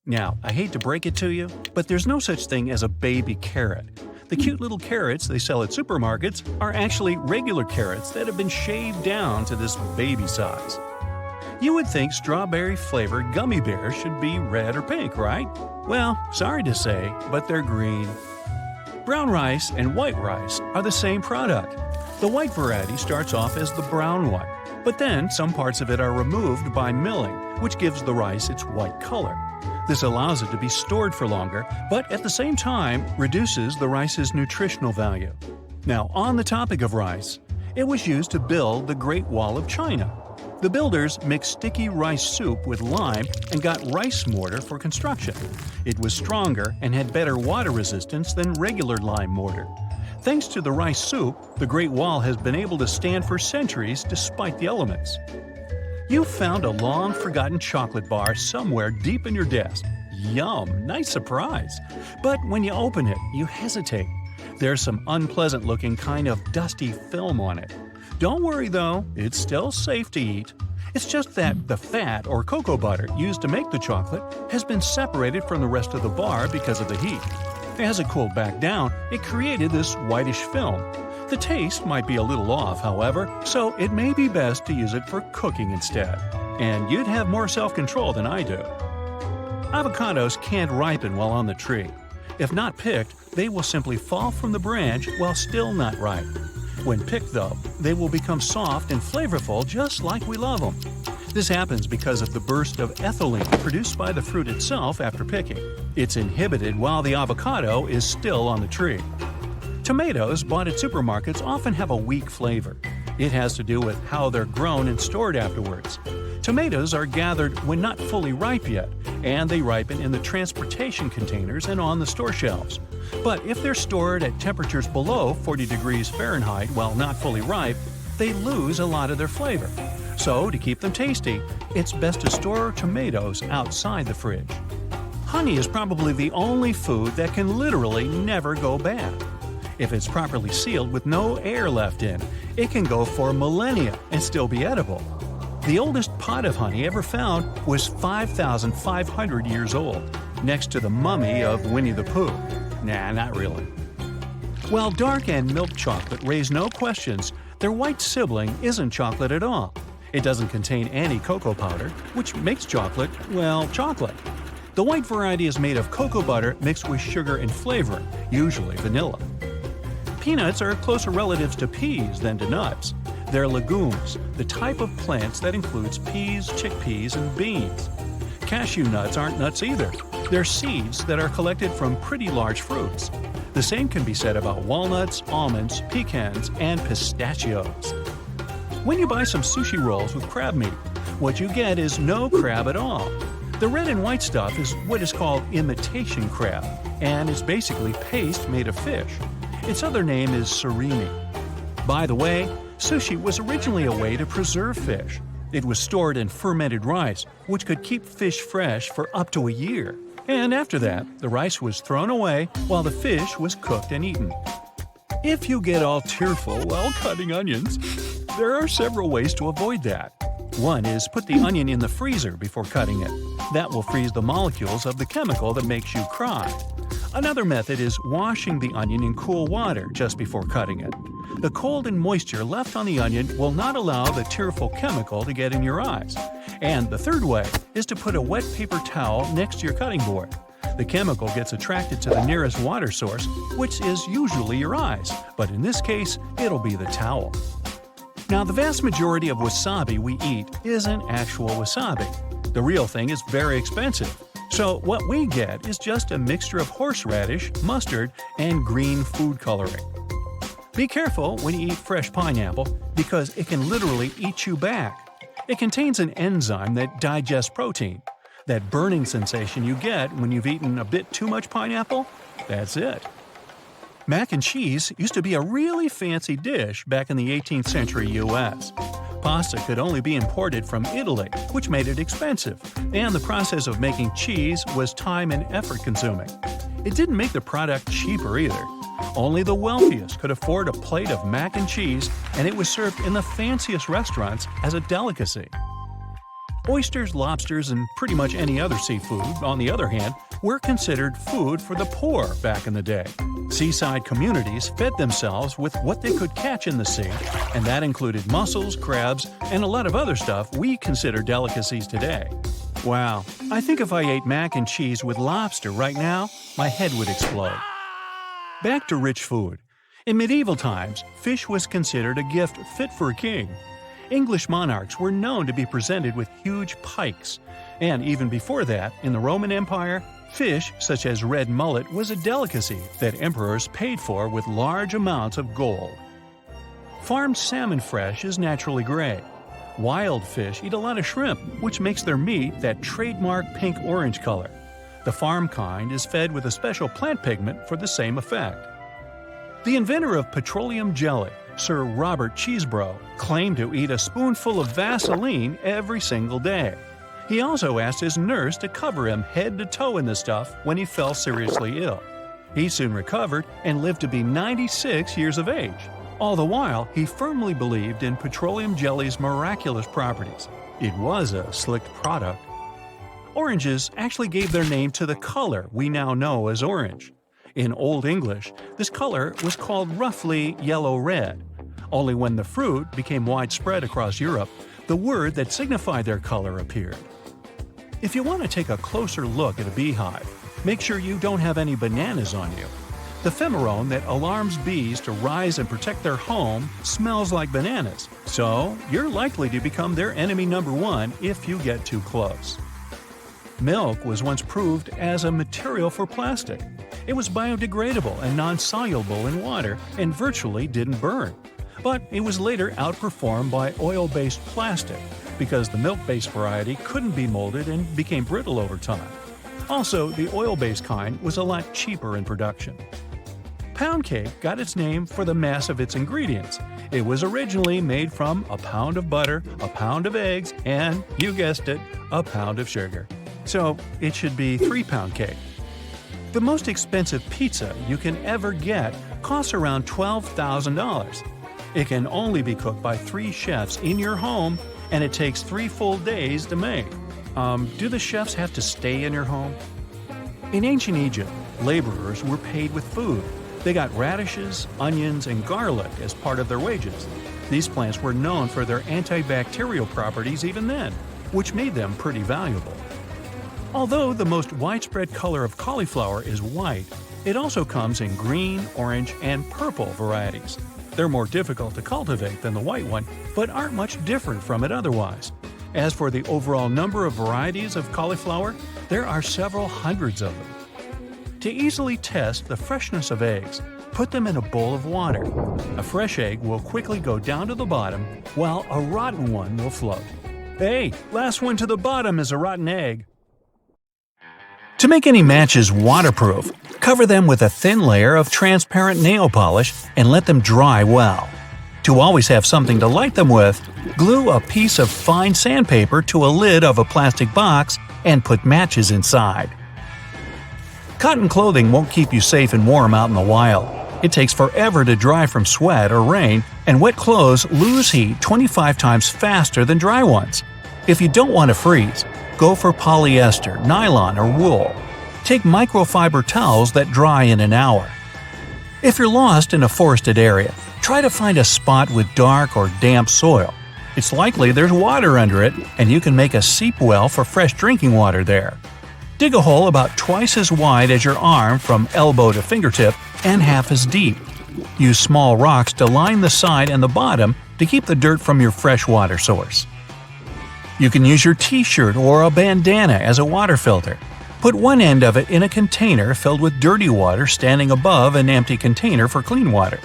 Now, I hate to break it to you, but there's no such thing as a baby carrot. The cute little carrots they sell at supermarkets are actually regular carrots that have been shaved down to this baby size. You would think strawberry-flavored gummy bears should be red or pink, right? Well, sorry to say, but they're green. Brown rice and white rice are the same product. The white variety starts off as the brown one, but then some parts of it are removed by milling, which gives the rice its white color. This allows it to be stored for longer, but at the same time reduces the rice's nutritional value. Now, on the topic of rice, it was used to build the Great Wall of China. The builders mixed sticky rice soup with lime and got rice mortar for construction. It was stronger and had better water resistance than regular lime mortar. Thanks to the rice soup, the Great Wall has been able to stand for centuries despite the elements. You found a long-forgotten chocolate bar somewhere deep in your desk. Yum! Nice surprise! But when you open it, you hesitate. There's some unpleasant-looking kind of dusty film on it. Don't worry though, it's still safe to eat. It's just that the fat or cocoa butter used to make the chocolate has been separated from the rest of the bar because of the heat. As it cooled back down, it created this whitish film. The taste might be a little off, however, so it may be best to use it for cooking instead. And you'd have more self-control than I do. Avocados can't ripen while on the tree. If not picked, they will simply fall from the branch while still not ripe. When picked, though, they will become soft and flavorful just like we love them. This happens because of the burst of ethylene produced by the fruit itself after picking. It's inhibited while the avocado is still on the tree. Tomatoes bought at supermarkets often have a weak flavor. It has to do with how they're grown and stored afterwards. Tomatoes are gathered when not fully ripe yet, and they ripen in the transportation containers and on the store shelves. But if they're stored at temperatures below 40 degrees Fahrenheit while not fully ripe, they lose a lot of their flavor. So, to keep them tasty, it's best to store tomatoes outside the fridge. Honey is probably the only food that can literally never go bad. If it's properly sealed with no air left in, it can go for millennia and still be edible. The oldest pot of honey ever found was 5,500 years old, next to the mummy of Winnie the Pooh. Nah, not really. While dark and milk chocolate raise no questions, their white sibling isn't chocolate at all. It doesn't contain any cocoa powder, which makes chocolate, well, chocolate. The white variety is made of cocoa butter mixed with sugar and flavoring, usually vanilla. Peanuts are closer relatives to peas than to nuts. They're legumes, the type of plants that includes peas, chickpeas, and beans. Cashew nuts aren't nuts either. They're seeds that are collected from pretty large fruits. The same can be said about walnuts, almonds, pecans, and pistachios. When you buy some sushi rolls with crab meat, what you get is no crab at all. The red and white stuff is what is called imitation crab, and it's basically paste made of fish. Its other name is surimi. By the way, sushi was originally a way to preserve fish. It was stored in fermented rice, which could keep fish fresh for up to a year. And after that, the rice was thrown away while the fish was cooked and eaten. If you get all tearful while cutting onions, there are several ways to avoid that. One is put the onion in the freezer before cutting it. That will freeze the molecules of the chemical that makes you cry. Another method is washing the onion in cool water just before cutting it. The cold and moisture left on the onion will not allow the tearful chemical to get in your eyes. And the third way is to put a wet paper towel next to your cutting board. The chemical gets attracted to the nearest water source, which is usually your eyes, but in this case, it'll be the towel. Now, the vast majority of wasabi we eat isn't actual wasabi. The real thing is very expensive. So what we get is just a mixture of horseradish, mustard, and green food coloring. Be careful when you eat fresh pineapple because it can literally eat you back. It contains an enzyme that digests protein. That burning sensation you get when you've eaten a bit too much pineapple, that's it. Mac and cheese used to be a really fancy dish back in the 18th century US. Pasta could only be imported from Italy, which made it expensive, and the process of making cheese was time and effort consuming. It didn't make the product cheaper either. Only the wealthiest could afford a plate of mac and cheese, and it was served in the fanciest restaurants as a delicacy. Oysters, lobsters, and pretty much any other seafood, on the other hand, were considered food for the poor back in the day. Seaside communities fed themselves with what they could catch in the sea, and that included mussels, crabs, and a lot of other stuff we consider delicacies today. Wow, I think if I ate mac and cheese with lobster right now, my head would explode. Back to rich food. In medieval times, fish was considered a gift fit for a king. English monarchs were known to be presented with huge pikes, and even before that, in the Roman Empire, fish such as red mullet was a delicacy that emperors paid for with large amounts of gold. Farmed salmon fresh is naturally gray. Wild fish eat a lot of shrimp, which makes their meat that trademark pink-orange color. The farm kind is fed with a special plant pigment for the same effect. The inventor of petroleum jelly, Sir Robert Cheesebro, claimed to eat a spoonful of Vaseline every single day. He also asked his nurse to cover him head to toe in the stuff when he fell seriously ill. He soon recovered and lived to be 96 years of age. All the while, he firmly believed in petroleum jelly's miraculous properties. It was a slick product. Oranges actually gave their name to the color we now know as orange. In Old English, this color was called roughly yellow-red. Only when the fruit became widespread across Europe, the word that signified their color appeared. If you want to take a closer look at a beehive, make sure you don't have any bananas on you. The pheromone that alarms bees to rise and protect their home smells like bananas, so you're likely to become their enemy number one if you get too close. Milk was once proved as a material for plastic. It was biodegradable and non-soluble in water and virtually didn't burn. But it was later outperformed by oil-based plastic because the milk-based variety couldn't be molded and became brittle over time. Also, the oil-based kind was a lot cheaper in production. Pound cake got its name for the mass of its ingredients. It was originally made from a pound of butter, a pound of eggs, and, you guessed it, a pound of sugar. So it should be 3-pound cake. The most expensive pizza you can ever get costs around $12,000. It can only be cooked by 3 chefs in your home, and it takes 3 full days to make. Do the chefs have to stay in your home? In ancient Egypt, laborers were paid with food. They got radishes, onions, and garlic as part of their wages. These plants were known for their antibacterial properties even then, which made them pretty valuable. Although the most widespread color of cauliflower is white, it also comes in green, orange, and purple varieties. They're more difficult to cultivate than the white one, but aren't much different from it otherwise. As for the overall number of varieties of cauliflower, there are several hundreds of them. To easily test the freshness of eggs, put them in a bowl of water. A fresh egg will quickly go down to the bottom, while a rotten one will float. Hey, last one to the bottom is a rotten egg. To make any matches waterproof, cover them with a thin layer of transparent nail polish and let them dry well. To always have something to light them with, glue a piece of fine sandpaper to a lid of a plastic box and put matches inside. Cotton clothing won't keep you safe and warm out in the wild. It takes forever to dry from sweat or rain, and wet clothes lose heat 25 times faster than dry ones. If you don't want to freeze, go for polyester, nylon, or wool. Take microfiber towels that dry in an hour. If you're lost in a forested area, try to find a spot with dark or damp soil. It's likely there's water under it, and you can make a seep well for fresh drinking water there. Dig a hole about twice as wide as your arm from elbow to fingertip and half as deep. Use small rocks to line the side and the bottom to keep the dirt from your fresh water source. You can use your t-shirt or a bandana as a water filter. Put one end of it in a container filled with dirty water standing above an empty container for clean water.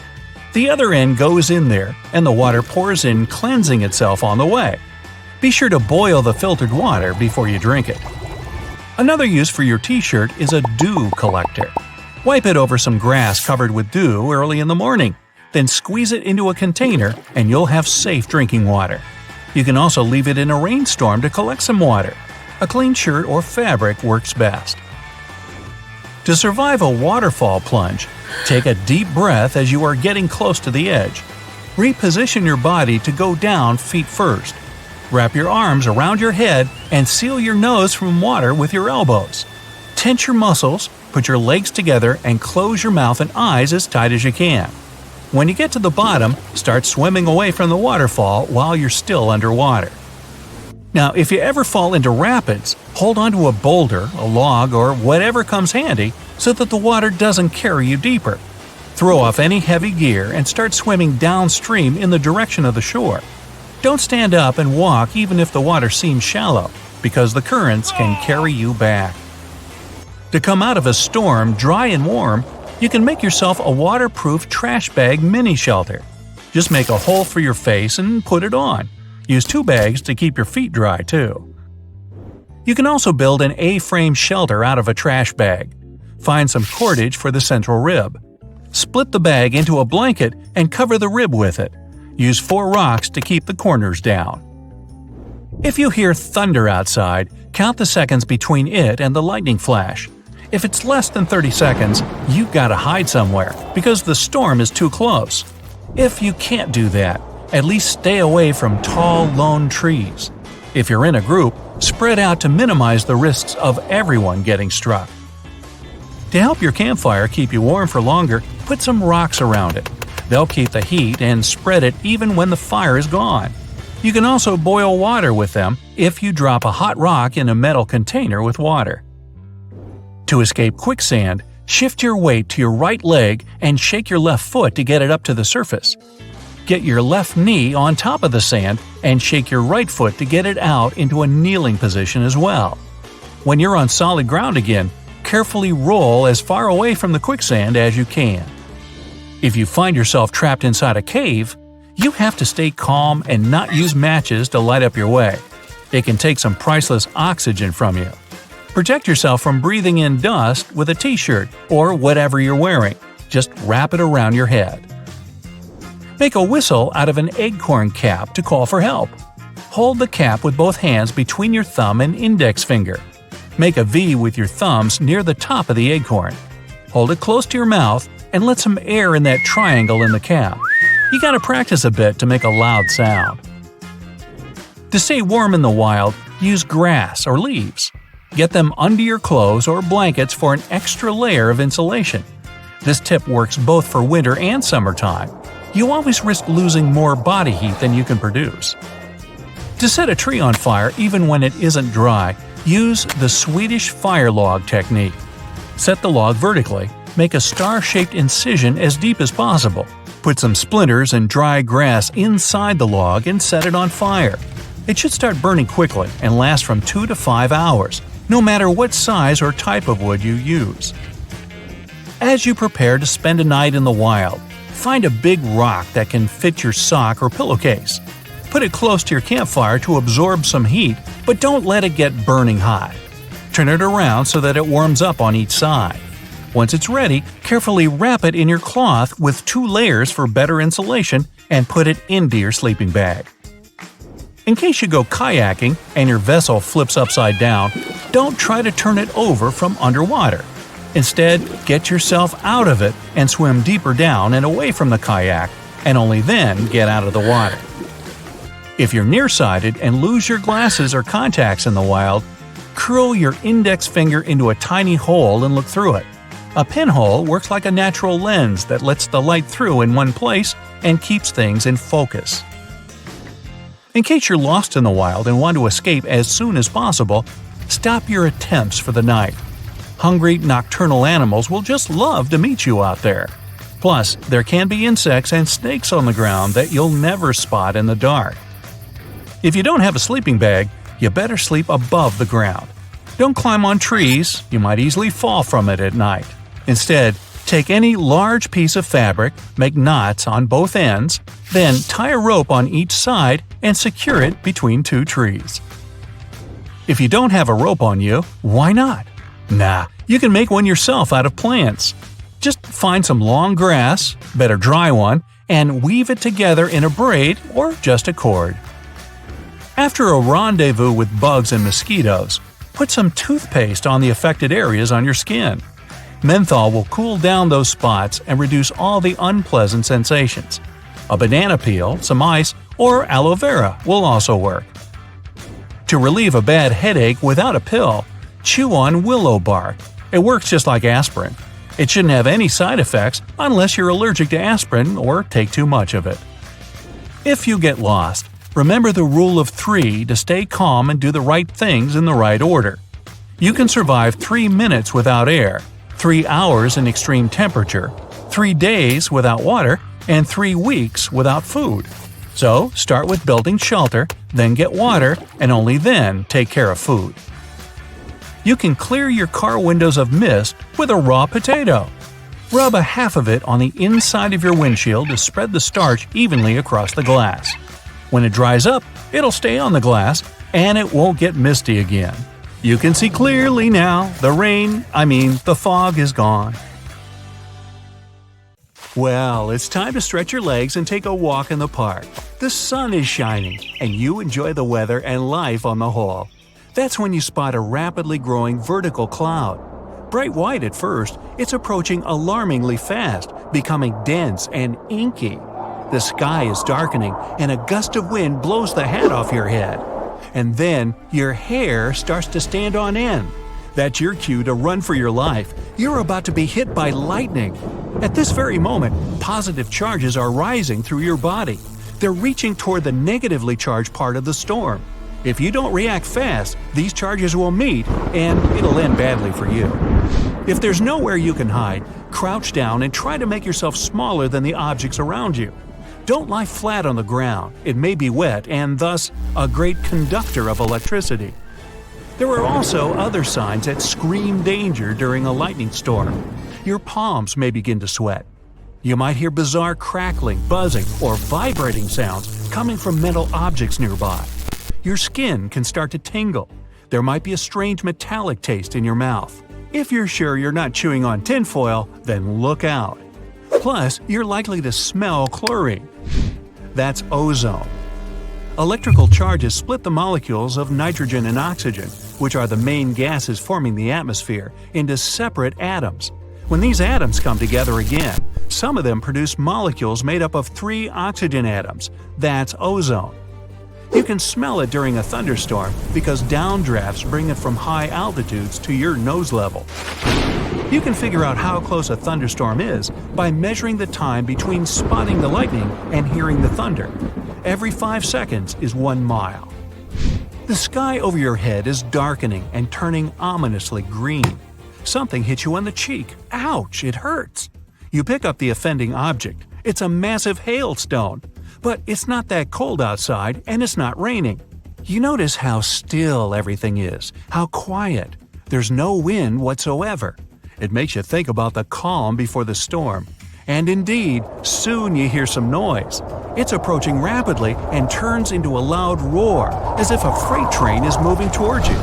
The other end goes in there, and the water pours in, cleansing itself on the way. Be sure to boil the filtered water before you drink it. Another use for your t-shirt is a dew collector. Wipe it over some grass covered with dew early in the morning, then squeeze it into a container and you'll have safe drinking water. You can also leave it in a rainstorm to collect some water. A clean shirt or fabric works best. To survive a waterfall plunge, take a deep breath as you are getting close to the edge. Reposition your body to go down feet first. Wrap your arms around your head and seal your nose from water with your elbows. Tense your muscles, put your legs together, and close your mouth and eyes as tight as you can. When you get to the bottom, start swimming away from the waterfall while you're still underwater. Now, if you ever fall into rapids, hold onto a boulder, a log, or whatever comes handy so that the water doesn't carry you deeper. Throw off any heavy gear and start swimming downstream in the direction of the shore. Don't stand up and walk even if the water seems shallow, because the currents can carry you back. To come out of a storm dry and warm, you can make yourself a waterproof trash bag mini shelter. Just make a hole for your face and put it on. Use 2 bags to keep your feet dry, too. You can also build an A-frame shelter out of a trash bag. Find some cordage for the central rib. Split the bag into a blanket and cover the rib with it. Use 4 rocks to keep the corners down. If you hear thunder outside, count the seconds between it and the lightning flash. If it's less than 30 seconds, you've got to hide somewhere because the storm is too close. If you can't do that, at least stay away from tall, lone trees. If you're in a group, spread out to minimize the risks of everyone getting struck. To help your campfire keep you warm for longer, put some rocks around it. They'll keep the heat and spread it even when the fire is gone. You can also boil water with them if you drop a hot rock in a metal container with water. To escape quicksand, shift your weight to your right leg and shake your left foot to get it up to the surface. Get your left knee on top of the sand and shake your right foot to get it out into a kneeling position as well. When you're on solid ground again, carefully roll as far away from the quicksand as you can. If you find yourself trapped inside a cave, you have to stay calm and not use matches to light up your way. It can take some priceless oxygen from you. Protect yourself from breathing in dust with a t-shirt or whatever you're wearing. Just wrap it around your head. Make a whistle out of an acorn cap to call for help. Hold the cap with both hands between your thumb and index finger. Make a V with your thumbs near the top of the acorn. Hold it close to your mouth and let some air in that triangle in the cap. You gotta practice a bit to make a loud sound. To stay warm in the wild, use grass or leaves. Get them under your clothes or blankets for an extra layer of insulation. This tip works both for winter and summertime. You always risk losing more body heat than you can produce. To set a tree on fire even when it isn't dry, use the Swedish fire log technique. Set the log vertically, make a star-shaped incision as deep as possible. Put some splinters and dry grass inside the log and set it on fire. It should start burning quickly and last from 2 to 5 hours, no matter what size or type of wood you use. As you prepare to spend a night in the wild, find a big rock that can fit your sock or pillowcase. Put it close to your campfire to absorb some heat, but don't let it get burning hot. Turn it around so that it warms up on each side. Once it's ready, carefully wrap it in your cloth with 2 layers for better insulation and put it into your sleeping bag. In case you go kayaking and your vessel flips upside down, don't try to turn it over from underwater. Instead, get yourself out of it and swim deeper down and away from the kayak, and only then get out of the water. If you're nearsighted and lose your glasses or contacts in the wild, curl your index finger into a tiny hole and look through it. A pinhole works like a natural lens that lets the light through in one place and keeps things in focus. In case you're lost in the wild and want to escape as soon as possible, stop your attempts for the night. Hungry, nocturnal animals will just love to meet you out there. Plus, there can be insects and snakes on the ground that you'll never spot in the dark. If you don't have a sleeping bag, you better sleep above the ground. Don't climb on trees, you might easily fall from it at night. Instead, take any large piece of fabric, make knots on both ends, then tie a rope on each side and secure it between 2 trees. If you don't have a rope on you, why not? Nah, you can make one yourself out of plants. Just find some long grass, better dry one, and weave it together in a braid or just a cord. After a rendezvous with bugs and mosquitoes, put some toothpaste on the affected areas on your skin. Menthol will cool down those spots and reduce all the unpleasant sensations. A banana peel, some ice, or aloe vera will also work. To relieve a bad headache without a pill, chew on willow bark. It works just like aspirin. It shouldn't have any side effects unless you're allergic to aspirin or take too much of it. If you get lost, remember the rule of 3 to stay calm and do the right things in the right order. You can survive 3 minutes without air, 3 hours in extreme temperature, 3 days without water, and 3 weeks without food. So start with building shelter, then get water, and only then take care of food. You can clear your car windows of mist with a raw potato. Rub a half of it on the inside of your windshield to spread the starch evenly across the glass. When it dries up, it'll stay on the glass, and it won't get misty again. You can see clearly now. The fog is gone. Well, it's time to stretch your legs and take a walk in the park. The sun is shining, and you enjoy the weather and life on the whole. That's when you spot a rapidly growing vertical cloud. Bright white at first, it's approaching alarmingly fast, becoming dense and inky. The sky is darkening, and a gust of wind blows the hat off your head. And then your hair starts to stand on end. That's your cue to run for your life. You're about to be hit by lightning. At this very moment, positive charges are rising through your body. They're reaching toward the negatively charged part of the storm. If you don't react fast, these charges will meet, and it'll end badly for you. If there's nowhere you can hide, crouch down and try to make yourself smaller than the objects around you. Don't lie flat on the ground. It may be wet and thus a great conductor of electricity. There are also other signs that scream danger during a lightning storm. Your palms may begin to sweat. You might hear bizarre crackling, buzzing, or vibrating sounds coming from metal objects nearby. Your skin can start to tingle. There might be a strange metallic taste in your mouth. If you're sure you're not chewing on tinfoil, then look out. Plus, you're likely to smell chlorine. That's ozone. Electrical charges split the molecules of nitrogen and oxygen, which are the main gases forming the atmosphere, into separate atoms. When these atoms come together again, some of them produce molecules made up of 3 oxygen atoms. That's ozone. You can smell it during a thunderstorm because downdrafts bring it from high altitudes to your nose level. You can figure out how close a thunderstorm is by measuring the time between spotting the lightning and hearing the thunder. Every 5 seconds is 1 mile. The sky over your head is darkening and turning ominously green. Something hits you on the cheek. Ouch, it hurts. You pick up the offending object. It's a massive hailstone. But it's not that cold outside, and it's not raining. You notice how still everything is, how quiet. There's no wind whatsoever. It makes you think about the calm before the storm. And indeed, soon you hear some noise. It's approaching rapidly and turns into a loud roar, as if a freight train is moving towards you.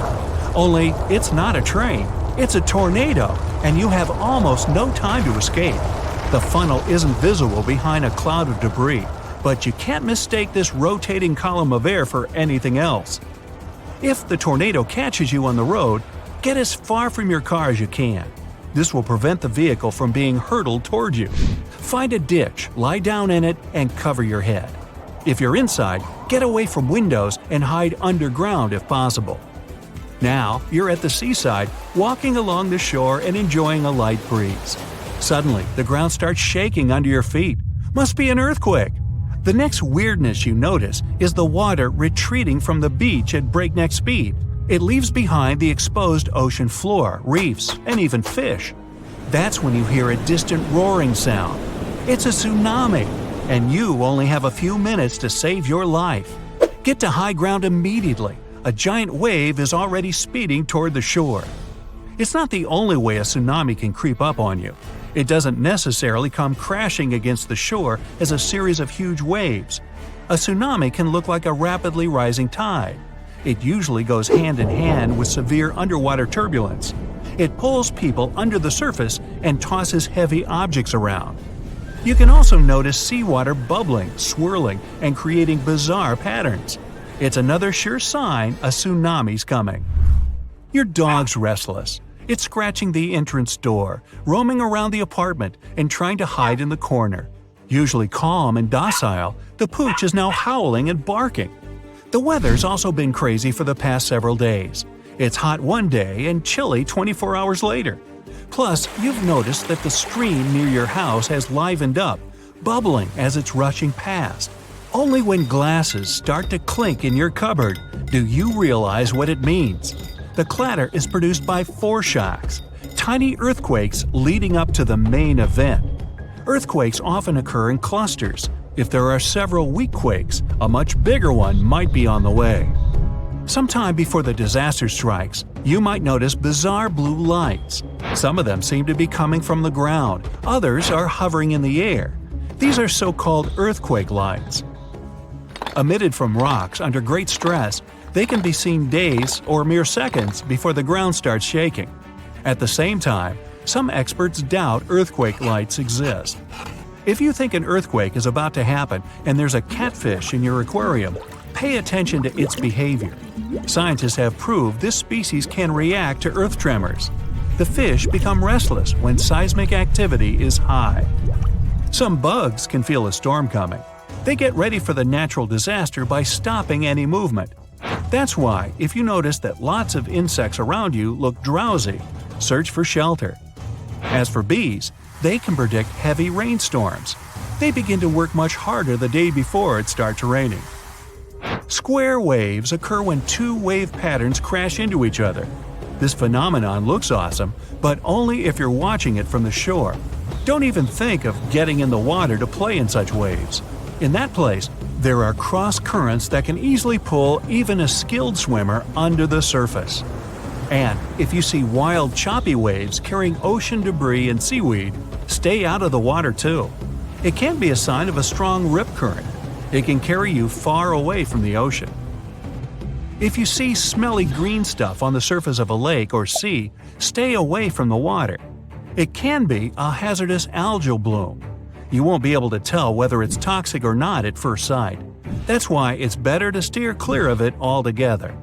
Only it's not a train, it's a tornado, and you have almost no time to escape. The funnel isn't visible behind a cloud of debris, but you can't mistake this rotating column of air for anything else. If the tornado catches you on the road, get as far from your car as you can. This will prevent the vehicle from being hurtled toward you. Find a ditch, lie down in it, and cover your head. If you're inside, get away from windows and hide underground if possible. Now, you're at the seaside, walking along the shore and enjoying a light breeze. Suddenly, the ground starts shaking under your feet. Must be an earthquake. The next weirdness you notice is the water retreating from the beach at breakneck speed. It leaves behind the exposed ocean floor, reefs, and even fish. That's when you hear a distant roaring sound. It's a tsunami, and you only have a few minutes to save your life. Get to high ground immediately. A giant wave is already speeding toward the shore. It's not the only way a tsunami can creep up on you. It doesn't necessarily come crashing against the shore as a series of huge waves. A tsunami can look like a rapidly rising tide. It usually goes hand in hand with severe underwater turbulence. It pulls people under the surface and tosses heavy objects around. You can also notice seawater bubbling, swirling, and creating bizarre patterns. It's another sure sign a tsunami's coming. Your dog's restless. It's scratching the entrance door, roaming around the apartment, and trying to hide in the corner. Usually calm and docile, the pooch is now howling and barking. The weather's also been crazy for the past several days. It's hot one day and chilly 24 hours later. Plus, you've noticed that the stream near your house has livened up, bubbling as it's rushing past. Only when glasses start to clink in your cupboard do you realize what it means. The clatter is produced by foreshocks, tiny earthquakes leading up to the main event. Earthquakes often occur in clusters. If there are several weak quakes, a much bigger one might be on the way. Sometime before the disaster strikes, you might notice bizarre blue lights. Some of them seem to be coming from the ground, others are hovering in the air. These are so-called earthquake lights. Emitted from rocks under great stress, they can be seen days or mere seconds before the ground starts shaking. At the same time, some experts doubt earthquake lights exist. If you think an earthquake is about to happen and there's a catfish in your aquarium, pay attention to its behavior. Scientists have proved this species can react to earth tremors. The fish become restless when seismic activity is high. Some bugs can feel a storm coming. They get ready for the natural disaster by stopping any movement. That's why, if you notice that lots of insects around you look drowsy, search for shelter. As for bees, they can predict heavy rainstorms. They begin to work much harder the day before it starts raining. Square waves occur when two wave patterns crash into each other. This phenomenon looks awesome, but only if you're watching it from the shore. Don't even think of getting in the water to play in such waves. In that place, there are cross currents that can easily pull even a skilled swimmer under the surface. And if you see wild choppy waves carrying ocean debris and seaweed, stay out of the water too. It can be a sign of a strong rip current. It can carry you far away from the ocean. If you see smelly green stuff on the surface of a lake or sea, stay away from the water. It can be a hazardous algal bloom. You won't be able to tell whether it's toxic or not at first sight. That's why it's better to steer clear of it altogether.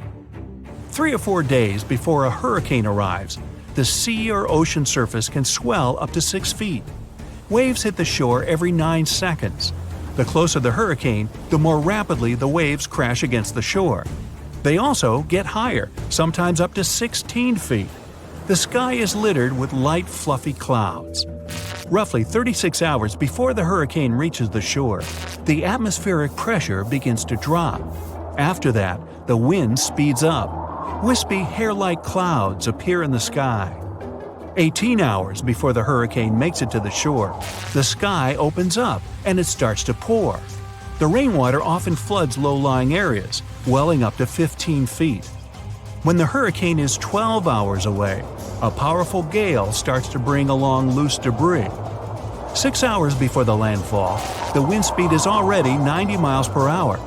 3 or 4 days before a hurricane arrives, the sea or ocean surface can swell up to 6 feet. Waves hit the shore every 9 seconds. The closer the hurricane, the more rapidly the waves crash against the shore. They also get higher, sometimes up to 16 feet. The sky is littered with light, fluffy clouds. Roughly 36 hours before the hurricane reaches the shore, the atmospheric pressure begins to drop. After that, the wind speeds up. Wispy, hair-like clouds appear in the sky. 18 hours before the hurricane makes it to the shore, the sky opens up and it starts to pour. The rainwater often floods low-lying areas, welling up to 15 feet. When the hurricane is 12 hours away, a powerful gale starts to bring along loose debris. 6 hours before the landfall, the wind speed is already 90 miles per hour.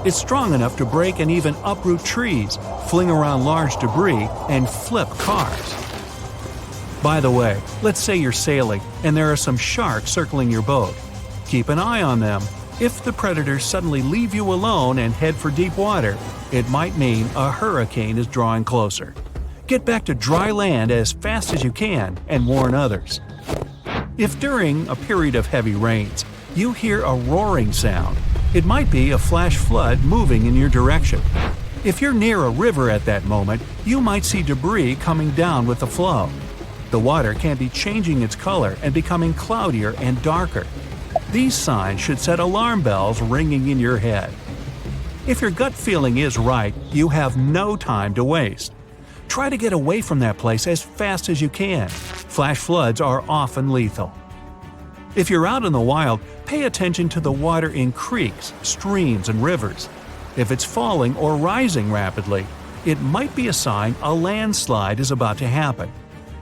It's strong enough to break and even uproot trees, fling around large debris, and flip cars. By the way, let's say you're sailing and there are some sharks circling your boat. Keep an eye on them. If the predators suddenly leave you alone and head for deep water, it might mean a hurricane is drawing closer. Get back to dry land as fast as you can and warn others. If during a period of heavy rains, you hear a roaring sound, it might be a flash flood moving in your direction. If you're near a river at that moment, you might see debris coming down with the flow. The water can be changing its color and becoming cloudier and darker. These signs should set alarm bells ringing in your head. If your gut feeling is right, you have no time to waste. Try to get away from that place as fast as you can. Flash floods are often lethal. If you're out in the wild, pay attention to the water in creeks, streams, and rivers. If it's falling or rising rapidly, it might be a sign a landslide is about to happen.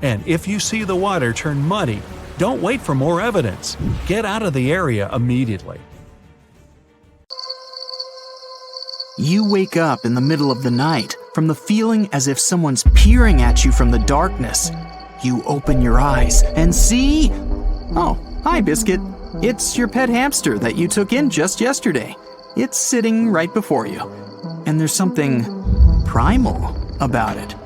And if you see the water turn muddy, don't wait for more evidence. Get out of the area immediately. You wake up in the middle of the night from the feeling as if someone's peering at you from the darkness. You open your eyes and see... Oh, hi, Biscuit. It's your pet hamster that you took in just yesterday. It's sitting right before you. And there's something primal about it.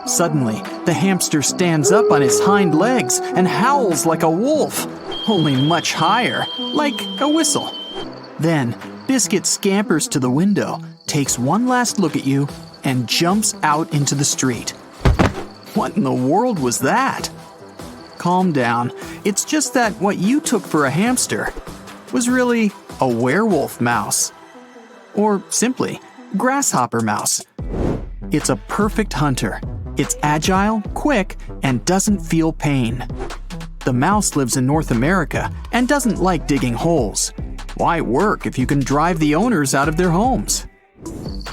Suddenly, the hamster stands up on his hind legs and howls like a wolf, only much higher, like a whistle. Then, Biscuit scampers to the window, takes one last look at you, and jumps out into the street. What in the world was that? Calm down. It's just that what you took for a hamster was really a werewolf mouse. Or simply, grasshopper mouse. It's a perfect hunter. It's agile, quick, and doesn't feel pain. The mouse lives in North America and doesn't like digging holes. Why work if you can drive the owners out of their homes?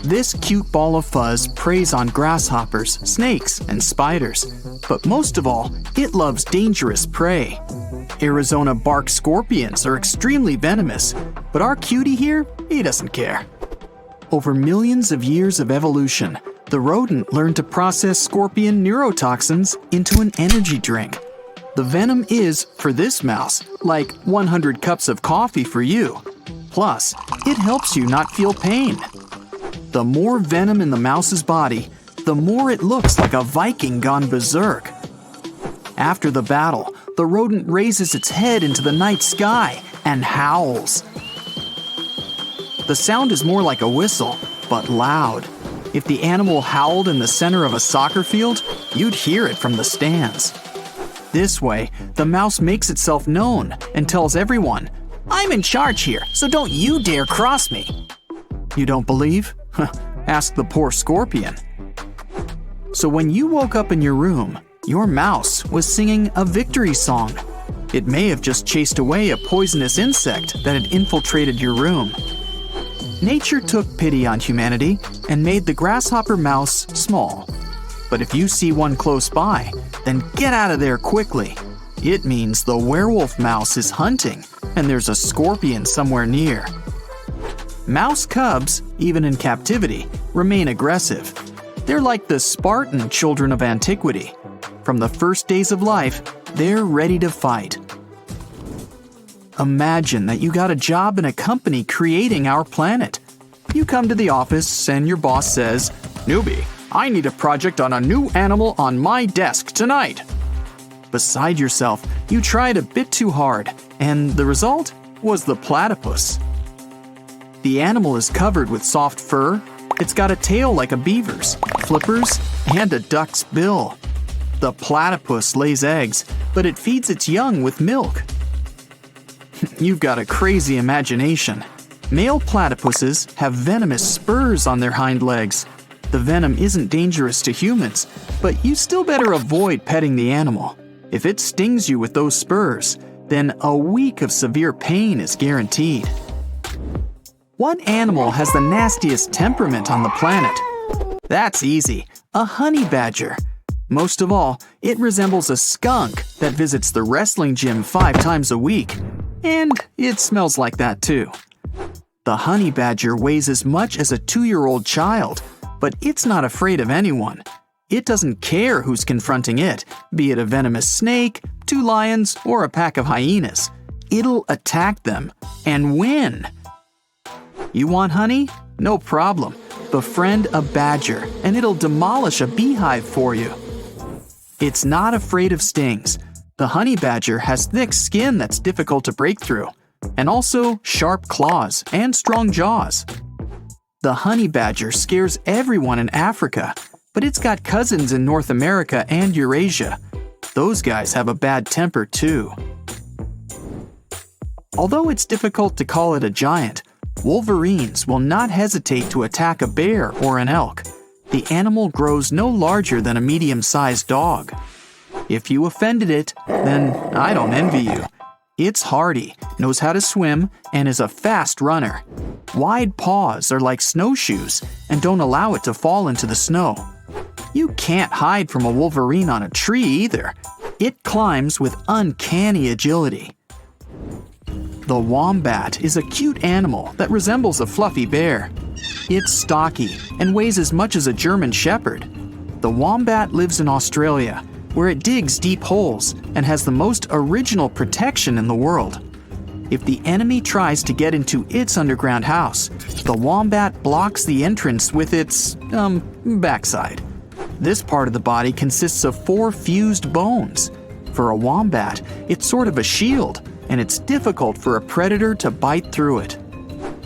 This cute ball of fuzz preys on grasshoppers, snakes, and spiders. But most of all, it loves dangerous prey. Arizona bark scorpions are extremely venomous, but our cutie here, he doesn't care. Over millions of years of evolution, the rodent learned to process scorpion neurotoxins into an energy drink. The venom is, for this mouse, like 100 cups of coffee for you. Plus, it helps you not feel pain. The more venom in the mouse's body, the more it looks like a Viking gone berserk. After the battle, the rodent raises its head into the night sky and howls. The sound is more like a whistle, but loud. If the animal howled in the center of a soccer field, you'd hear it from the stands. This way, the mouse makes itself known and tells everyone, "I'm in charge here, so don't you dare cross me." You don't believe? Ask the poor scorpion. So when you woke up in your room, your mouse was singing a victory song. It may have just chased away a poisonous insect that had infiltrated your room. Nature took pity on humanity and made the grasshopper mouse small. But if you see one close by, then get out of there quickly. It means the werewolf mouse is hunting and there's a scorpion somewhere near. Mouse cubs, even in captivity, remain aggressive. They're like the Spartan children of antiquity. From the first days of life, they're ready to fight. Imagine that you got a job in a company creating our planet. You come to the office and your boss says, "Newbie, I need a project on a new animal on my desk tonight." Beside yourself, you tried a bit too hard, and the result was the platypus. The animal is covered with soft fur. It's got a tail like a beaver's, flippers, and a duck's bill. The platypus lays eggs, but it feeds its young with milk. You've got a crazy imagination. Male platypuses have venomous spurs on their hind legs. The venom isn't dangerous to humans, but you still better avoid petting the animal. If it stings you with those spurs, then a week of severe pain is guaranteed. What animal has the nastiest temperament on the planet? That's easy, a honey badger. Most of all, it resembles a skunk that visits the wrestling gym 5 times a week. And it smells like that too. The honey badger weighs as much as a 2-year-old child, but it's not afraid of anyone. It doesn't care who's confronting it, be it a venomous snake, 2 lions, or a pack of hyenas. It'll attack them and win. You want honey? No problem. Befriend a badger, and it'll demolish a beehive for you. It's not afraid of stings. The honey badger has thick skin that's difficult to break through, and also sharp claws and strong jaws. The honey badger scares everyone in Africa, but it's got cousins in North America and Eurasia. Those guys have a bad temper too. Although it's difficult to call it a giant, wolverines will not hesitate to attack a bear or an elk. The animal grows no larger than a medium-sized dog. If you offended it, then I don't envy you. It's hardy, knows how to swim, and is a fast runner. Wide paws are like snowshoes and don't allow it to fall into the snow. You can't hide from a wolverine on a tree either. It climbs with uncanny agility. The wombat is a cute animal that resembles a fluffy bear. It's stocky and weighs as much as a German shepherd. The wombat lives in Australia, where it digs deep holes and has the most original protection in the world. If the enemy tries to get into its underground house, the wombat blocks the entrance with its, backside. This part of the body consists of 4 fused bones. For a wombat, it's sort of a shield, and it's difficult for a predator to bite through it.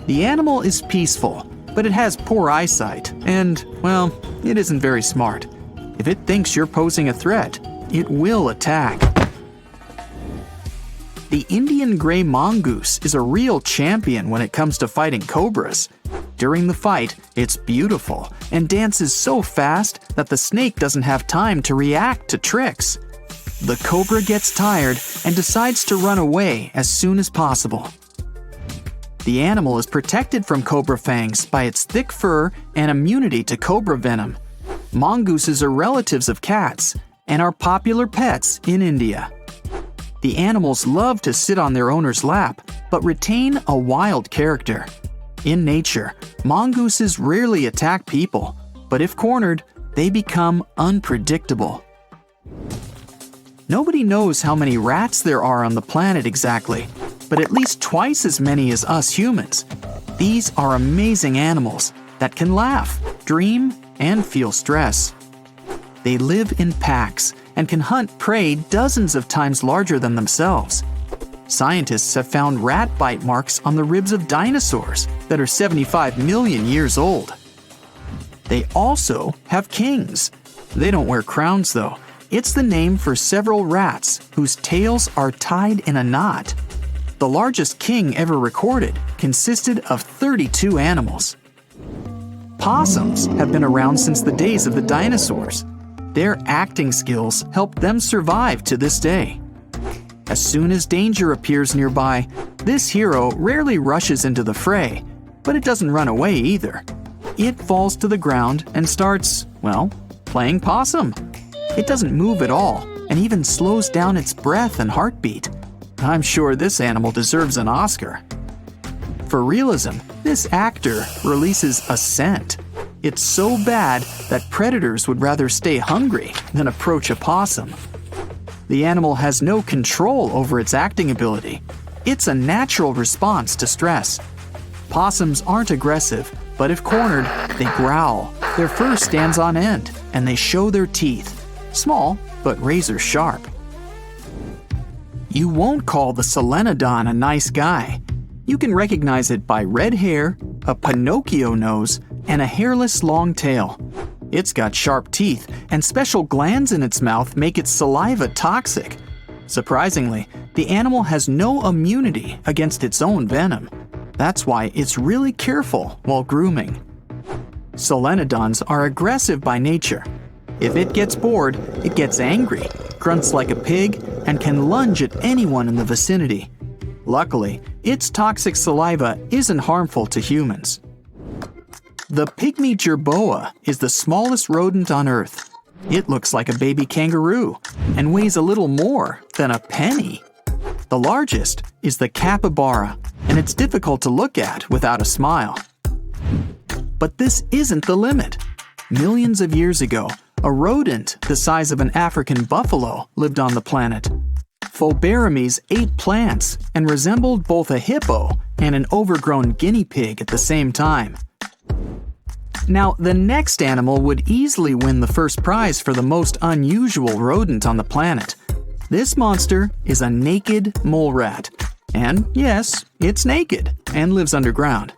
The animal is peaceful. but it has poor eyesight and, well, it isn't very smart. If it thinks you're posing a threat, it will attack. The Indian gray mongoose is a real champion when it comes to fighting cobras. During the fight, it's beautiful and dances so fast that the snake doesn't have time to react to tricks. The cobra gets tired and decides to run away as soon as possible. The animal is protected from cobra fangs by its thick fur and immunity to cobra venom. Mongooses are relatives of cats and are popular pets in India. The animals love to sit on their owner's lap, but retain a wild character. In nature, mongooses rarely attack people, but if cornered, they become unpredictable. Nobody knows how many rats there are on the planet exactly, but at least twice as many as us humans. These are amazing animals that can laugh, dream, and feel stress. They live in packs and can hunt prey dozens of times larger than themselves. Scientists have found rat bite marks on the ribs of dinosaurs that are 75 million years old. They also have kings. They don't wear crowns though. It's the name for several rats whose tails are tied in a knot. The largest king ever recorded consisted of 32 animals. Possums have been around since the days of the dinosaurs. Their acting skills helped them survive to this day. As soon as danger appears nearby, this hero rarely rushes into the fray, but it doesn't run away either. It falls to the ground and starts, well, playing possum. It doesn't move at all and even slows down its breath and heartbeat. I'm sure this animal deserves an Oscar. For realism, this actor releases a scent. It's so bad that predators would rather stay hungry than approach a possum. The animal has no control over its acting ability. It's a natural response to stress. Possums aren't aggressive, but if cornered, they growl. Their fur stands on end, and they show their teeth. Small, but razor sharp. You won't call the Solenodon a nice guy. You can recognize it by red hair, a Pinocchio nose, and a hairless long tail. It's got sharp teeth, and special glands in its mouth make its saliva toxic. Surprisingly, the animal has no immunity against its own venom. That's why it's really careful while grooming. Solenodons are aggressive by nature. If it gets bored, it gets angry, grunts like a pig, and can lunge at anyone in the vicinity. Luckily, its toxic saliva isn't harmful to humans. The pygmy jerboa is the smallest rodent on Earth. It looks like a baby kangaroo and weighs a little more than a penny. The largest is the capybara, and it's difficult to look at without a smile. But this isn't the limit. Millions of years ago, a rodent the size of an African buffalo lived on the planet. Phobarames ate plants and resembled both a hippo and an overgrown guinea pig at the same time. Now, the next animal would easily win the first prize for the most unusual rodent on the planet. This monster is a naked mole rat. And yes, it's naked and lives underground.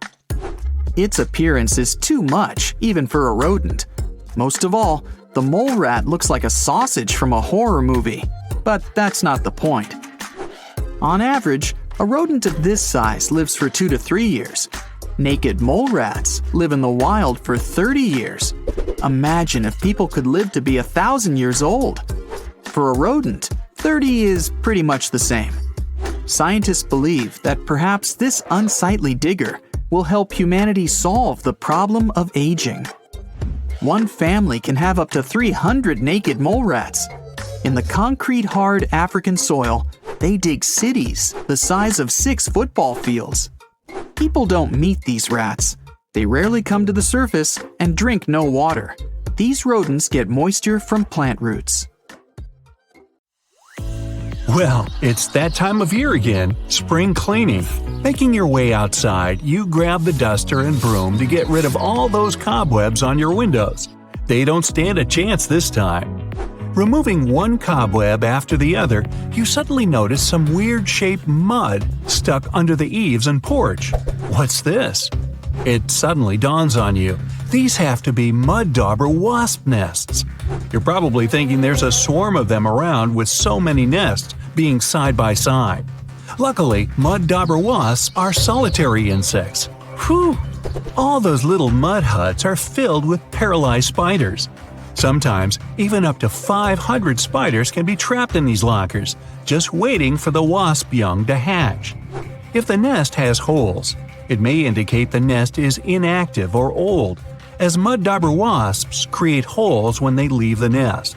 Its appearance is too much, even for a rodent. Most of all, the mole rat looks like a sausage from a horror movie. But that's not the point. On average, a rodent of this size lives for 2 to 3 years. Naked mole rats live in the wild for 30 years. Imagine if people could live to be 1,000 years old. For a rodent, 30 is pretty much the same. Scientists believe that perhaps this unsightly digger will help humanity solve the problem of aging. One family can have up to 300 naked mole rats. In the concrete-hard African soil, they dig cities the size of 6 football fields. People don't meet these rats. They rarely come to the surface and drink no water. These rodents get moisture from plant roots. Well, it's that time of year again, spring cleaning. Making your way outside, you grab the duster and broom to get rid of all those cobwebs on your windows. They don't stand a chance this time. Removing one cobweb after the other, you suddenly notice some weird-shaped mud stuck under the eaves and porch. What's this? It suddenly dawns on you. These have to be mud dauber wasp nests. You're probably thinking there's a swarm of them around with so many nests being side by side. Luckily, mud dauber wasps are solitary insects. Whew! All those little mud huts are filled with paralyzed spiders. Sometimes, even up to 500 spiders can be trapped in these lockers, just waiting for the wasp young to hatch. If the nest has holes, it may indicate the nest is inactive or old, as mud dauber wasps create holes when they leave the nest.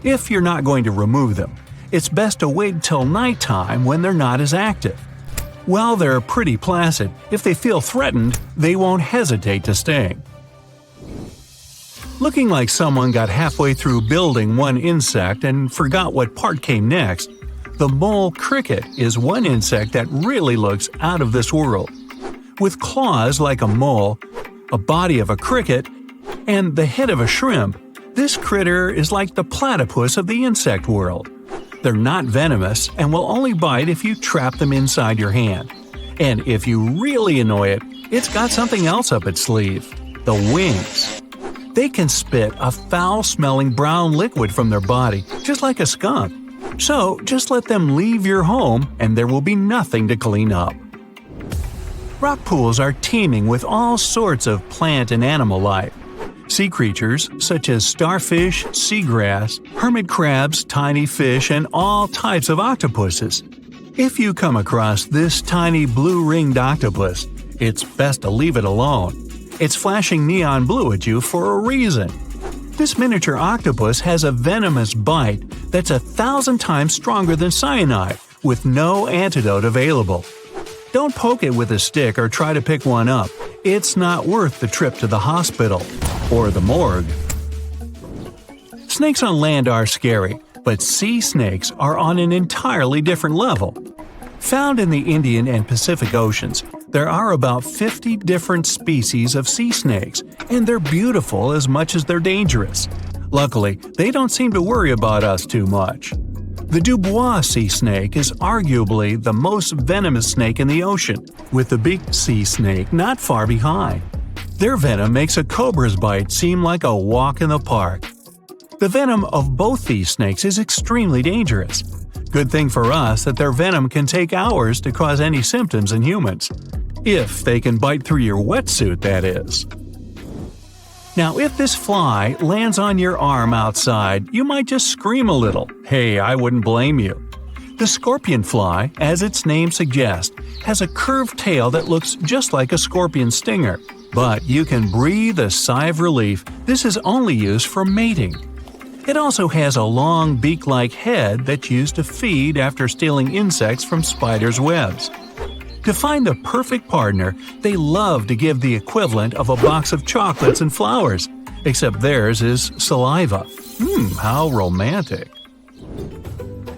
If you're not going to remove them, it's best to wait until nighttime when they're not as active. While they're pretty placid, if they feel threatened, they won't hesitate to sting. Looking like someone got halfway through building one insect and forgot what part came next, the mole cricket is one insect that really looks out of this world. With claws like a mole, a body of a cricket, and the head of a shrimp, this critter is like the platypus of the insect world. They're not venomous and will only bite if you trap them inside your hand. And if you really annoy it, it's got something else up its sleeve – the wings. They can spit a foul-smelling brown liquid from their body, just like a skunk. So just let them leave your home and there will be nothing to clean up. Rock pools are teeming with all sorts of plant and animal life. Sea creatures such as starfish, seagrass, hermit crabs, tiny fish, and all types of octopuses. If you come across this tiny blue-ringed octopus, it's best to leave it alone. It's flashing neon blue at you for a reason. This miniature octopus has a venomous bite that's 1,000 times stronger than cyanide, with no antidote available. Don't poke it with a stick or try to pick one up. It's not worth the trip to the hospital or the morgue. Snakes on land are scary, but sea snakes are on an entirely different level. Found in the Indian and Pacific Oceans, there are about 50 different species of sea snakes, and they're beautiful as much as they're dangerous. Luckily, they don't seem to worry about us too much. The Dubois sea snake is arguably the most venomous snake in the ocean, with the big sea snake not far behind. Their venom makes a cobra's bite seem like a walk in the park. The venom of both these snakes is extremely dangerous. Good thing for us that their venom can take hours to cause any symptoms in humans. If they can bite through your wetsuit, that is. Now, if this fly lands on your arm outside, you might just scream a little. Hey, I wouldn't blame you. The scorpion fly, as its name suggests, has a curved tail that looks just like a scorpion stinger. But you can breathe a sigh of relief. This is only used for mating. It also has a long beak-like head that's used to feed after stealing insects from spiders' webs. To find the perfect partner, they love to give the equivalent of a box of chocolates and flowers, except theirs is saliva. How romantic.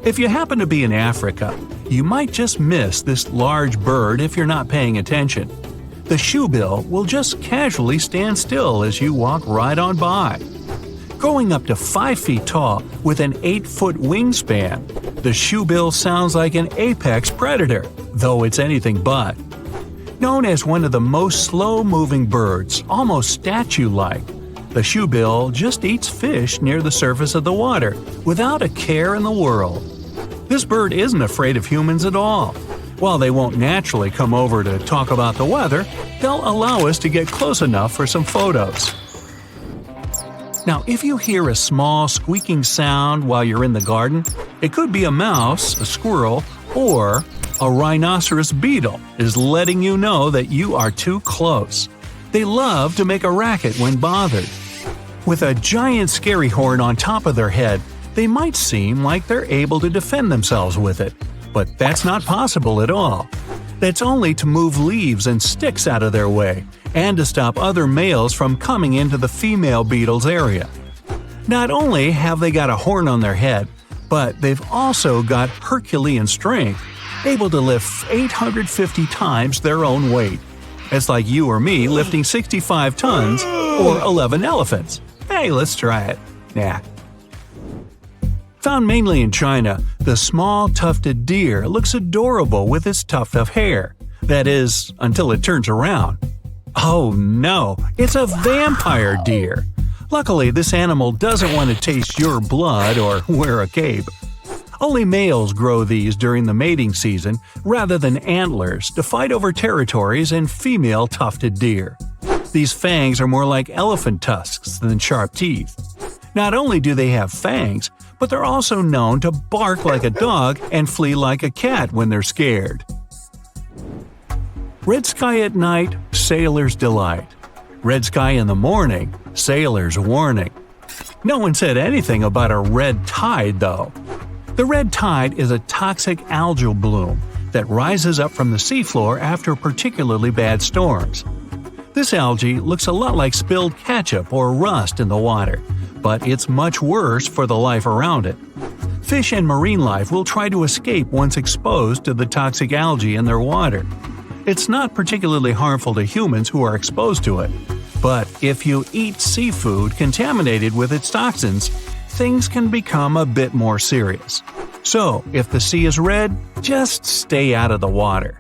If you happen to be in Africa, you might just miss this large bird if you're not paying attention. The shoebill will just casually stand still as you walk right on by. Growing up to 5 feet tall with an 8-foot wingspan, the shoebill sounds like an apex predator, though it's anything but. Known as one of the most slow-moving birds, almost statue-like, the shoebill just eats fish near the surface of the water without a care in the world. This bird isn't afraid of humans at all. While they won't naturally come over to talk about the weather, they'll allow us to get close enough for some photos. Now, if you hear a small squeaking sound while you're in the garden, it could be a mouse, a squirrel, or a rhinoceros beetle is letting you know that you are too close. They love to make a racket when bothered. With a giant scary horn on top of their head, they might seem like they're able to defend themselves with it, but that's not possible at all. That's only to move leaves and sticks out of their way, and to stop other males from coming into the female beetle's area. Not only have they got a horn on their head, but they've also got Herculean strength, able to lift 850 times their own weight. It's like you or me lifting 65 tons or 11 elephants. Hey, let's try it. Nah. Found mainly in China, the small tufted deer looks adorable with its tuft of hair. That is, until it turns around. Oh no, it's a vampire deer! Luckily, this animal doesn't want to taste your blood or wear a cape. Only males grow these during the mating season rather than antlers to fight over territories in female tufted deer. These fangs are more like elephant tusks than sharp teeth. Not only do they have fangs, but they're also known to bark like a dog and flee like a cat when they're scared. Red sky at night, sailor's delight. Red sky in the morning, sailor's warning. No one said anything about a red tide, though. The red tide is a toxic algal bloom that rises up from the seafloor after particularly bad storms. This algae looks a lot like spilled ketchup or rust in the water, but it's much worse for the life around it. Fish and marine life will try to escape once exposed to the toxic algae in their water. It's not particularly harmful to humans who are exposed to it, but if you eat seafood contaminated with its toxins, things can become a bit more serious. So, if the sea is red, just stay out of the water.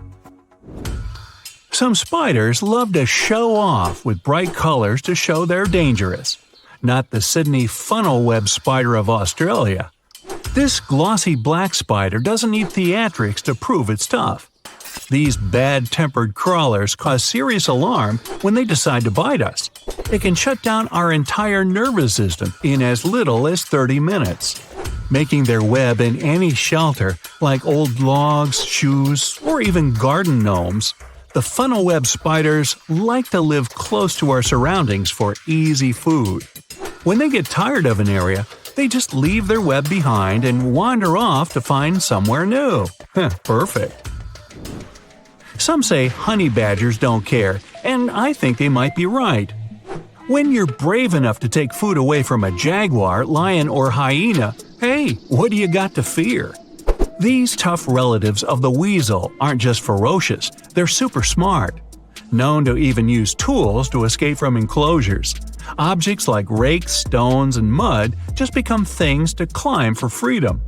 Some spiders love to show off with bright colors to show they're dangerous. Not the Sydney funnel web spider of Australia. This glossy black spider doesn't need theatrics to prove it's tough. These bad-tempered crawlers cause serious alarm when they decide to bite us. It can shut down our entire nervous system in as little as 30 minutes. Making their web in any shelter, like old logs, shoes, or even garden gnomes, the funnel web spiders like to live close to our surroundings for easy food. When they get tired of an area, they just leave their web behind and wander off to find somewhere new. Perfect. Some say honey badgers don't care, and I think they might be right. When you're brave enough to take food away from a jaguar, lion, or hyena, hey, what do you got to fear? These tough relatives of the weasel aren't just ferocious, they're super smart. Known to even use tools to escape from enclosures. Objects like rakes, stones, and mud just become things to climb for freedom.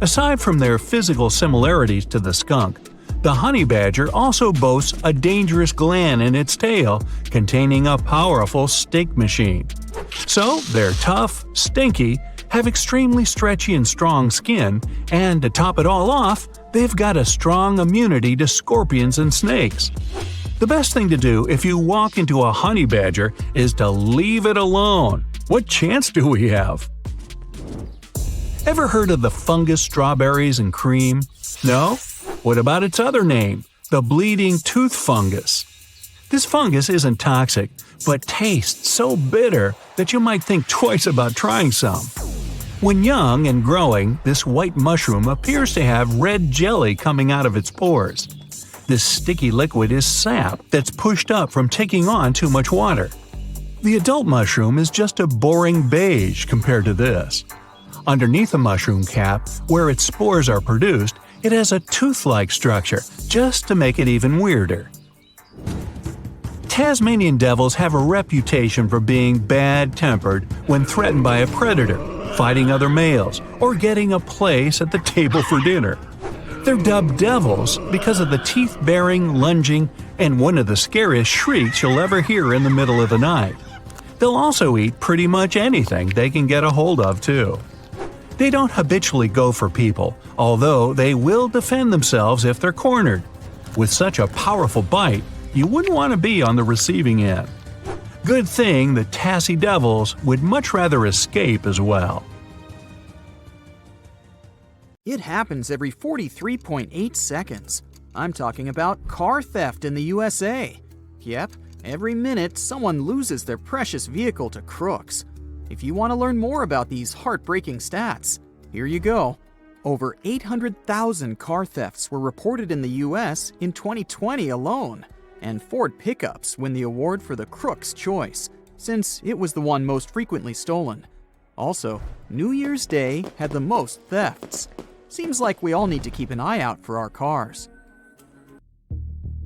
Aside from their physical similarities to the skunk, the honey badger also boasts a dangerous gland in its tail containing a powerful stink machine. So they're tough, stinky, have extremely stretchy and strong skin, and to top it all off, they've got a strong immunity to scorpions and snakes. The best thing to do if you walk into a honey badger is to leave it alone. What chance do we have? Ever heard of the fungus strawberries and cream? No? What about its other name, the bleeding tooth fungus? This fungus isn't toxic, but tastes so bitter that you might think twice about trying some. When young and growing, this white mushroom appears to have red jelly coming out of its pores. This sticky liquid is sap that's pushed up from taking on too much water. The adult mushroom is just a boring beige compared to this. Underneath the mushroom cap, where its spores are produced, it has a tooth-like structure, just to make it even weirder. Tasmanian devils have a reputation for being bad-tempered when threatened by a predator, fighting other males, or getting a place at the table for dinner. They're dubbed devils because of the teeth-baring, lunging, and one of the scariest shrieks you'll ever hear in the middle of the night. They'll also eat pretty much anything they can get a hold of, too. They don't habitually go for people, although they will defend themselves if they're cornered. With such a powerful bite, you wouldn't want to be on the receiving end. Good thing the Tassie devils would much rather escape as well. It happens every 43.8 seconds. I'm talking about car theft in the USA. Yep, every minute someone loses their precious vehicle to crooks. If you want to learn more about these heartbreaking stats, here you go. Over 800,000 car thefts were reported in the US in 2020 alone, and Ford pickups win the award for the Crook's Choice, since it was the one most frequently stolen. Also, New Year's Day had the most thefts. Seems like we all need to keep an eye out for our cars.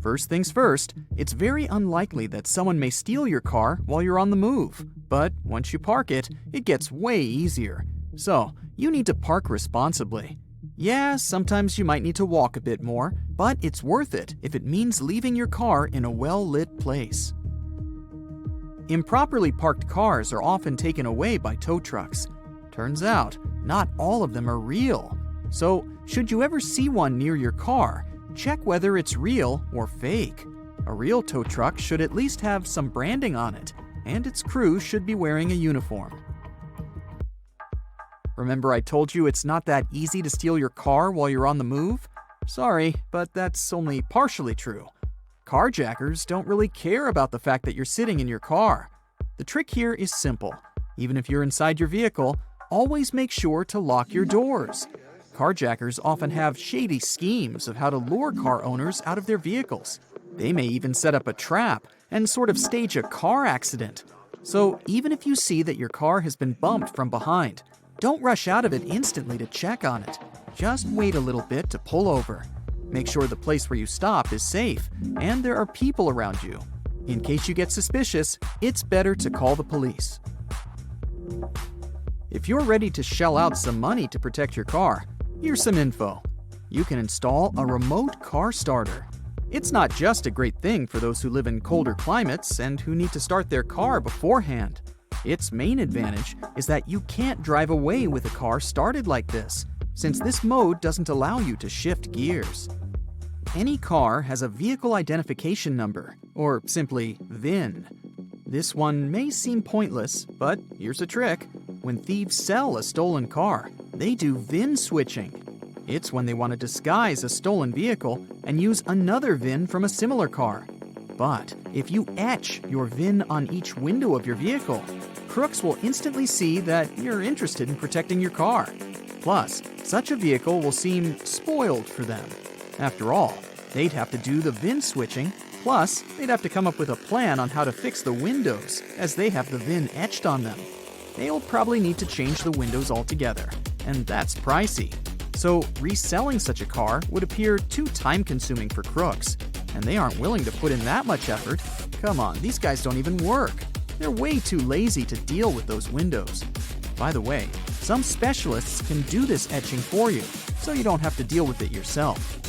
First things first, it's very unlikely that someone may steal your car while you're on the move. But once you park it, it gets way easier. So, you need to park responsibly. Yeah, sometimes you might need to walk a bit more, but it's worth it if it means leaving your car in a well-lit place. Improperly parked cars are often taken away by tow trucks. Turns out, not all of them are real. So, should you ever see one near your car, check whether it's real or fake. A real tow truck should at least have some branding on it, and its crew should be wearing a uniform. Remember I told you it's not that easy to steal your car while you're on the move? Sorry, but that's only partially true. Carjackers don't really care about the fact that you're sitting in your car. The trick here is simple. Even if you're inside your vehicle, always make sure to lock your doors. Carjackers often have shady schemes of how to lure car owners out of their vehicles. They may even set up a trap and sort of stage a car accident. So even if you see that your car has been bumped from behind, don't rush out of it instantly to check on it. Just wait a little bit to pull over. Make sure the place where you stop is safe and there are people around you. In case you get suspicious, it's better to call the police. If you're ready to shell out some money to protect your car, here's some info. You can install a remote car starter. It's not just a great thing for those who live in colder climates and who need to start their car beforehand. Its main advantage is that you can't drive away with a car started like this, since this mode doesn't allow you to shift gears. Any car has a vehicle identification number, or simply VIN. This one may seem pointless, but here's a trick. When thieves sell a stolen car, they do VIN switching. It's when they want to disguise a stolen vehicle and use another VIN from a similar car. But if you etch your VIN on each window of your vehicle, crooks will instantly see that you're interested in protecting your car. Plus, such a vehicle will seem spoiled for them. After all, they'd have to do the VIN switching, plus they'd have to come up with a plan on how to fix the windows, as they have the VIN etched on them. They'll probably need to change the windows altogether, and that's pricey. So reselling such a car would appear too time-consuming for crooks, and they aren't willing to put in that much effort. Come on, these guys don't even work. They're way too lazy to deal with those windows. By the way, some specialists can do this etching for you, so you don't have to deal with it yourself.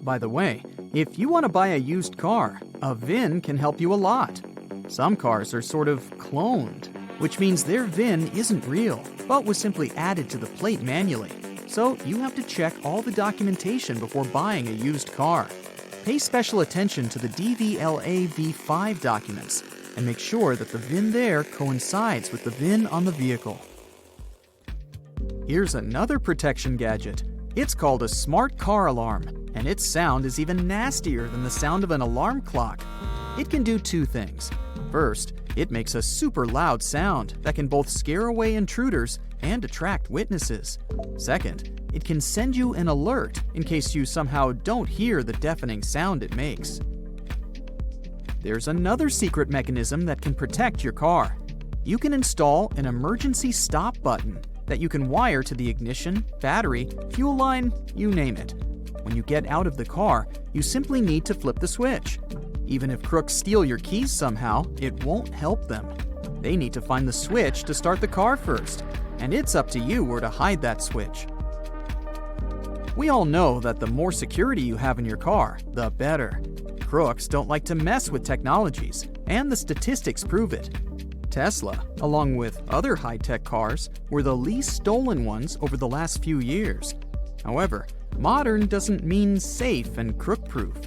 By the way, if you want to buy a used car, a VIN can help you a lot. Some cars are sort of cloned, which means their VIN isn't real, but was simply added to the plate manually. So you have to check all the documentation before buying a used car. Pay special attention to the DVLA V5 documents and make sure that the VIN there coincides with the VIN on the vehicle. Here's another protection gadget. It's called a smart car alarm, and its sound is even nastier than the sound of an alarm clock. It can do two things. First, it makes a super loud sound that can both scare away intruders and attract witnesses. Second, it can send you an alert in case you somehow don't hear the deafening sound it makes. There's another secret mechanism that can protect your car. You can install an emergency stop button that you can wire to the ignition, battery, fuel line, you name it. When you get out of the car, you simply need to flip the switch. Even if crooks steal your keys somehow, it won't help them. They need to find the switch to start the car first, and it's up to you where to hide that switch. We all know that the more security you have in your car, the better. Crooks don't like to mess with technologies, and the statistics prove it. Tesla, along with other high-tech cars, were the least stolen ones over the last few years. However, modern doesn't mean safe and crook-proof.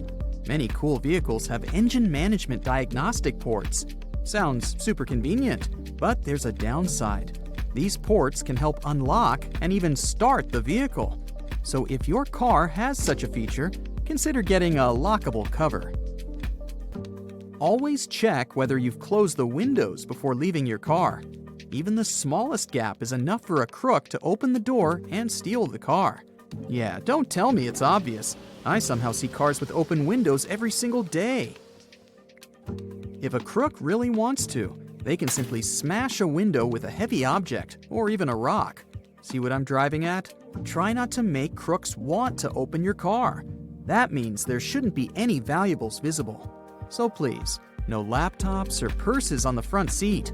Many cool vehicles have engine management diagnostic ports. Sounds super convenient, but there's a downside. These ports can help unlock and even start the vehicle. So if your car has such a feature, consider getting a lockable cover. Always check whether you've closed the windows before leaving your car. Even the smallest gap is enough for a crook to open the door and steal the car. Yeah, don't tell me it's obvious. I somehow see cars with open windows every single day. If a crook really wants to, they can simply smash a window with a heavy object or even a rock. See what I'm driving at? Try not to make crooks want to open your car. That means there shouldn't be any valuables visible. So please, no laptops or purses on the front seat.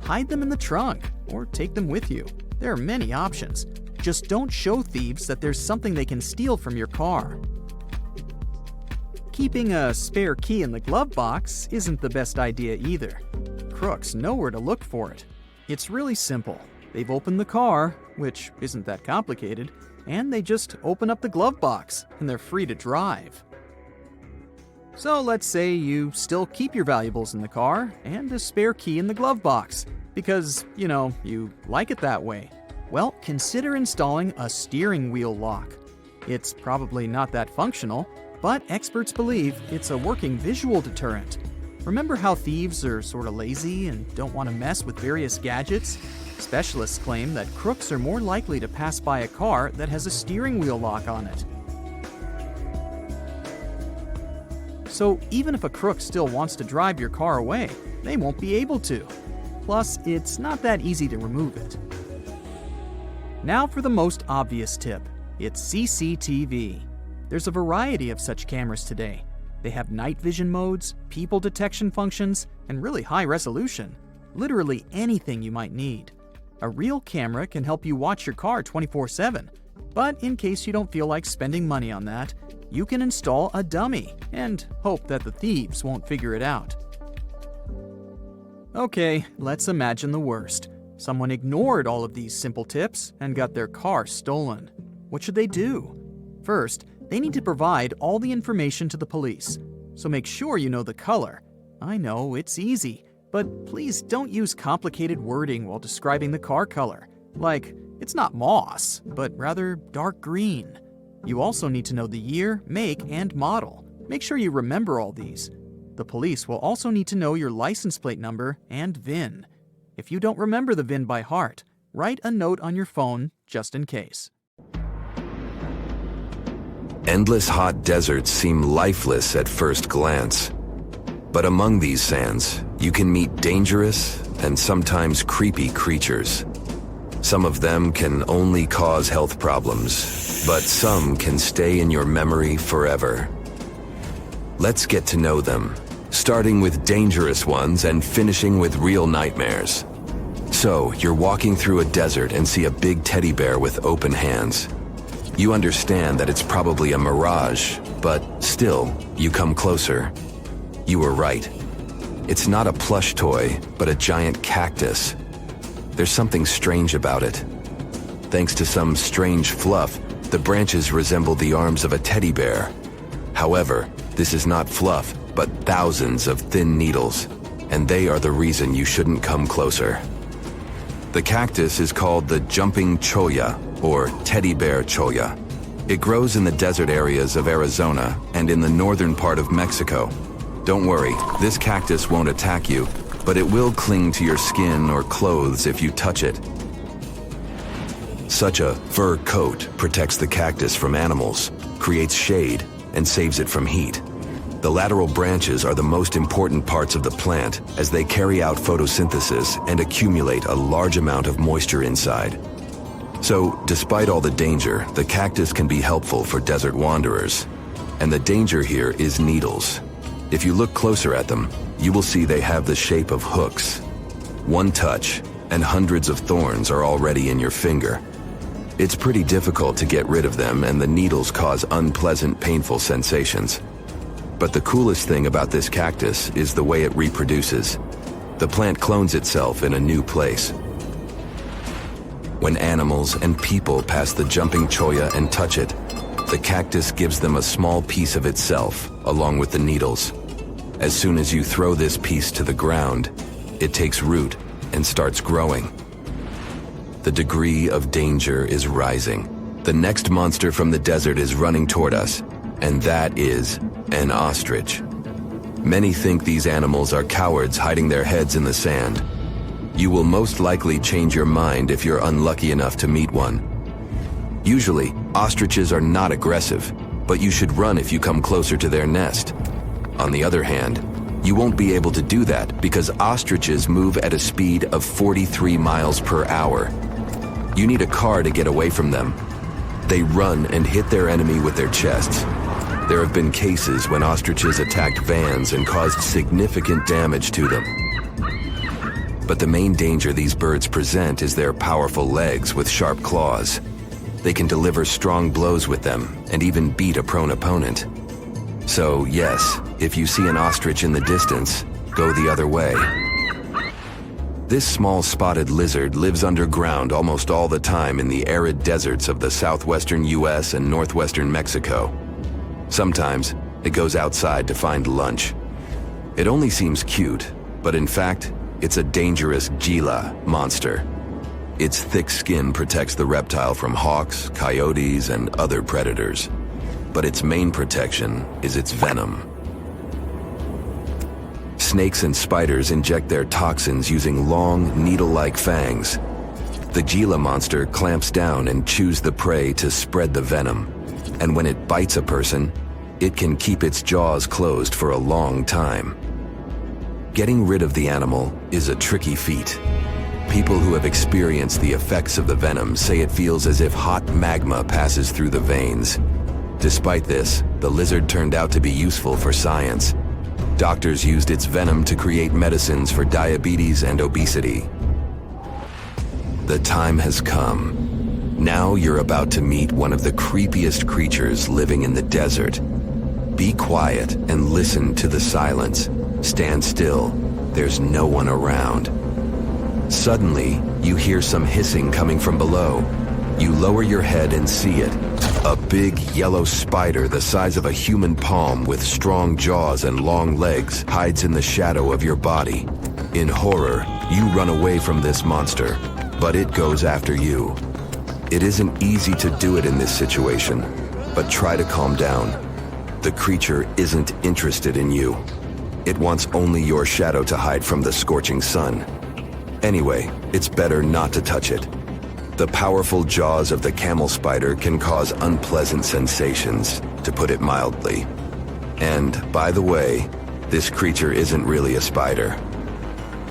Hide them in the trunk or take them with you. There are many options. Just don't show thieves that there's something they can steal from your car. keeping a spare key in the glove box isn't the best idea either. Crooks know where to look for it. It's really simple. They've opened the car, which isn't that complicated, and they just open up the glove box, and they're free to drive. So let's say you still keep your valuables in the car and a spare key in the glove box, because, you like it that way. Well, consider installing a steering wheel lock. It's probably not that functional, but experts believe it's a working visual deterrent. Remember how thieves are sort of lazy and don't want to mess with various gadgets? Specialists claim that crooks are more likely to pass by a car that has a steering wheel lock on it. So even if a crook still wants to drive your car away, they won't be able to. Plus, it's not that easy to remove it. Now for the most obvious tip. It's CCTV. There's a variety of such cameras today. They have night vision modes, people detection functions, and really high resolution. Literally anything you might need. A real camera can help you watch your car 24/7. But in case you don't feel like spending money on that, you can install a dummy and hope that the thieves won't figure it out. Okay, let's imagine the worst. Someone ignored all of these simple tips and got their car stolen. What should they do? First, they need to provide all the information to the police. So make sure you know the color. I know, it's easy, but please don't use complicated wording while describing the car color. Like, it's not moss, but rather dark green. You also need to know the year, make, and model. Make sure you remember all these. The police will also need to know your license plate number and VIN. If you don't remember the VIN by heart, write a note on your phone just in case. Endless hot deserts seem lifeless at first glance. But among these sands, you can meet dangerous and sometimes creepy creatures. Some of them can only cause health problems, but some can stay in your memory forever. Let's get to know them, starting with dangerous ones and finishing with real nightmares. So, you're walking through a desert and see a big teddy bear with open hands. You understand that it's probably a mirage, but still, you come closer. You were right. It's not a plush toy, but a giant cactus. There's something strange about it. Thanks to some strange fluff, the branches resemble the arms of a teddy bear. However, this is not fluff, but thousands of thin needles, and they are the reason you shouldn't come closer. The cactus is called the jumping cholla, or teddy bear cholla. It grows in the desert areas of Arizona and in the northern part of Mexico. Don't worry, this cactus won't attack you, but it will cling to your skin or clothes if you touch it. Such a fur coat protects the cactus from animals, creates shade, and saves it from heat. The lateral branches are the most important parts of the plant as they carry out photosynthesis and accumulate a large amount of moisture inside. So, despite all the danger, the cactus can be helpful for desert wanderers. And the danger here is needles. If you look closer at them, you will see they have the shape of hooks. One touch, and hundreds of thorns are already in your finger. It's pretty difficult to get rid of them, and the needles cause unpleasant, painful sensations. But the coolest thing about this cactus is the way it reproduces. The plant clones itself in a new place. When animals and people pass the jumping cholla and touch it, the cactus gives them a small piece of itself, along with the needles. As soon as you throw this piece to the ground, it takes root and starts growing. The degree of danger is rising. The next monster from the desert is running toward us, and that is an ostrich. Many think these animals are cowards hiding their heads in the sand. You will most likely change your mind if you're unlucky enough to meet one. Usually, ostriches are not aggressive, but you should run if you come closer to their nest. On the other hand, you won't be able to do that because ostriches move at a speed of 43 miles per hour. You need a car to get away from them. They run and hit their enemy with their chests. There have been cases when ostriches attacked vans and caused significant damage to them. But the main danger these birds present is their powerful legs with sharp claws. They can deliver strong blows with them and even beat a prone opponent. So yes, if you see an ostrich in the distance, go the other way. This small spotted lizard lives underground almost all the time in the arid deserts of the southwestern US and northwestern Mexico. Sometimes, it goes outside to find lunch. It only seems cute, but in fact, it's a dangerous Gila monster. Its thick skin protects the reptile from hawks, coyotes, and other predators. But its main protection is its venom. Snakes and spiders inject their toxins using long, needle-like fangs. The Gila monster clamps down and chews the prey to spread the venom. And when it bites a person, it can keep its jaws closed for a long time. Getting rid of the animal is a tricky feat. People who have experienced the effects of the venom say it feels as if hot magma passes through the veins. Despite this, the lizard turned out to be useful for science. Doctors used its venom to create medicines for diabetes and obesity. The time has come. Now you're about to meet one of the creepiest creatures living in the desert. Be quiet and listen to the silence. Stand still. There's no one around. Suddenly, you hear some hissing coming from below. You lower your head and see it. A big yellow spider the size of a human palm with strong jaws and long legs hides in the shadow of your body. In horror, you run away from this monster, but it goes after you. It isn't easy to do it in this situation, but try to calm down. The creature isn't interested in you. It wants only your shadow to hide from the scorching sun. Anyway, it's better not to touch it. The powerful jaws of the camel spider can cause unpleasant sensations, to put it mildly. And, by the way, this creature isn't really a spider.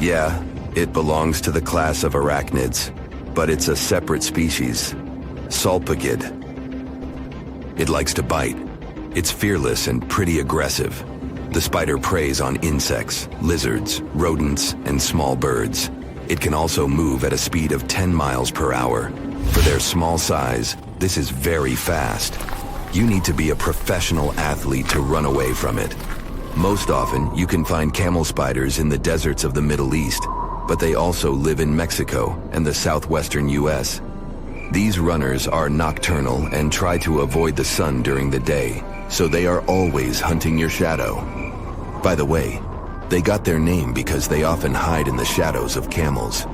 Yeah, it belongs to the class of arachnids, but it's a separate species, Sulpagid. It likes to bite. It's fearless and pretty aggressive. The spider preys on insects, lizards, rodents, and small birds. It can also move at a speed of 10 miles per hour. For their small size, this is very fast. You need to be a professional athlete to run away from it. Most often, you can find camel spiders in the deserts of the Middle East, but they also live in Mexico and the southwestern US. These runners are nocturnal and try to avoid the sun during the day, so they are always hunting your shadow. By the way, they got their name because they often hide in the shadows of camels.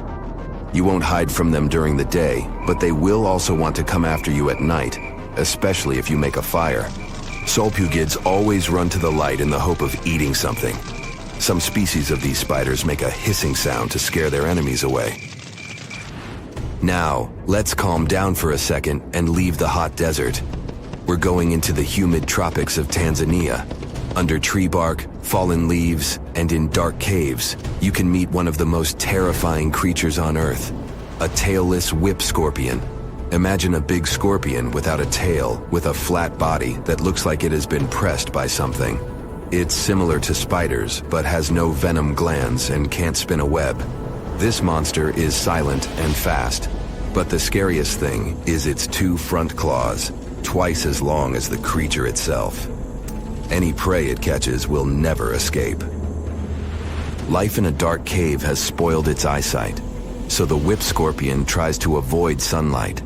You won't hide from them during the day, but they will also want to come after you at night, especially if you make a fire. Sulpugids always run to the light in the hope of eating something. Some species of these spiders make a hissing sound to scare their enemies away. Now, let's calm down for a second and leave the hot desert. We're going into the humid tropics of Tanzania. Under tree bark, fallen leaves, and in dark caves, you can meet one of the most terrifying creatures on Earth, a tailless whip scorpion. Imagine a big scorpion without a tail, with a flat body that looks like it has been pressed by something. It's similar to spiders, but has no venom glands and can't spin a web. This monster is silent and fast, but the scariest thing is its 2 front claws, twice as long as the creature itself. Any prey it catches will never escape. Life in a dark cave has spoiled its eyesight, so the whip scorpion tries to avoid sunlight.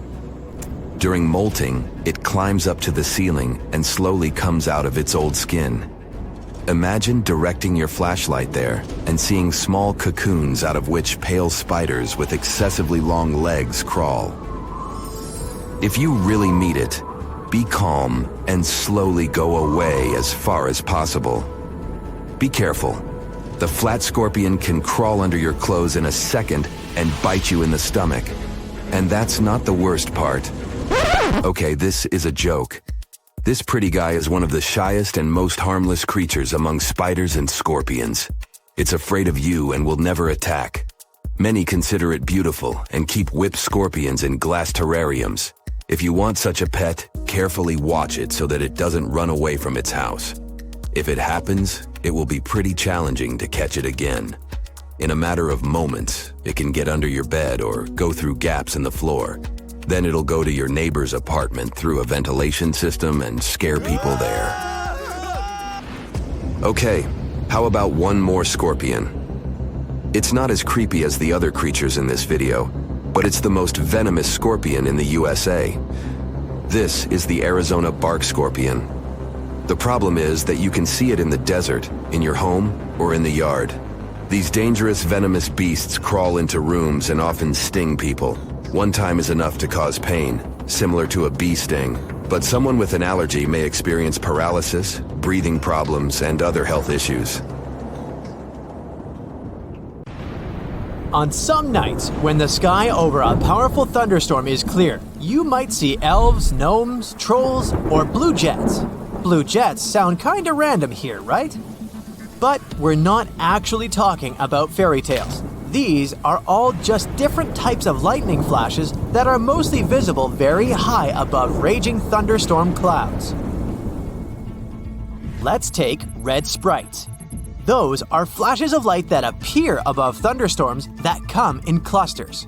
During molting, it climbs up to the ceiling and slowly comes out of its old skin. Imagine directing your flashlight there and seeing small cocoons out of which pale spiders with excessively long legs crawl. If you really meet it, be calm and slowly go away as far as possible. Be careful. The flat scorpion can crawl under your clothes in a second and bite you in the stomach. And that's not the worst part. Okay, this is a joke. This pretty guy is one of the shyest and most harmless creatures among spiders and scorpions. It's afraid of you and will never attack. Many consider it beautiful and keep whip scorpions in glass terrariums. If you want such a pet, carefully watch it so that it doesn't run away from its house. If it happens, it will be pretty challenging to catch it again. In a matter of moments, it can get under your bed or go through gaps in the floor. Then it'll go to your neighbor's apartment through a ventilation system and scare people there. Okay, how about one more scorpion? It's not as creepy as the other creatures in this video, but it's the most venomous scorpion in the USA. This is the Arizona bark scorpion. The problem is that you can see it in the desert, in your home, or in the yard. These dangerous venomous beasts crawl into rooms and often sting people. One time is enough to cause pain, similar to a bee sting. But someone with an allergy may experience paralysis, breathing problems, and other health issues. On some nights, when the sky over a powerful thunderstorm is clear, you might see elves, gnomes, trolls, or blue jets. Blue jets sound kinda random here, right? But we're not actually talking about fairy tales. These are all just different types of lightning flashes that are mostly visible very high above raging thunderstorm clouds. Let's take red sprites. Those are flashes of light that appear above thunderstorms that come in clusters.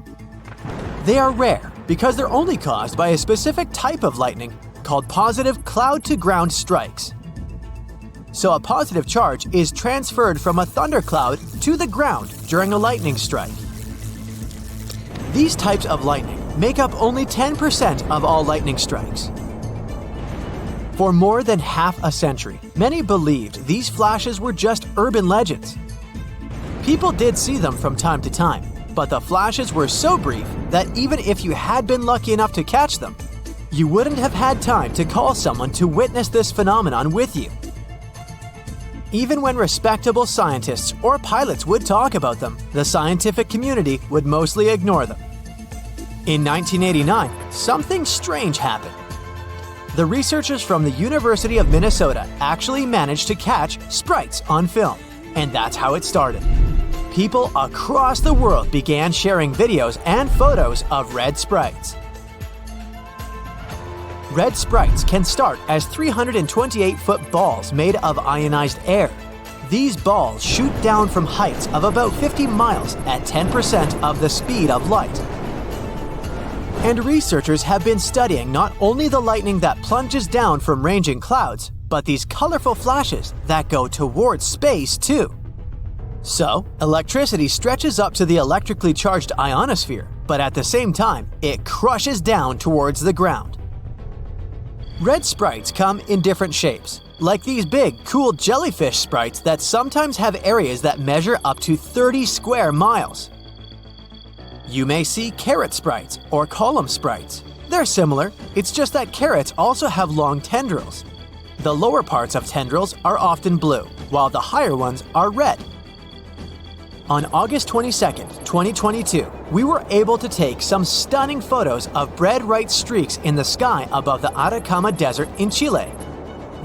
They are rare because they're only caused by a specific type of lightning called positive cloud-to-ground strikes. So a positive charge is transferred from a thundercloud to the ground during a lightning strike. These types of lightning make up only 10% of all lightning strikes. For more than half a century, many believed these flashes were just urban legends. People did see them from time to time, but the flashes were so brief that even if you had been lucky enough to catch them, you wouldn't have had time to call someone to witness this phenomenon with you. Even when respectable scientists or pilots would talk about them, the scientific community would mostly ignore them. In 1989, something strange happened. The researchers from the University of Minnesota actually managed to catch sprites on film, and that's how it started. People across the world began sharing videos and photos of red sprites. Red sprites can start as 328-foot balls made of ionized air. These balls shoot down from heights of about 50 miles at 10% of the speed of light. And researchers have been studying not only the lightning that plunges down from raging clouds, but these colorful flashes that go towards space too. So, electricity stretches up to the electrically charged ionosphere, but at the same time, it crushes down towards the ground. Red sprites come in different shapes, like these big, cool jellyfish sprites that sometimes have areas that measure up to 30 square miles. You may see carrot sprites or column sprites. They're similar, it's just that carrots also have long tendrils. The lower parts of tendrils are often blue, while the higher ones are red. On August 22, 2022, we were able to take some stunning photos of red-white streaks in the sky above the Atacama Desert in Chile.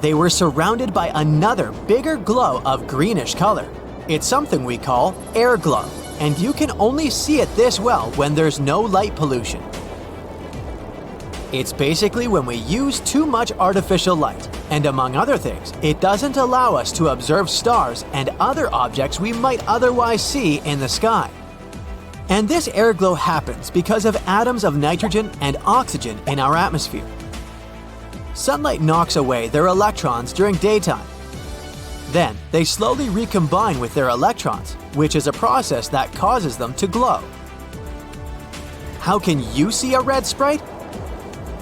They were surrounded by another bigger glow of greenish color. It's something we call air glow, and you can only see it this well when there's no light pollution. It's basically when we use too much artificial light, and among other things, it doesn't allow us to observe stars and other objects we might otherwise see in the sky. And this air glow happens because of atoms of nitrogen and oxygen in our atmosphere. Sunlight knocks away their electrons during daytime. Then, they slowly recombine with their electrons, which is a process that causes them to glow. How can you see a red sprite?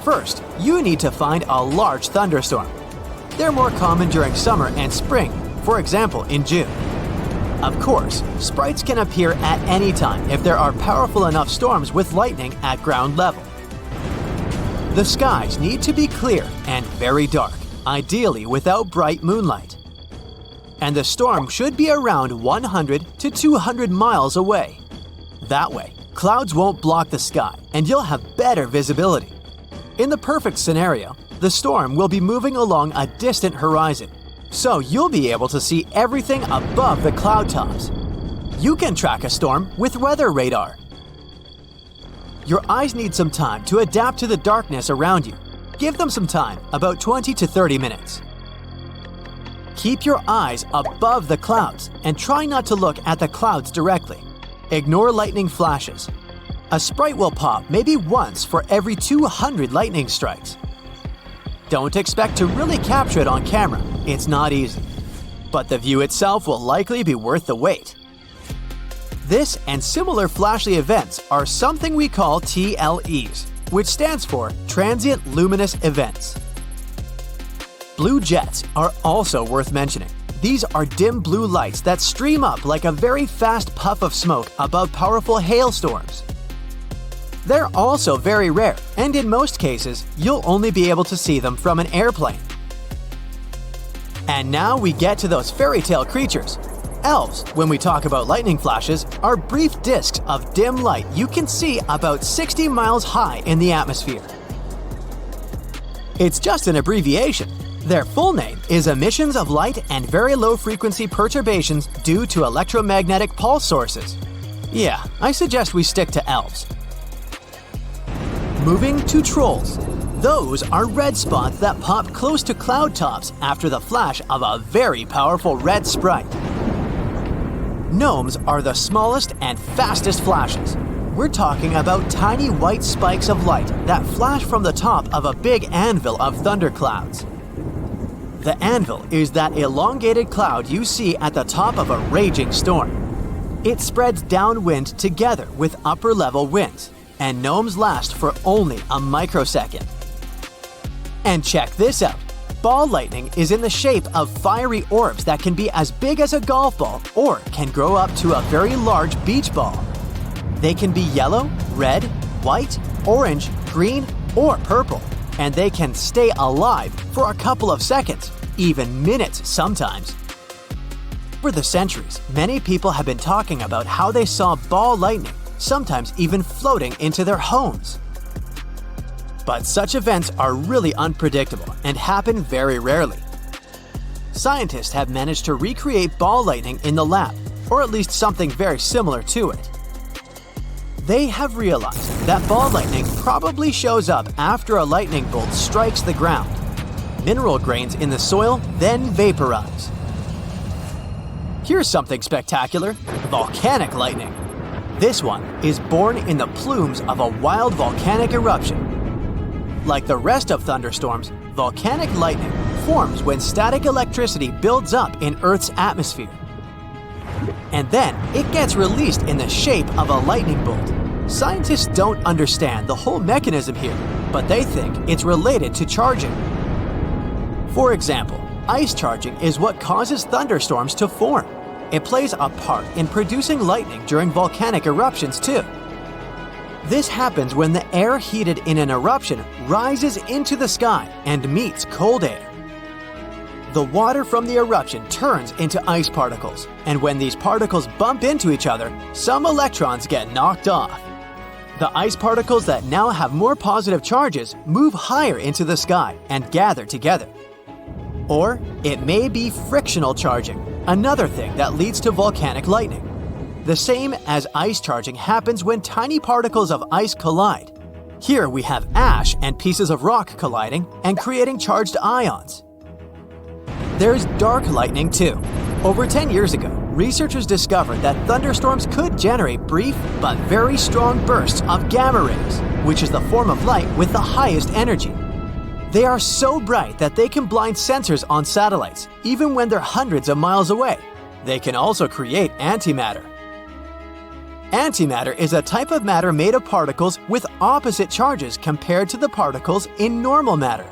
First, you need to find a large thunderstorm. They're more common during summer and spring, for example in June. Of course, sprites can appear at any time if there are powerful enough storms with lightning at ground level. The skies need to be clear and very dark, ideally without bright moonlight. And the storm should be around 100 to 200 miles away. That way, clouds won't block the sky and you'll have better visibility. In the perfect scenario, the storm will be moving along a distant horizon, so you'll be able to see everything above the cloud tops. You can track a storm with weather radar. Your eyes need some time to adapt to the darkness around you. Give them some time, about 20 to 30 minutes. Keep your eyes above the clouds and try not to look at the clouds directly. Ignore lightning flashes. A sprite will pop maybe once for every 200 lightning strikes. Don't expect to really capture it on camera, it's not easy. but the view itself will likely be worth the wait. This and similar flashy events are something we call TLEs, which stands for Transient Luminous Events. Blue jets are also worth mentioning. These are dim blue lights that stream up like a very fast puff of smoke above powerful hailstorms. They're also very rare, and in most cases, you'll only be able to see them from an airplane. And now we get to those fairy tale creatures. Elves, when we talk about lightning flashes, are brief discs of dim light you can see about 60 miles high in the atmosphere. It's just an abbreviation. Their full name is emissions of light and very low-frequency perturbations due to electromagnetic pulse sources. Yeah, I suggest we stick to elves. Moving to trolls. Those are red spots that pop close to cloud tops after the flash of a very powerful red sprite. Gnomes are the smallest and fastest flashes. We're talking about tiny white spikes of light that flash from the top of a big anvil of thunderclouds. The anvil is that elongated cloud you see at the top of a raging storm. It spreads downwind together with upper-level winds, and gnomes last for only a microsecond. And check this out. Ball lightning is in the shape of fiery orbs that can be as big as a golf ball or can grow up to a very large beach ball. They can be yellow, red, white, orange, green, or purple, and they can stay alive for a couple of seconds, even minutes sometimes. For the centuries, many people have been talking about how they saw ball lightning, sometimes even floating into their homes. But such events are really unpredictable and happen very rarely. Scientists have managed to recreate ball lightning in the lab, or at least something very similar to it. They have realized that ball lightning probably shows up after a lightning bolt strikes the ground. Mineral grains in the soil then vaporize. Here's something spectacular: volcanic lightning. This one is born in the plumes of a wild volcanic eruption. Like the rest of thunderstorms, volcanic lightning forms when static electricity builds up in Earth's atmosphere. And then it gets released in the shape of a lightning bolt. Scientists don't understand the whole mechanism here, but they think it's related to charging. For example, ice charging is what causes thunderstorms to form. It plays a part in producing lightning during volcanic eruptions too. This happens when the air heated in an eruption rises into the sky and meets cold air. The water from the eruption turns into ice particles, and when these particles bump into each other, some electrons get knocked off. The ice particles that now have more positive charges move higher into the sky and gather together. Or it may be frictional charging, another thing that leads to volcanic lightning. The same as ice charging happens when tiny particles of ice collide. Here we have ash and pieces of rock colliding and creating charged ions. There's dark lightning too. Over 10 years ago, researchers discovered that thunderstorms could generate brief but very strong bursts of gamma rays, which is the form of light with the highest energy. They are so bright that they can blind sensors on satellites, even when they're hundreds of miles away. They can also create antimatter. Antimatter is a type of matter made of particles with opposite charges compared to the particles in normal matter.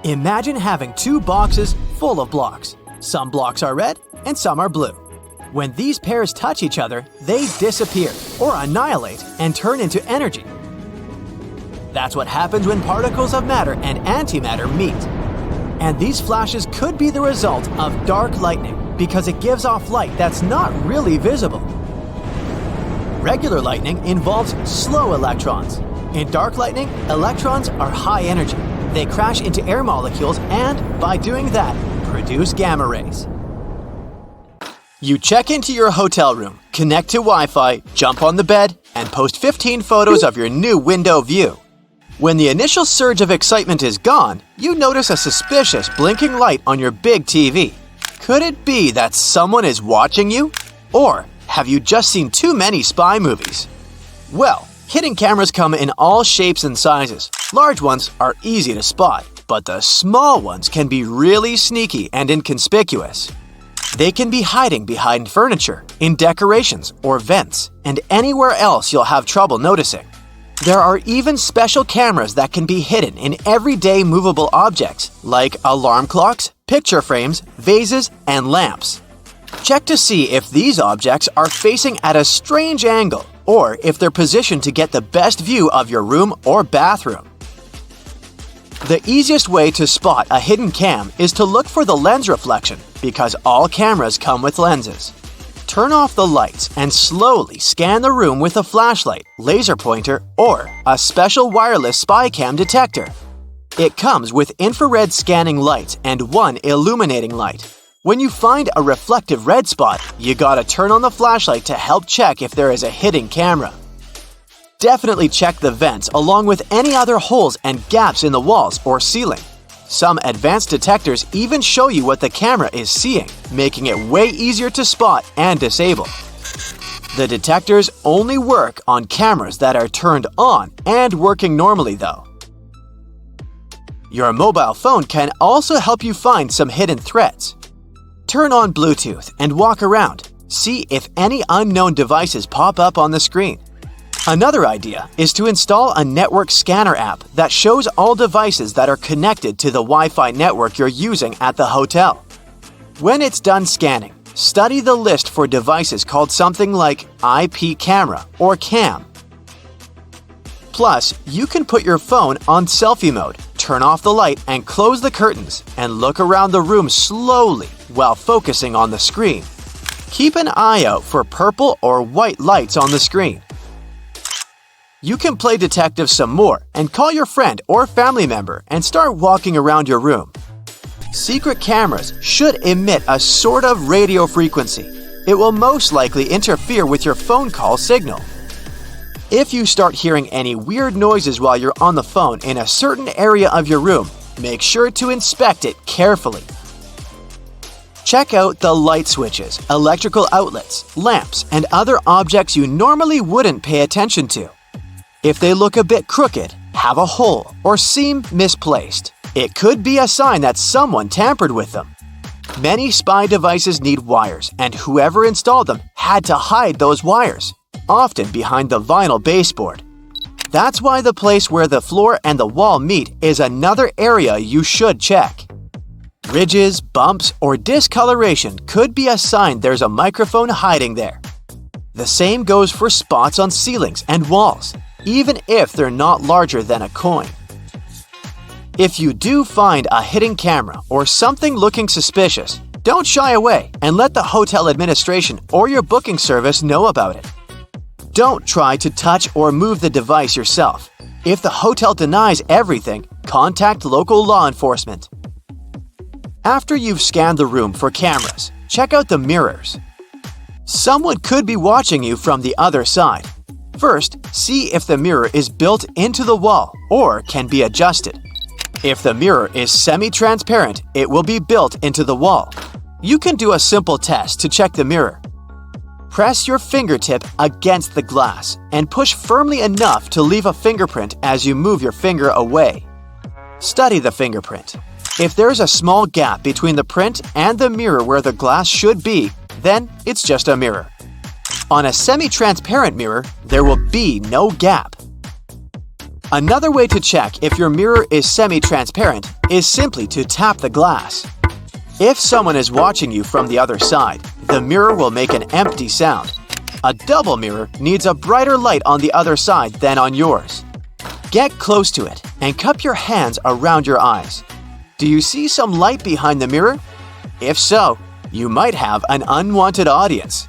Imagine having two boxes full of blocks. Some blocks are red and some are blue. When these pairs touch each other, they disappear or annihilate and turn into energy. That's what happens when particles of matter and antimatter meet. And these flashes could be the result of dark lightning because it gives off light that's not really visible. Regular lightning involves slow electrons. In dark lightning, electrons are high energy. They crash into air molecules and, by doing that, produce gamma rays. You check into your hotel room, connect to Wi-Fi, jump on the bed, and post 15 photos of your new window view. When the initial surge of excitement is gone, you notice a suspicious blinking light on your big TV. Could it be that someone is watching you? Or have you just seen too many spy movies? Well, hidden cameras come in all shapes and sizes. Large ones are easy to spot, but the small ones can be really sneaky and inconspicuous. They can be hiding behind furniture, in decorations or vents, and anywhere else you'll have trouble noticing. There are even special cameras that can be hidden in everyday movable objects like alarm clocks, picture frames, vases, and lamps. Check to see if these objects are facing at a strange angle or if they're positioned to get the best view of your room or bathroom. The easiest way to spot a hidden cam is to look for the lens reflection because all cameras come with lenses. Turn off the lights and slowly scan the room with a flashlight, laser pointer, or a special wireless spy cam detector. It comes with infrared scanning lights and one illuminating light. When you find a reflective red spot, you gotta turn on the flashlight to help check if there is a hidden camera. Definitely check the vents along with any other holes and gaps in the walls or ceiling. Some advanced detectors even show you what the camera is seeing, making it way easier to spot and disable. The detectors only work on cameras that are turned on and working normally though. Your mobile phone can also help you find some hidden threats. Turn on Bluetooth and walk around. See if any unknown devices pop up on the screen. Another idea is to install a network scanner app that shows all devices that are connected to the Wi-Fi network you're using at the hotel. When it's done scanning, study the list for devices called something like IP camera or cam. Plus, you can put your phone on selfie mode, turn off the light and close the curtains, and look around the room slowly while focusing on the screen. Keep an eye out for purple or white lights on the screen. You can play detective some more and call your friend or family member and start walking around your room. Secret cameras should emit a sort of radio frequency. It will most likely interfere with your phone call signal. If you start hearing any weird noises while you're on the phone in a certain area of your room, make sure to inspect it carefully. Check out the light switches, electrical outlets, lamps, and other objects you normally wouldn't pay attention to. If they look a bit crooked, have a hole, or seem misplaced, it could be a sign that someone tampered with them. Many spy devices need wires, and whoever installed them had to hide those wires, often behind the vinyl baseboard. That's why the place where the floor and the wall meet is another area you should check. Ridges, bumps, or discoloration could be a sign there's a microphone hiding there. The same goes for spots on ceilings and walls, even if they're not larger than a coin. If you do find a hidden camera or something looking suspicious, don't shy away and let the hotel administration or your booking service know about it. Don't try to touch or move the device yourself. If the hotel denies everything, contact local law enforcement. After you've scanned the room for cameras, check out the mirrors. Someone could be watching you from the other side. First, see if the mirror is built into the wall or can be adjusted. If the mirror is semi-transparent, it will be built into the wall. You can do a simple test to check the mirror. Press your fingertip against the glass and push firmly enough to leave a fingerprint as you move your finger away. Study the fingerprint. If there's a small gap between the print and the mirror where the glass should be, then it's just a mirror. On a semi-transparent mirror, there will be no gap. Another way to check if your mirror is semi-transparent is simply to tap the glass. If someone is watching you from the other side, the mirror will make an empty sound. A double mirror needs a brighter light on the other side than on yours. Get close to it and cup your hands around your eyes. Do you see some light behind the mirror? If so, you might have an unwanted audience.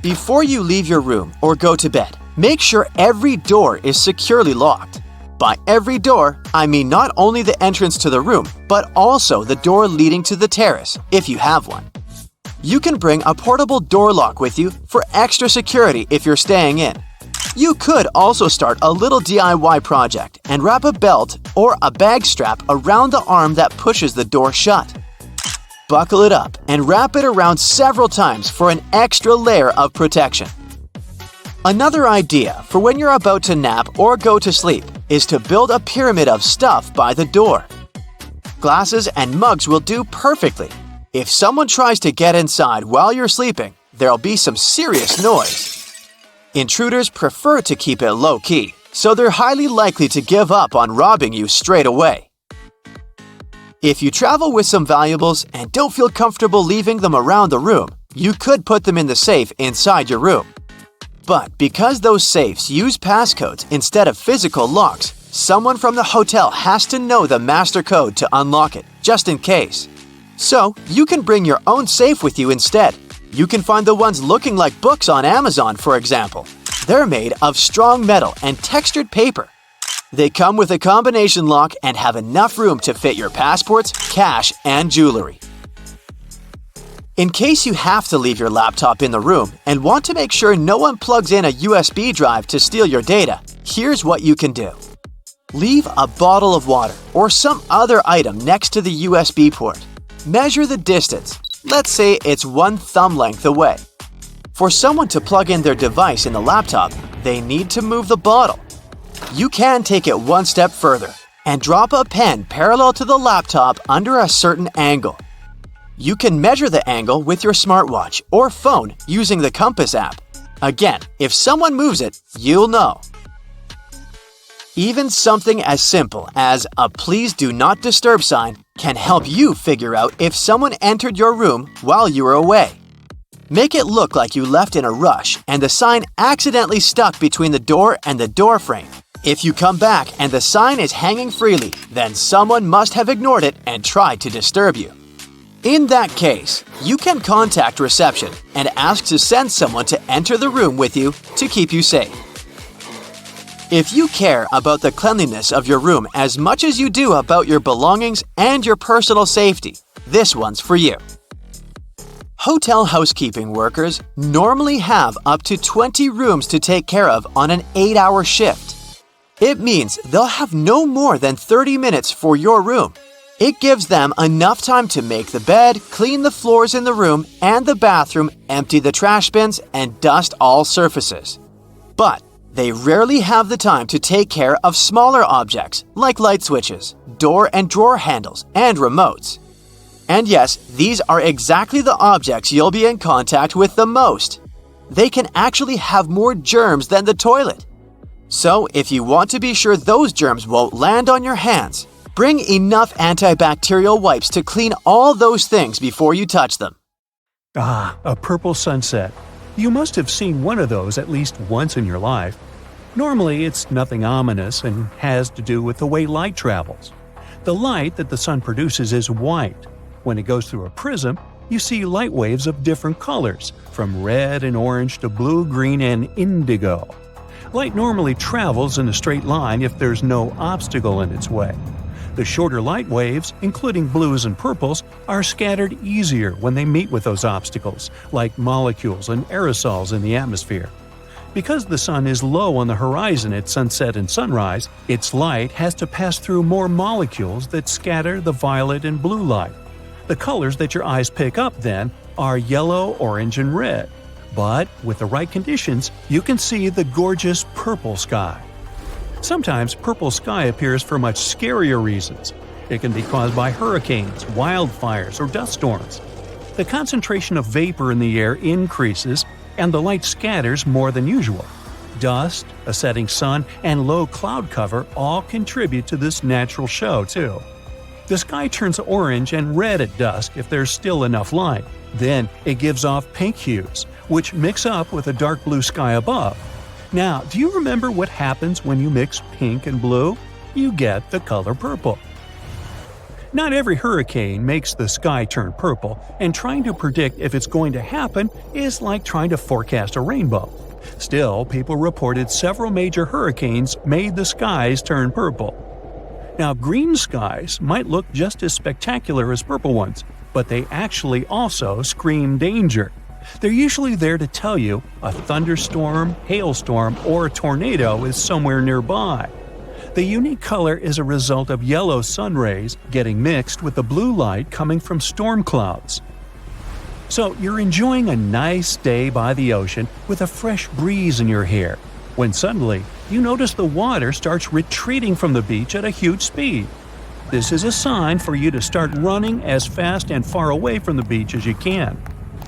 Before you leave your room or go to bed, make sure every door is securely locked. By every door, I mean not only the entrance to the room, but also the door leading to the terrace, if you have one. You can bring a portable door lock with you for extra security if you're staying in. You could also start a little DIY project and wrap a belt or a bag strap around the arm that pushes the door shut. Buckle it up and wrap it around several times for an extra layer of protection. Another idea for when you're about to nap or go to sleep is to build a pyramid of stuff by the door. Glasses and mugs will do perfectly. If someone tries to get inside while you're sleeping, there'll be some serious noise. Intruders prefer to keep it low-key, so they're highly likely to give up on robbing you straight away. If you travel with some valuables and don't feel comfortable leaving them around the room, you could put them in the safe inside your room. But because those safes use passcodes instead of physical locks, someone from the hotel has to know the master code to unlock it, just in case. So, you can bring your own safe with you instead. You can find the ones looking like books on Amazon, for example. They're made of strong metal and textured paper. They come with a combination lock and have enough room to fit your passports, cash, and jewelry. In case you have to leave your laptop in the room and want to make sure no one plugs in a USB drive to steal your data, here's what you can do. Leave a bottle of water or some other item next to the USB port. Measure the distance. Let's say it's 1 thumb length away. For someone to plug in their device in the laptop, they need to move the bottle. You can take it one step further and drop a pen parallel to the laptop under a certain angle. You can measure the angle with your smartwatch or phone using the compass app. Again, if someone moves it, you'll know. Even something as simple as a "Please do not disturb" sign can help you figure out if someone entered your room while you were away. Make it look like you left in a rush and the sign accidentally stuck between the door and the door frame. If you come back and the sign is hanging freely, then someone must have ignored it and tried to disturb you. In that case, you can contact reception and ask to send someone to enter the room with you to keep you safe. If you care about the cleanliness of your room as much as you do about your belongings and your personal safety, this one's for you. Hotel housekeeping workers normally have up to 20 rooms to take care of on an 8-hour shift. It means they'll have no more than 30 minutes for your room. It gives them enough time to make the bed, clean the floors in the room and the bathroom, empty the trash bins, and dust all surfaces. But they rarely have the time to take care of smaller objects like light switches, door and drawer handles, and remotes. And yes, these are exactly the objects you'll be in contact with the most. They can actually have more germs than the toilet. So, if you want to be sure those germs won't land on your hands, bring enough antibacterial wipes to clean all those things before you touch them. Ah, a purple sunset. You must have seen one of those at least once in your life. Normally, it's nothing ominous and has to do with the way light travels. The light that the sun produces is white. When it goes through a prism, you see light waves of different colors, from red and orange to blue, green, and indigo. Light normally travels in a straight line if there's no obstacle in its way. The shorter light waves, including blues and purples, are scattered easier when they meet with those obstacles, like molecules and aerosols in the atmosphere. Because the sun is low on the horizon at sunset and sunrise, its light has to pass through more molecules that scatter the violet and blue light. The colors that your eyes pick up, then, are yellow, orange, and red. But with the right conditions, you can see the gorgeous purple sky. Sometimes purple sky appears for much scarier reasons. It can be caused by hurricanes, wildfires, or dust storms. The concentration of vapor in the air increases, and the light scatters more than usual. Dust, a setting sun, and low cloud cover all contribute to this natural show, too. The sky turns orange and red at dusk if there's still enough light. Then it gives off pink hues, which mix up with a dark blue sky above. Now, do you remember what happens when you mix pink and blue? You get the color purple. Not every hurricane makes the sky turn purple, and trying to predict if it's going to happen is like trying to forecast a rainbow. Still, people reported several major hurricanes made the skies turn purple. Now, green skies might look just as spectacular as purple ones, but they actually also scream danger. They're usually there to tell you a thunderstorm, hailstorm, or a tornado is somewhere nearby. The unique color is a result of yellow sun rays getting mixed with the blue light coming from storm clouds. So you're enjoying a nice day by the ocean with a fresh breeze in your hair, when suddenly you notice the water starts retreating from the beach at a huge speed. This is a sign for you to start running as fast and far away from the beach as you can.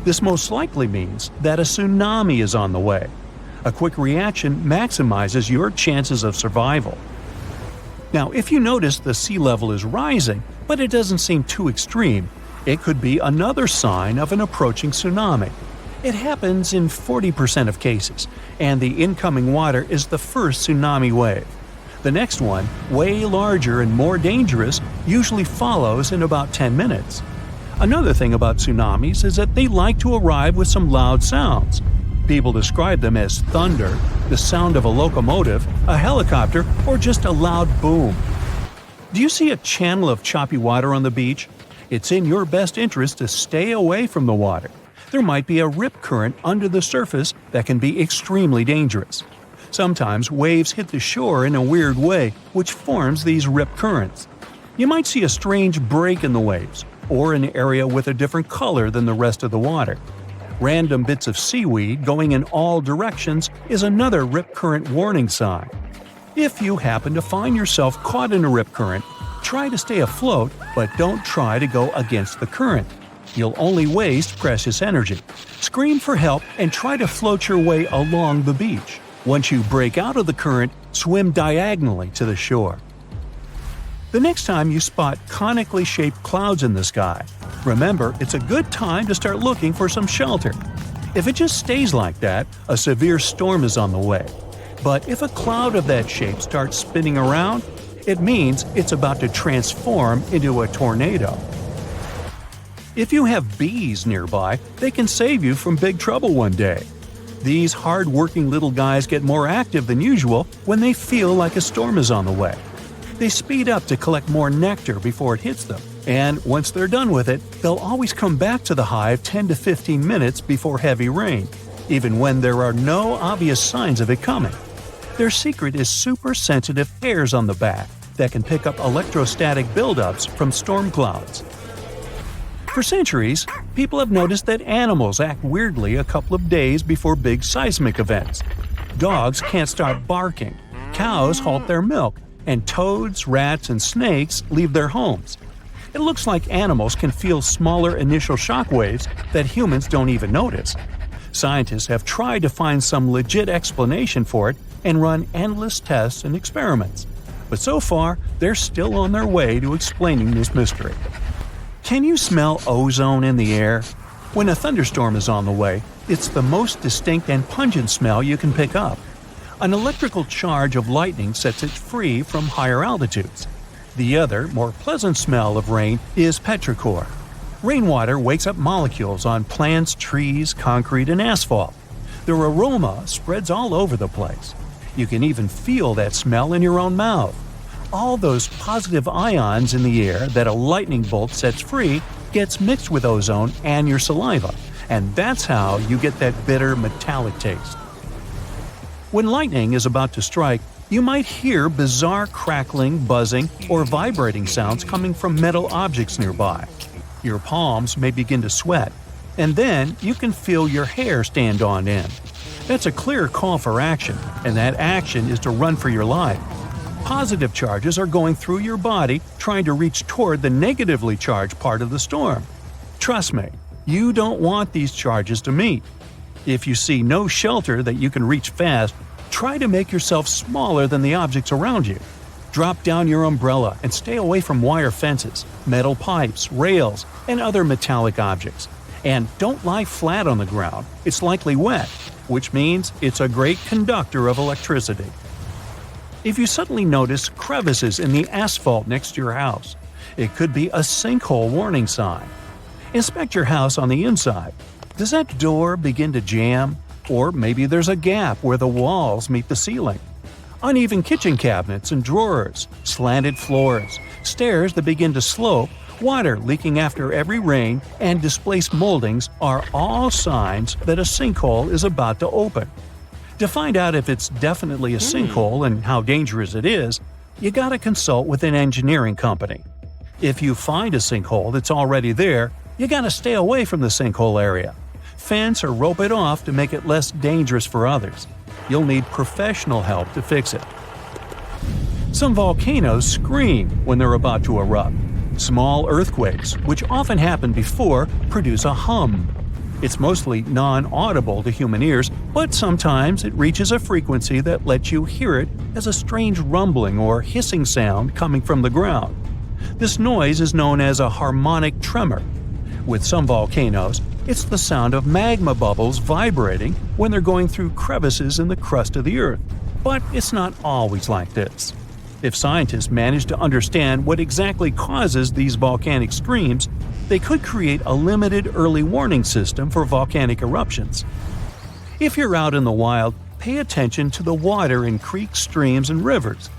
This most likely means that a tsunami is on the way. A quick reaction maximizes your chances of survival. Now, if you notice the sea level is rising, but it doesn't seem too extreme, it could be another sign of an approaching tsunami. It happens in 40% of cases, and the incoming water is the first tsunami wave. The next one, way larger and more dangerous, usually follows in about 10 minutes. Another thing about tsunamis is that they like to arrive with some loud sounds. People describe them as thunder, the sound of a locomotive, a helicopter, or just a loud boom. Do you see a channel of choppy water on the beach? It's in your best interest to stay away from the water. There might be a rip current under the surface that can be extremely dangerous. Sometimes waves hit the shore in a weird way, which forms these rip currents. You might see a strange break in the waves, or an area with a different color than the rest of the water. Random bits of seaweed going in all directions is another rip current warning sign. If you happen to find yourself caught in a rip current, try to stay afloat, but don't try to go against the current. You'll only waste precious energy. Scream for help and try to float your way along the beach. Once you break out of the current, swim diagonally to the shore. The next time you spot conically shaped clouds in the sky, remember it's a good time to start looking for some shelter. If it just stays like that, a severe storm is on the way. But if a cloud of that shape starts spinning around, it means it's about to transform into a tornado. If you have bees nearby, they can save you from big trouble one day. These hard-working little guys get more active than usual when they feel like a storm is on the way. They speed up to collect more nectar before it hits them, and once they're done with it, they'll always come back to the hive 10 to 15 minutes before heavy rain, even when there are no obvious signs of it coming. Their secret is super-sensitive hairs on the back that can pick up electrostatic buildups from storm clouds. For centuries, people have noticed that animals act weirdly a couple of days before big seismic events. Dogs can't stop barking, cows halt their milk, and toads, rats, and snakes leave their homes. It looks like animals can feel smaller initial shock waves that humans don't even notice. Scientists have tried to find some legit explanation for it and run endless tests and experiments. But so far, they're still on their way to explaining this mystery. Can you smell ozone in the air? When a thunderstorm is on the way, it's the most distinct and pungent smell you can pick up. An electrical charge of lightning sets it free from higher altitudes. The other, more pleasant smell of rain is petrichor. Rainwater wakes up molecules on plants, trees, concrete, and asphalt. Their aroma spreads all over the place. You can even feel that smell in your own mouth. All those positive ions in the air that a lightning bolt sets free gets mixed with ozone and your saliva, and that's how you get that bitter metallic taste. When lightning is about to strike, you might hear bizarre crackling, buzzing, or vibrating sounds coming from metal objects nearby. Your palms may begin to sweat, and then you can feel your hair stand on end. That's a clear call for action, and that action is to run for your life. Positive charges are going through your body trying to reach toward the negatively charged part of the storm. Trust me, you don't want these charges to meet. If you see no shelter that you can reach fast, try to make yourself smaller than the objects around you. Drop down your umbrella and stay away from wire fences, metal pipes, rails, and other metallic objects. And don't lie flat on the ground, it's likely wet, which means it's a great conductor of electricity. If you suddenly notice crevices in the asphalt next to your house, it could be a sinkhole warning sign. Inspect your house on the inside. Does that door begin to jam? Or maybe there's a gap where the walls meet the ceiling. Uneven kitchen cabinets and drawers, slanted floors, stairs that begin to slope, water leaking after every rain, and displaced moldings are all signs that a sinkhole is about to open. To find out if it's definitely a sinkhole and how dangerous it is, you gotta consult with an engineering company. If you find a sinkhole that's already there, you gotta stay away from the sinkhole area. Fence or rope it off to make it less dangerous for others. You'll need professional help to fix it. Some volcanoes scream when they're about to erupt. Small earthquakes, which often happen before, produce a hum. It's mostly non-audible to human ears, but sometimes it reaches a frequency that lets you hear it as a strange rumbling or hissing sound coming from the ground. This noise is known as a harmonic tremor. With some volcanoes, it's the sound of magma bubbles vibrating when they're going through crevices in the crust of the earth. But it's not always like this. If scientists manage to understand what exactly causes these volcanic screams, they could create a limited early warning system for volcanic eruptions. If you're out in the wild, pay attention to the water in creeks, streams, and rivers.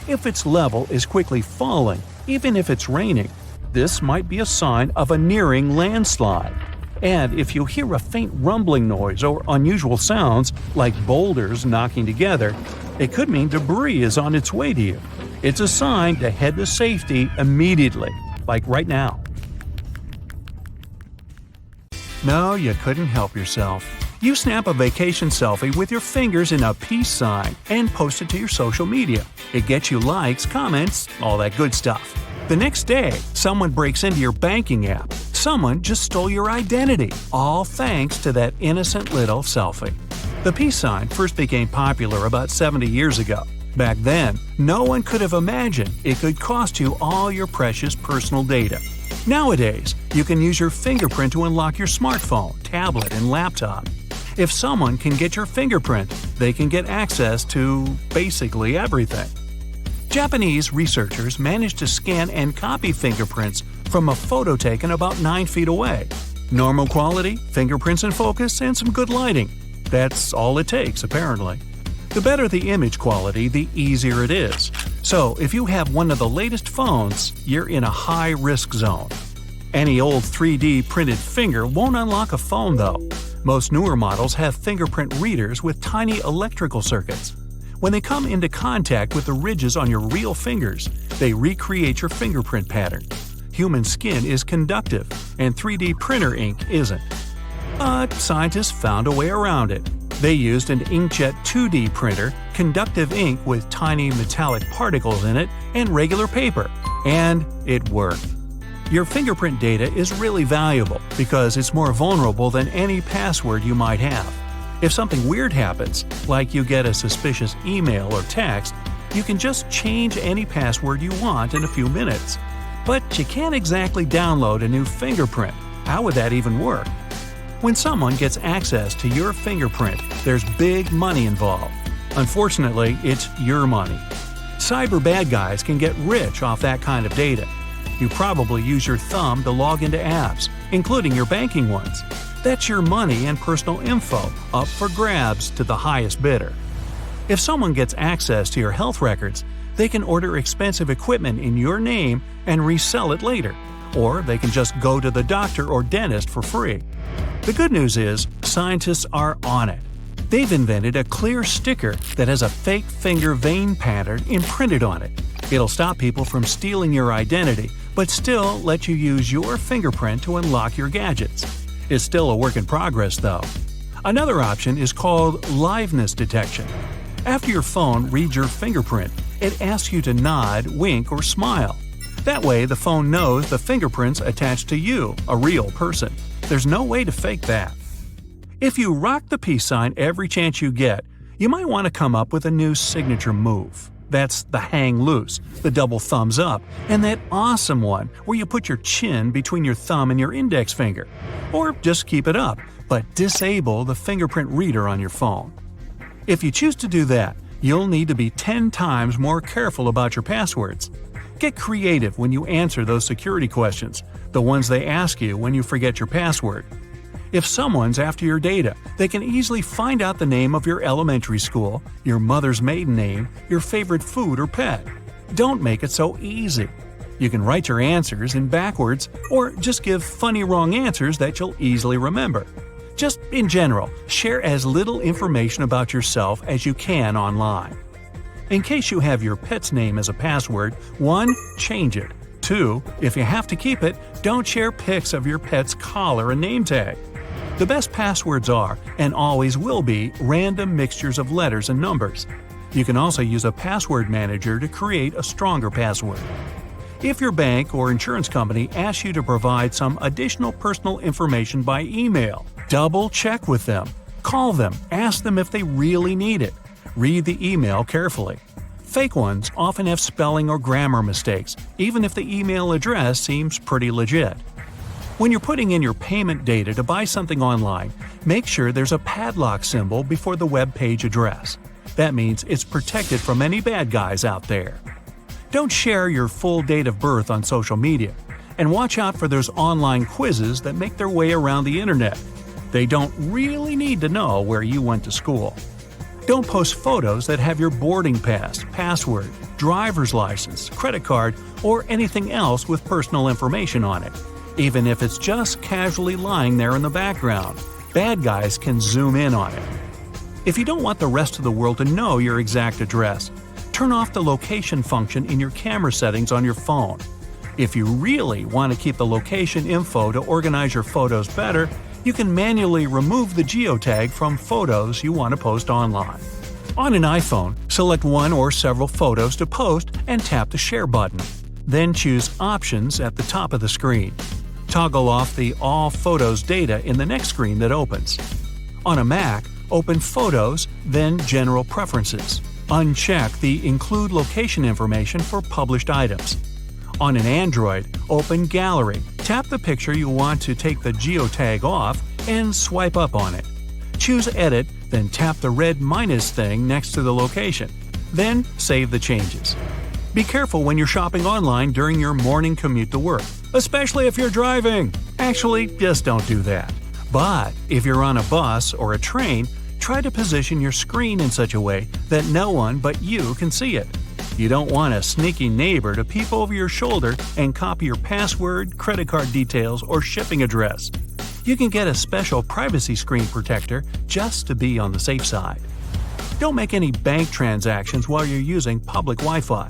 If its level is quickly falling, even if it's raining, this might be a sign of a nearing landslide. And if you hear a faint rumbling noise or unusual sounds, like boulders knocking together, it could mean debris is on its way to you. It's a sign to head to safety immediately, like right now. No, you couldn't help yourself. You snap a vacation selfie with your fingers in a peace sign and post it to your social media. It gets you likes, comments, all that good stuff. The next day, someone breaks into your banking app. Someone just stole your identity, all thanks to that innocent little selfie. The peace sign first became popular about 70 years ago. Back then, no one could have imagined it could cost you all your precious personal data. Nowadays, you can use your fingerprint to unlock your smartphone, tablet, and laptop. If someone can get your fingerprint, they can get access to basically everything. Japanese researchers managed to scan and copy fingerprints from a photo taken about 9 feet away. Normal quality, fingerprints in focus, and some good lighting. That's all it takes, apparently. The better the image quality, the easier it is. So if you have one of the latest phones, you're in a high-risk zone. Any old 3D printed finger won't unlock a phone, though. Most newer models have fingerprint readers with tiny electrical circuits. When they come into contact with the ridges on your real fingers, they recreate your fingerprint pattern. Human skin is conductive, and 3D printer ink isn't. But scientists found a way around it. They used an inkjet 2D printer, conductive ink with tiny metallic particles in it, and regular paper. And it worked. Your fingerprint data is really valuable because it's more vulnerable than any password you might have. If something weird happens, like you get a suspicious email or text, you can just change any password you want in a few minutes. But you can't exactly download a new fingerprint. How would that even work? When someone gets access to your fingerprint, there's big money involved. Unfortunately, it's your money. Cyber bad guys can get rich off that kind of data. You probably use your thumb to log into apps, including your banking ones. That's your money and personal info up for grabs to the highest bidder. If someone gets access to your health records, they can order expensive equipment in your name and resell it later. Or they can just go to the doctor or dentist for free. The good news is, scientists are on it. They've invented a clear sticker that has a fake finger vein pattern imprinted on it. It'll stop people from stealing your identity, but still let you use your fingerprint to unlock your gadgets. It's still a work in progress, though. Another option is called liveness detection. After your phone reads your fingerprint, it asks you to nod, wink, or smile. That way, the phone knows the fingerprint's attached to you, a real person. There's no way to fake that. If you rock the peace sign every chance you get, you might want to come up with a new signature move. That's the hang loose, the double thumbs up, and that awesome one where you put your chin between your thumb and your index finger. Or just keep it up, but disable the fingerprint reader on your phone. If you choose to do that, you'll need to be 10 times more careful about your passwords. Get creative when you answer those security questions, the ones they ask you when you forget your password. If someone's after your data, they can easily find out the name of your elementary school, your mother's maiden name, your favorite food or pet. Don't make it so easy. You can write your answers in backwards or just give funny wrong answers that you'll easily remember. Just in general, share as little information about yourself as you can online. In case you have your pet's name as a password, 1. Change it. 2. If you have to keep it, don't share pics of your pet's collar and name tag. The best passwords are, and always will be, random mixtures of letters and numbers. You can also use a password manager to create a stronger password. If your bank or insurance company asks you to provide some additional personal information by email, double-check with them. Call them, ask them if they really need it. Read the email carefully. Fake ones often have spelling or grammar mistakes, even if the email address seems pretty legit. When you're putting in your payment data to buy something online, make sure there's a padlock symbol before the web page address. That means it's protected from any bad guys out there. Don't share your full date of birth on social media, and watch out for those online quizzes that make their way around the internet. They don't really need to know where you went to school. Don't post photos that have your boarding pass, password, driver's license, credit card, or anything else with personal information on it, even if it's just casually lying there in the background. Bad guys can zoom in on it. If you don't want the rest of the world to know your exact address, turn off the location function in your camera settings on your phone. If you really want to keep the location info to organize your photos better, you can manually remove the geotag from photos you want to post online. On an iPhone, select one or several photos to post and tap the Share button. Then choose Options at the top of the screen. Toggle off the All Photos data in the next screen that opens. On a Mac, open Photos, then General Preferences. Uncheck the Include Location information for published items. On an Android, open Gallery. Tap the picture you want to take the geotag off and swipe up on it. Choose Edit, then tap the red minus thing next to the location. Then save the changes. Be careful when you're shopping online during your morning commute to work, especially if you're driving. Actually, just don't do that. But if you're on a bus or a train, try to position your screen in such a way that no one but you can see it. You don't want a sneaky neighbor to peep over your shoulder and copy your password, credit card details, or shipping address. You can get a special privacy screen protector just to be on the safe side. Don't make any bank transactions while you're using public Wi-Fi.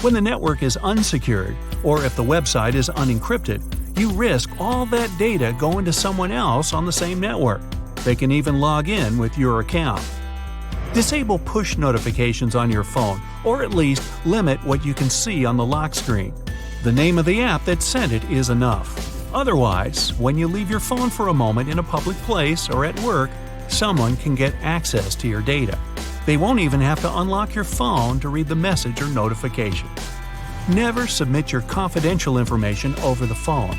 When the network is unsecured, or if the website is unencrypted, you risk all that data going to someone else on the same network. They can even log in with your account. Disable push notifications on your phone, or at least limit what you can see on the lock screen. The name of the app that sent it is enough. Otherwise, when you leave your phone for a moment in a public place or at work, someone can get access to your data. They won't even have to unlock your phone to read the message or notification. Never submit your confidential information over the phone.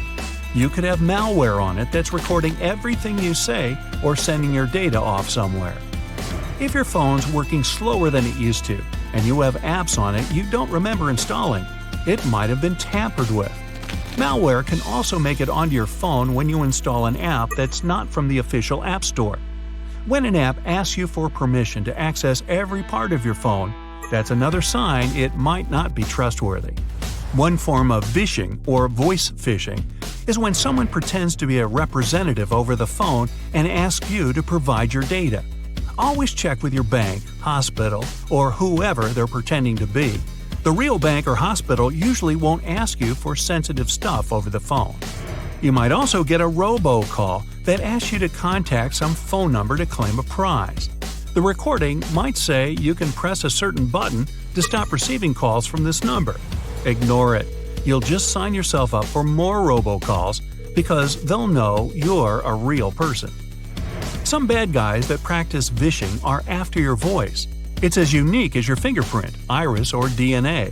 You could have malware on it that's recording everything you say or sending your data off somewhere. If your phone's working slower than it used to, and you have apps on it you don't remember installing, it might have been tampered with. Malware can also make it onto your phone when you install an app that's not from the official App Store. When an app asks you for permission to access every part of your phone, that's another sign it might not be trustworthy. One form of phishing, or voice phishing, is when someone pretends to be a representative over the phone and asks you to provide your data. Always check with your bank, hospital, or whoever they're pretending to be. The real bank or hospital usually won't ask you for sensitive stuff over the phone. You might also get a robocall that asks you to contact some phone number to claim a prize. The recording might say you can press a certain button to stop receiving calls from this number. Ignore it. You'll just sign yourself up for more robocalls because they'll know you're a real person. Some bad guys that practice phishing are after your voice. It's as unique as your fingerprint, iris, or DNA.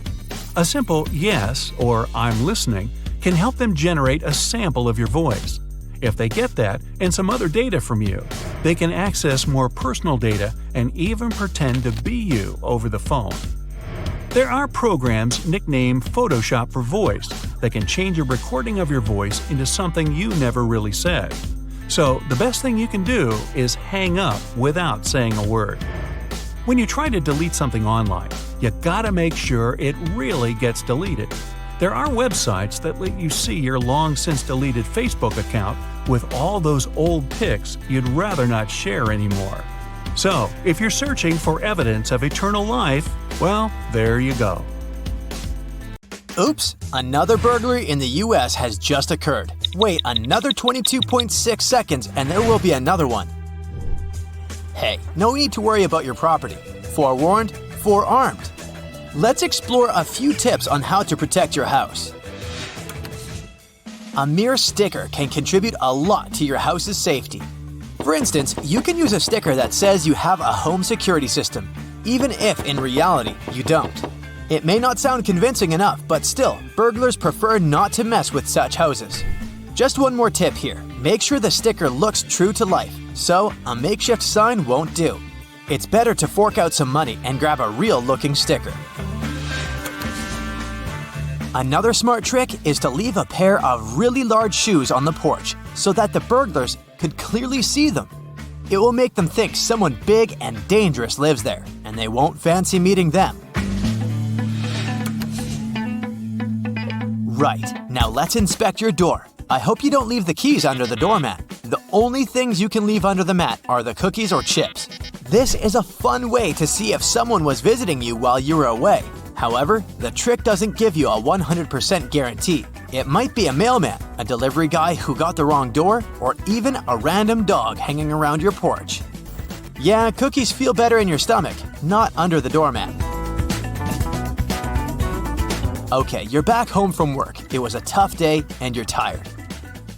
A simple yes or I'm listening can help them generate a sample of your voice. If they get that and some other data from you, they can access more personal data and even pretend to be you over the phone. There are programs nicknamed Photoshop for Voice that can change a recording of your voice into something you never really said. So the best thing you can do is hang up without saying a word. When you try to delete something online, you gotta make sure it really gets deleted. There are websites that let you see your long-since deleted Facebook account with all those old pics you'd rather not share anymore. So, if you're searching for evidence of eternal life, well, there you go. Oops, another burglary in the US has just occurred. Wait another 22.6 seconds and there will be another one. Hey, no need to worry about your property. Forewarned, forearmed. Let's explore a few tips on how to protect your house. A mere sticker can contribute a lot to your house's safety. For instance, you can use a sticker that says you have a home security system, even if in reality you don't. It may not sound convincing enough, but still, burglars prefer not to mess with such houses. Just one more tip here. Make sure the sticker looks true to life, so a makeshift sign won't do. It's better to fork out some money and grab a real-looking sticker. Another smart trick is to leave a pair of really large shoes on the porch so that the burglars could clearly see them. It will make them think someone big and dangerous lives there, and they won't fancy meeting them. Right, now let's inspect your door. I hope you don't leave the keys under the doormat. The only things you can leave under the mat are the cookies or chips. This is a fun way to see if someone was visiting you while you were away. However, the trick doesn't give you a 100% guarantee. It might be a mailman, a delivery guy who got the wrong door, or even a random dog hanging around your porch. Yeah, cookies feel better in your stomach, not under the doormat. Okay, you're back home from work. It was a tough day and you're tired.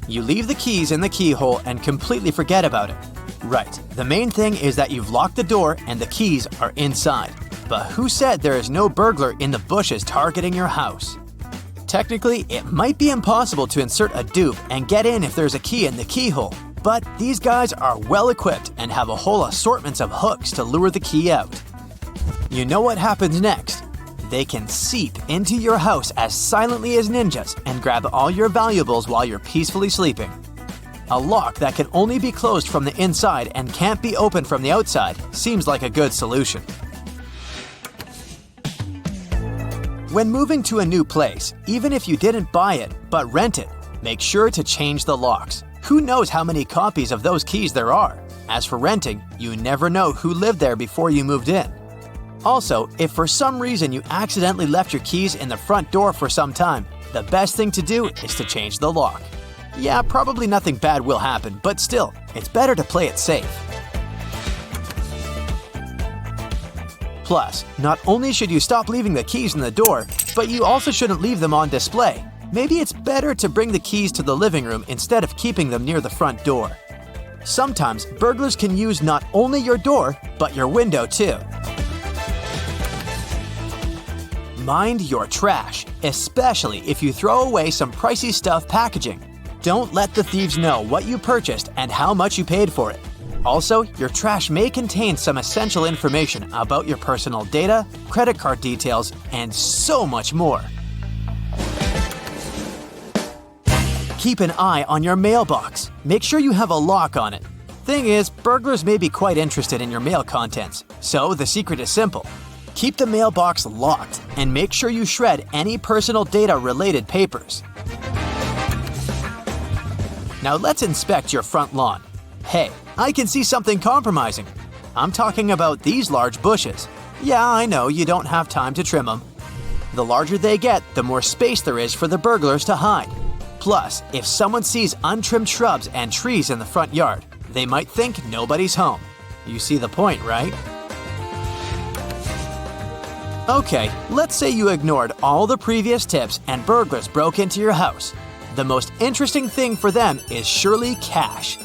You leave the keys in the keyhole and completely forget about it. Right, the main thing is that you've locked the door and the keys are inside. But who said there is no burglar in the bushes targeting your house? Technically, it might be impossible to insert a dupe and get in if there's a key in the keyhole. But these guys are well equipped and have a whole assortment of hooks to lure the key out. You know what happens next? They can seep into your house as silently as ninjas and grab all your valuables while you're peacefully sleeping. A lock that can only be closed from the inside and can't be opened from the outside seems like a good solution. When moving to a new place, even if you didn't buy it but rent it, make sure to change the locks. Who knows how many copies of those keys there are? As for renting, you never know who lived there before you moved in. Also, if for some reason you accidentally left your keys in the front door for some time, the best thing to do is to change the lock. Yeah, probably nothing bad will happen, but still, it's better to play it safe. Plus, not only should you stop leaving the keys in the door, but you also shouldn't leave them on display. Maybe it's better to bring the keys to the living room instead of keeping them near the front door. Sometimes, burglars can use not only your door, but your window too. Mind your trash, especially if you throw away some pricey stuff packaging. Don't let the thieves know what you purchased and how much you paid for it. Also, your trash may contain some essential information about your personal data, credit card details, and so much more. Keep an eye on your mailbox. Make sure you have a lock on it. Thing is, burglars may be quite interested in your mail contents, so the secret is simple. Keep the mailbox locked and make sure you shred any personal data-related papers. Now let's inspect your front lawn. Hey, I can see something compromising. I'm talking about these large bushes. Yeah, I know you don't have time to trim them. The larger they get, the more space there is for the burglars to hide. Plus, if someone sees untrimmed shrubs and trees in the front yard, they might think nobody's home. You see the point, right? Okay, let's say you ignored all the previous tips and burglars broke into your house. The most interesting thing for them is surely cash.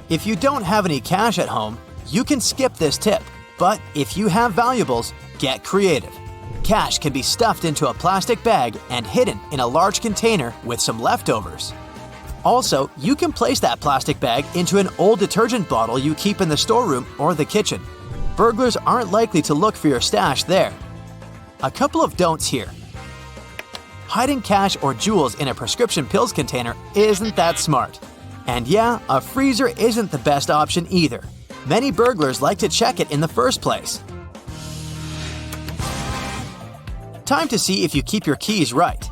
If you don't have any cash at home, you can skip this tip. But if you have valuables, get creative. Cash can be stuffed into a plastic bag and hidden in a large container with some leftovers. Also, you can place that plastic bag into an old detergent bottle you keep in the storeroom or the kitchen. Burglars aren't likely to look for your stash there. A couple of don'ts here. Hiding cash or jewels in a prescription pills container isn't that smart. And yeah, a freezer isn't the best option either. Many burglars like to check it in the first place. Time to see if you keep your keys right.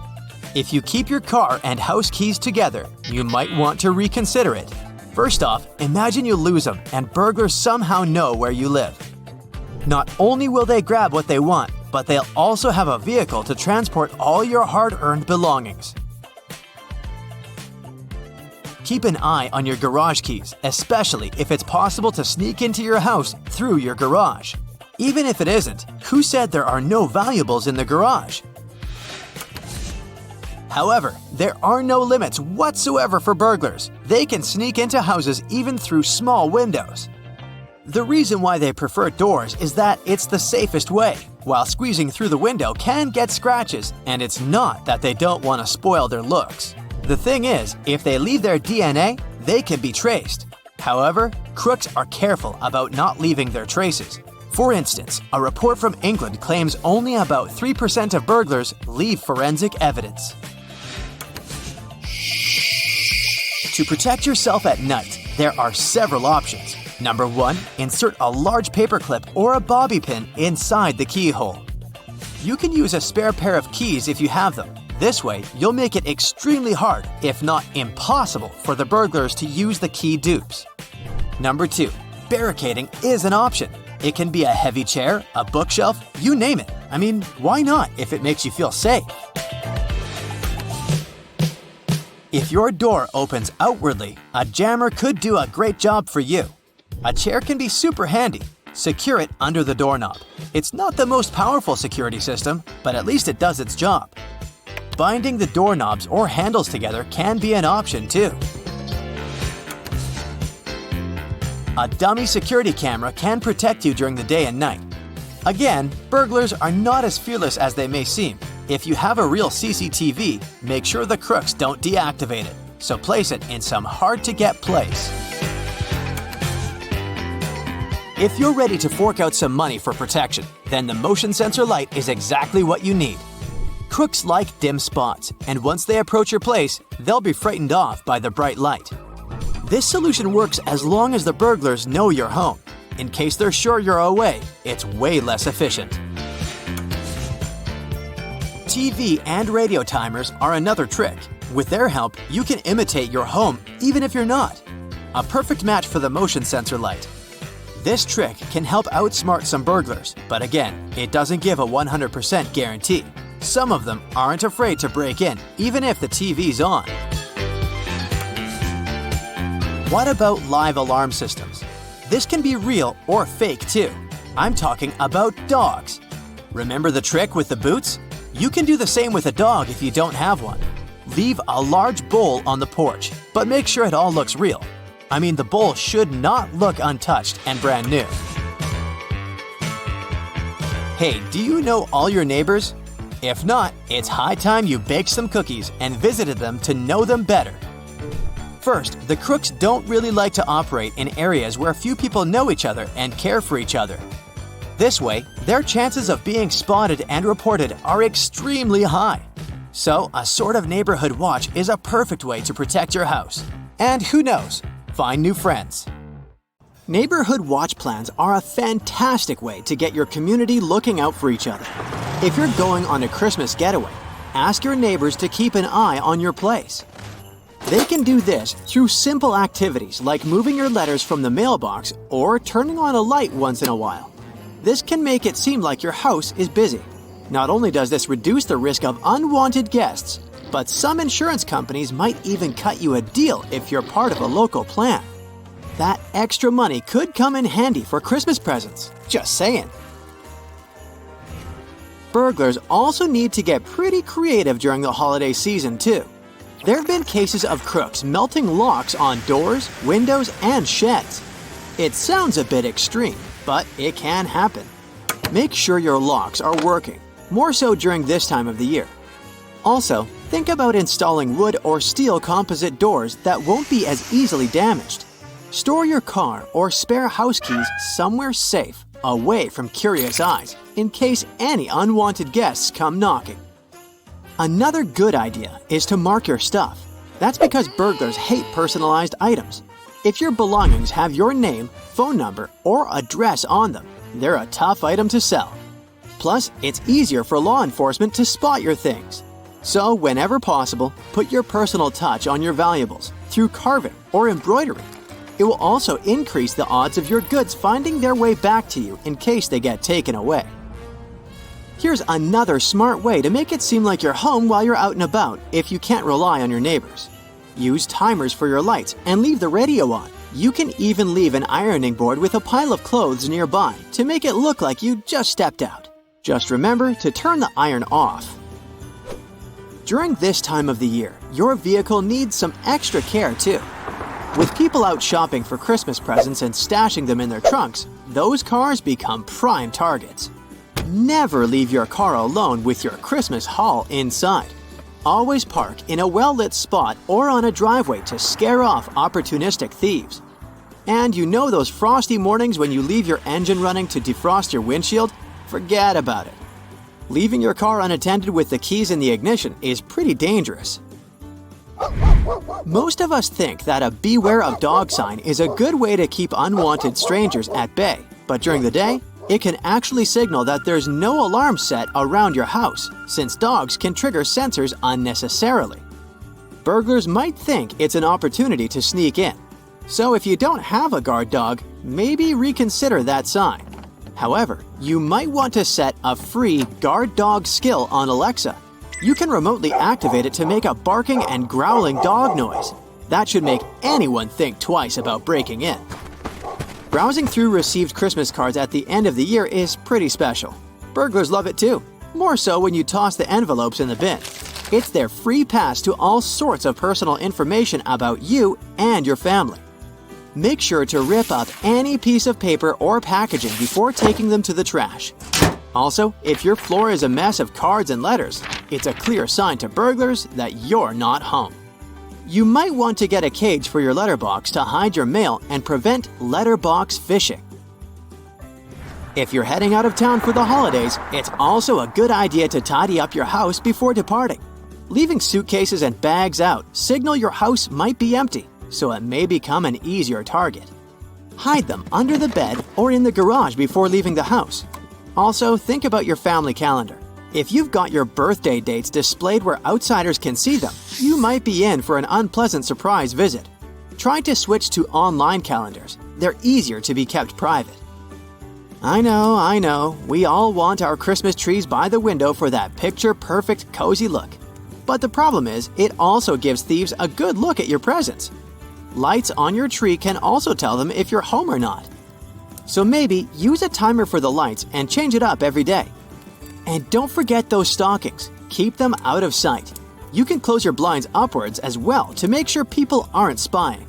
If you keep your car and house keys together, you might want to reconsider it. First off, imagine you lose them and burglars somehow know where you live. Not only will they grab what they want, but they'll also have a vehicle to transport all your hard-earned belongings. Keep an eye on your garage keys, especially if it's possible to sneak into your house through your garage. Even if it isn't, who said there are no valuables in the garage? However, there are no limits whatsoever for burglars. They can sneak into houses even through small windows. The reason why they prefer doors is that it's the safest way. While squeezing through the window can get scratches, and it's not that they don't want to spoil their looks. The thing is, if they leave their DNA, they can be traced. However, crooks are careful about not leaving their traces. For instance, a report from England claims only about 3% of burglars leave forensic evidence. To protect yourself at night, there are several options. Number 1, insert a large paperclip or a bobby pin inside the keyhole. You can use a spare pair of keys if you have them. This way, you'll make it extremely hard, if not impossible, for the burglars to use the key dupes. Number 2, barricading is an option. It can be a heavy chair, a bookshelf, you name it. I mean, why not if it makes you feel safe? If your door opens outwardly, a jammer could do a great job for you. A chair can be super handy. Secure it under the doorknob. It's not the most powerful security system, but at least it does its job. Binding the doorknobs or handles together can be an option too. A dummy security camera can protect you during the day and night. Again, burglars are not as fearless as they may seem. If you have a real CCTV, make sure the crooks don't deactivate it, so place it in some hard-to-get place. If you're ready to fork out some money for protection, then the motion sensor light is exactly what you need. Crooks like dim spots, and once they approach your place, they'll be frightened off by the bright light. This solution works as long as the burglars know you're home. In case they're sure you're away, it's way less efficient. TV and radio timers are another trick. With their help, you can imitate your home even if you're not. A perfect match for the motion sensor light. This trick can help outsmart some burglars, but again, it doesn't give a 100% guarantee. Some of them aren't afraid to break in, even if the TV's on. What about live alarm systems? This can be real or fake too. I'm talking about dogs. Remember the trick with the boots? You can do the same with a dog if you don't have one. Leave a large bowl on the porch, but make sure it all looks real. I mean, the bowl should not look untouched and brand new. Hey, do you know all your neighbors? If not, it's high time you baked some cookies and visited them to know them better. First, the crooks don't really like to operate in areas where few people know each other and care for each other. This way, their chances of being spotted and reported are extremely high. So, a sort of neighborhood watch is a perfect way to protect your house. And who knows, find new friends. Neighborhood watch plans are a fantastic way to get your community looking out for each other. If you're going on a Christmas getaway, ask your neighbors to keep an eye on your place. They can do this through simple activities like moving your letters from the mailbox or turning on a light once in a while. This can make it seem like your house is busy. Not only does this reduce the risk of unwanted guests, but some insurance companies might even cut you a deal if you're part of a local plan. That extra money could come in handy for Christmas presents. Just saying. Burglars also need to get pretty creative during the holiday season too. There have been cases of crooks melting locks on doors, windows, and sheds. It sounds a bit extreme, but it can happen. Make sure your locks are working, more so during this time of the year. Also, think about installing wood or steel composite doors that won't be as easily damaged. Store your car or spare house keys somewhere safe, away from curious eyes, in case any unwanted guests come knocking. Another good idea is to mark your stuff. That's because burglars hate personalized items. If your belongings have your name, phone number, or address on them, they're a tough item to sell. Plus, it's easier for law enforcement to spot your things. So, whenever possible, put your personal touch on your valuables through carving or embroidery. It will also increase the odds of your goods finding their way back to you in case they get taken away. Here's another smart way to make it seem like you're home while you're out and about if you can't rely on your neighbors. Use timers for your lights and leave the radio on. You can even leave an ironing board with a pile of clothes nearby to make it look like you just stepped out. Just remember to turn the iron off. During this time of the year, your vehicle needs some extra care too. With people out shopping for Christmas presents and stashing them in their trunks, those cars become prime targets. Never leave your car alone with your Christmas haul inside. Always park in a well-lit spot or on a driveway to scare off opportunistic thieves. And you know those frosty mornings when you leave your engine running to defrost your windshield? Forget about it. Leaving your car unattended with the keys in the ignition is pretty dangerous. Most of us think that a beware of dog sign is a good way to keep unwanted strangers at bay, but during the day, it can actually signal that there's no alarm set around your house, since dogs can trigger sensors unnecessarily. Burglars might think it's an opportunity to sneak in. So if you don't have a guard dog, maybe reconsider that sign. However, you might want to set a free guard dog skill on Alexa. You can remotely activate it to make a barking and growling dog noise. That should make anyone think twice about breaking in. Browsing through received Christmas cards at the end of the year is pretty special. Burglars love it too, more so when you toss the envelopes in the bin. It's their free pass to all sorts of personal information about you and your family. Make sure to rip up any piece of paper or packaging before taking them to the trash. Also, if your floor is a mess of cards and letters, it's a clear sign to burglars that you're not home. You might want to get a cage for your letterbox to hide your mail and prevent letterbox phishing. If you're heading out of town for the holidays, it's also a good idea to tidy up your house before departing. Leaving suitcases and bags out signal your house might be empty, so it may become an easier target. Hide them under the bed or in the garage before leaving the house. Also, think about your family calendar. If you've got your birthday dates displayed where outsiders can see them, you might be in for an unpleasant surprise visit. Try to switch to online calendars. They're easier to be kept private. I know, we all want our Christmas trees by the window for that picture-perfect, cozy look. But the problem is, it also gives thieves a good look at your presents. Lights on your tree can also tell them if you're home or not. So maybe use a timer for the lights and change it up every day. And don't forget those stockings. Keep them out of sight. You can close your blinds upwards as well to make sure people aren't spying.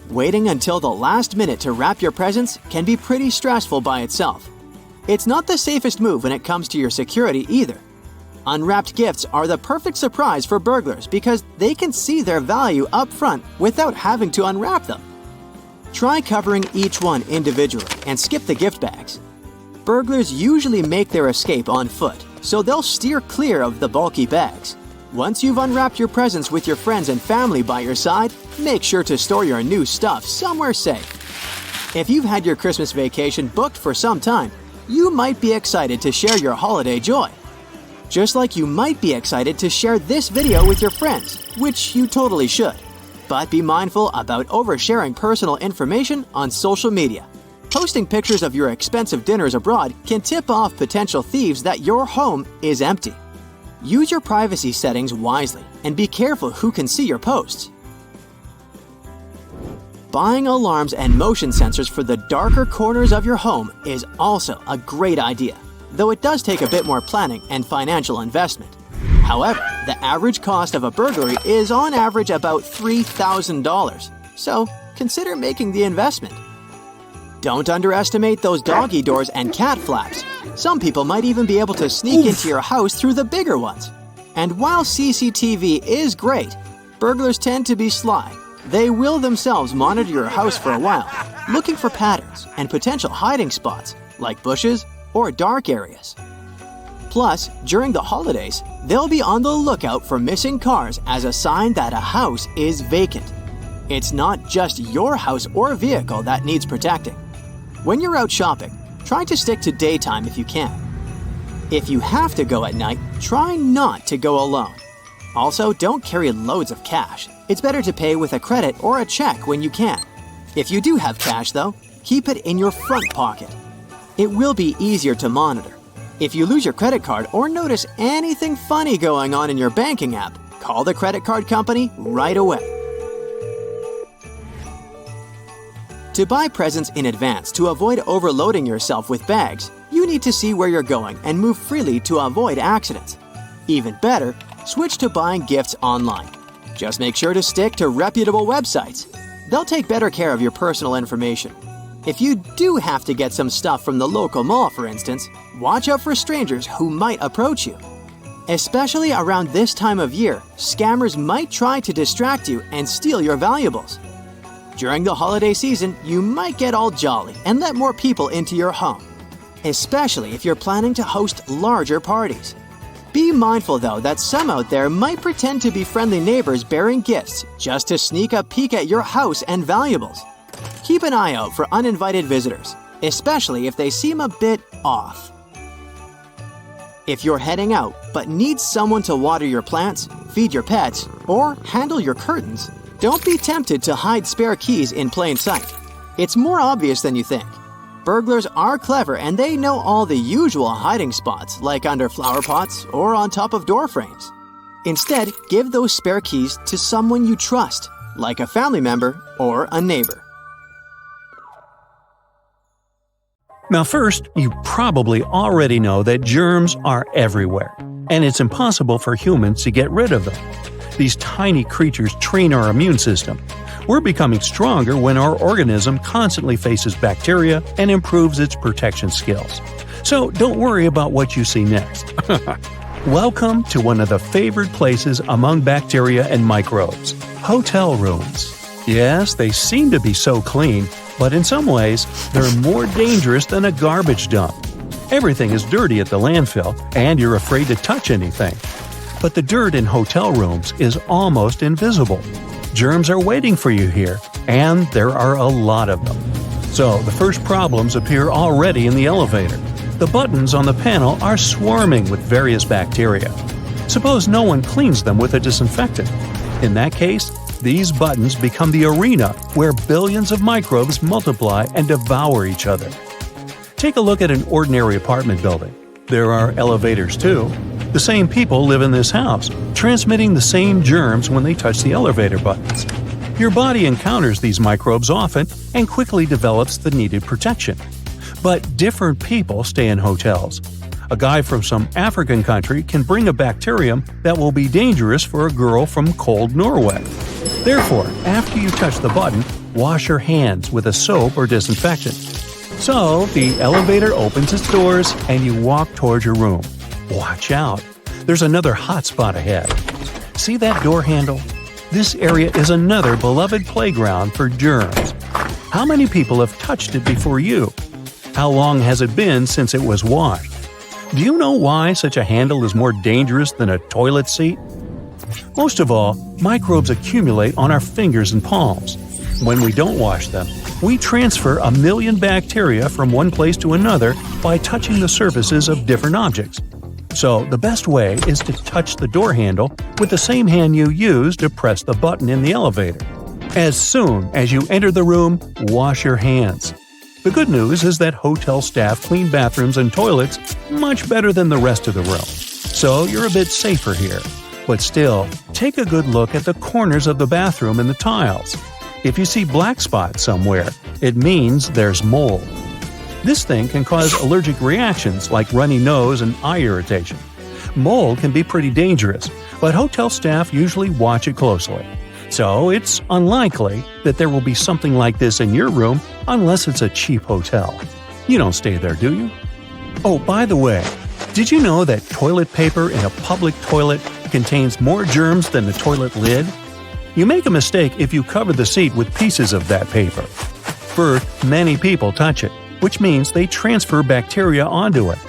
Waiting until the last minute to wrap your presents can be pretty stressful by itself. It's not the safest move when it comes to your security either. Unwrapped gifts are the perfect surprise for burglars because they can see their value up front without having to unwrap them. Try covering each one individually and skip the gift bags. Burglars usually make their escape on foot, so they'll steer clear of the bulky bags. Once you've unwrapped your presents with your friends and family by your side, make sure to store your new stuff somewhere safe. If you've had your Christmas vacation booked for some time, you might be excited to share your holiday joy. Just like you might be excited to share this video with your friends, which you totally should. But be mindful about oversharing personal information on social media. Posting pictures of your expensive dinners abroad can tip off potential thieves that your home is empty. Use your privacy settings wisely and be careful who can see your posts. Buying alarms and motion sensors for the darker corners of your home is also a great idea, though it does take a bit more planning and financial investment. However, the average cost of a burglary is on average about $3,000, so consider making the investment. Don't underestimate those doggy doors and cat flaps. Some people might even be able to sneak into your house through the bigger ones. And while CCTV is great, burglars tend to be sly. They will themselves monitor your house for a while, looking for patterns and potential hiding spots, like bushes or dark areas. Plus, during the holidays, they'll be on the lookout for missing cars as a sign that a house is vacant. It's not just your house or vehicle that needs protecting. When you're out shopping, try to stick to daytime if you can. If you have to go at night, try not to go alone. Also, don't carry loads of cash. It's better to pay with a credit or a check when you can. If you do have cash, though, keep it in your front pocket. It will be easier to monitor. If you lose your credit card or notice anything funny going on in your banking app, call the credit card company right away. To buy presents in advance to avoid overloading yourself with bags, you need to see where you're going and move freely to avoid accidents. Even better, switch to buying gifts online. Just make sure to stick to reputable websites. They'll take better care of your personal information. If you do have to get some stuff from the local mall, for instance, watch out for strangers who might approach you. Especially around this time of year, scammers might try to distract you and steal your valuables. During the holiday season, you might get all jolly and let more people into your home, especially if you're planning to host larger parties. Be mindful, though, that some out there might pretend to be friendly neighbors bearing gifts just to sneak a peek at your house and valuables. Keep an eye out for uninvited visitors, especially if they seem a bit off. If you're heading out but need someone to water your plants, feed your pets, or handle your curtains, don't be tempted to hide spare keys in plain sight. It's more obvious than you think. Burglars are clever and they know all the usual hiding spots, like under flower pots or on top of door frames. Instead, give those spare keys to someone you trust, like a family member or a neighbor. Now first, you probably already know that germs are everywhere, and it's impossible for humans to get rid of them. These tiny creatures train our immune system. We're becoming stronger when our organism constantly faces bacteria and improves its protection skills. So don't worry about what you see next. Welcome to one of the favored places among bacteria and microbes, hotel rooms. Yes, they seem to be so clean, but in some ways, they're more dangerous than a garbage dump. Everything is dirty at the landfill, and you're afraid to touch anything. But the dirt in hotel rooms is almost invisible. Germs are waiting for you here, and there are a lot of them. So the first problems appear already in the elevator. The buttons on the panel are swarming with various bacteria. Suppose no one cleans them with a disinfectant. In that case, these buttons become the arena where billions of microbes multiply and devour each other. Take a look at an ordinary apartment building. There are elevators too. The same people live in this house, transmitting the same germs when they touch the elevator buttons. Your body encounters these microbes often and quickly develops the needed protection. But different people stay in hotels. A guy from some African country can bring a bacterium that will be dangerous for a girl from cold Norway. Therefore, after you touch the button, wash your hands with a soap or disinfectant. So, the elevator opens its doors and you walk towards your room. Watch out! There's another hot spot ahead. See that door handle? This area is another beloved playground for germs. How many people have touched it before you? How long has it been since it was washed? Do you know why such a handle is more dangerous than a toilet seat? Most of all, microbes accumulate on our fingers and palms. When we don't wash them, we transfer 1 million bacteria from one place to another by touching the surfaces of different objects. So the best way is to touch the door handle with the same hand you use to press the button in the elevator. As soon as you enter the room, wash your hands. The good news is that hotel staff clean bathrooms and toilets much better than the rest of the room. So you're a bit safer here. But still, take a good look at the corners of the bathroom and the tiles. If you see black spots somewhere, it means there's mold. This thing can cause allergic reactions like runny nose and eye irritation. Mold can be pretty dangerous, but hotel staff usually watch it closely. So it's unlikely that there will be something like this in your room unless it's a cheap hotel. You don't stay there, do you? Oh, by the way, did you know that toilet paper in a public toilet contains more germs than the toilet lid? You make a mistake if you cover the seat with pieces of that paper. First, many people touch it, which means they transfer bacteria onto it.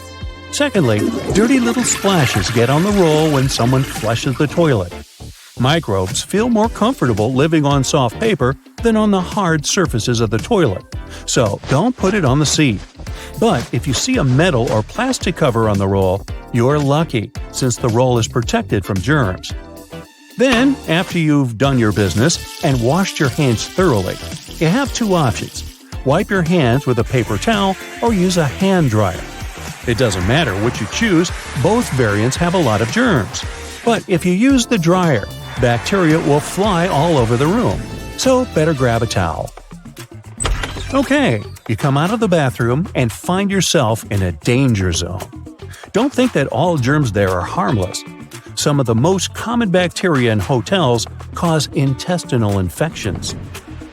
Secondly, dirty little splashes get on the roll when someone flushes the toilet. Microbes feel more comfortable living on soft paper than on the hard surfaces of the toilet, so don't put it on the seat. But if you see a metal or plastic cover on the roll, you're lucky, since the roll is protected from germs. Then, after you've done your business and washed your hands thoroughly, you have two options. Wipe your hands with a paper towel or use a hand dryer. It doesn't matter which you choose, both variants have a lot of germs. But if you use the dryer, bacteria will fly all over the room, so better grab a towel. Okay, you come out of the bathroom and find yourself in a danger zone. Don't think that all germs there are harmless. Some of the most common bacteria in hotels cause intestinal infections.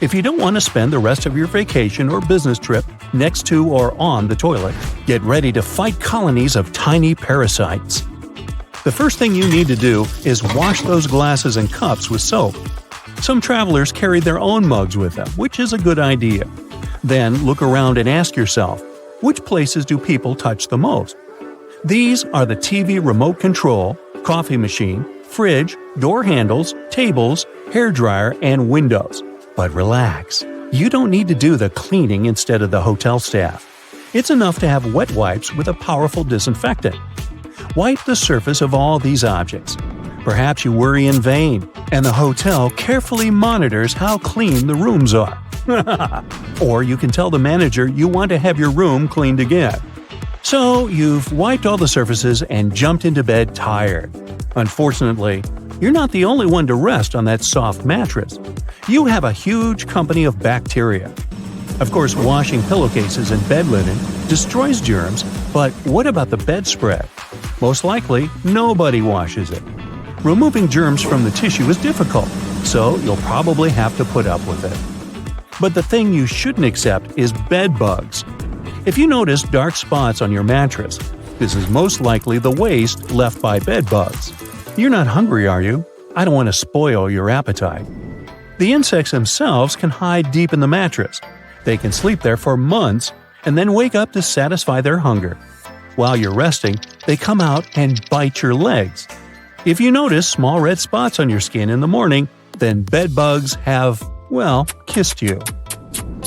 If you don't want to spend the rest of your vacation or business trip next to or on the toilet, get ready to fight colonies of tiny parasites. The first thing you need to do is wash those glasses and cups with soap. Some travelers carry their own mugs with them, which is a good idea. Then look around and ask yourself, which places do people touch the most? These are the TV remote control, coffee machine, fridge, door handles, tables, hairdryer, and windows. But relax, you don't need to do the cleaning instead of the hotel staff. It's enough to have wet wipes with a powerful disinfectant. Wipe the surface of all these objects. Perhaps you worry in vain, and the hotel carefully monitors how clean the rooms are. Or you can tell the manager you want to have your room cleaned again. So you've wiped all the surfaces and jumped into bed tired. Unfortunately, you're not the only one to rest on that soft mattress. You have a huge company of bacteria. Of course, washing pillowcases and bed linen destroys germs, but what about the bedspread? Most likely, nobody washes it. Removing germs from the tissue is difficult, so you'll probably have to put up with it. But the thing you shouldn't accept is bed bugs. If you notice dark spots on your mattress, this is most likely the waste left by bed bugs. You're not hungry, are you? I don't want to spoil your appetite. The insects themselves can hide deep in the mattress. They can sleep there for months and then wake up to satisfy their hunger. While you're resting, they come out and bite your legs. If you notice small red spots on your skin in the morning, then bed bugs have, kissed you.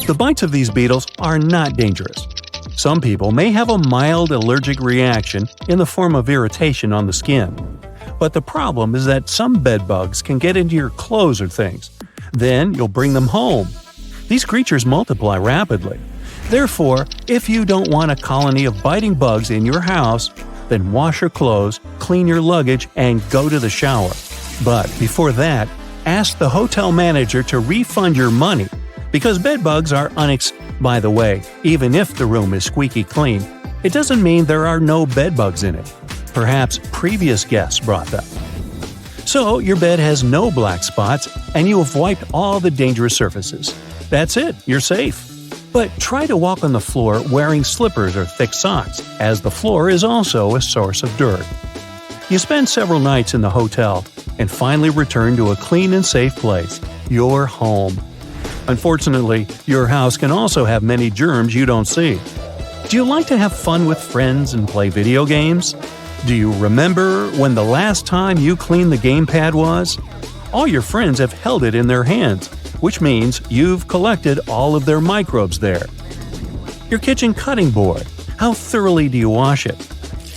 The bites of these beetles are not dangerous. Some people may have a mild allergic reaction in the form of irritation on the skin. But the problem is that some bed bugs can get into your clothes or things. Then you'll bring them home. These creatures multiply rapidly. Therefore, if you don't want a colony of biting bugs in your house, then wash your clothes, clean your luggage, and go to the shower. But before that, ask the hotel manager to refund your money, because bed bugs are By the way, even if the room is squeaky clean, it doesn't mean there are no bed bugs in it. Perhaps previous guests brought them. So your bed has no black spots, and you have wiped all the dangerous surfaces. That's it, you're safe. But try to walk on the floor wearing slippers or thick socks, as the floor is also a source of dirt. You spend several nights in the hotel and finally return to a clean and safe place, your home. Unfortunately, your house can also have many germs you don't see. Do you like to have fun with friends and play video games? Do you remember when the last time you cleaned the gamepad was? All your friends have held it in their hands, which means you've collected all of their microbes there. Your kitchen cutting board. How thoroughly do you wash it?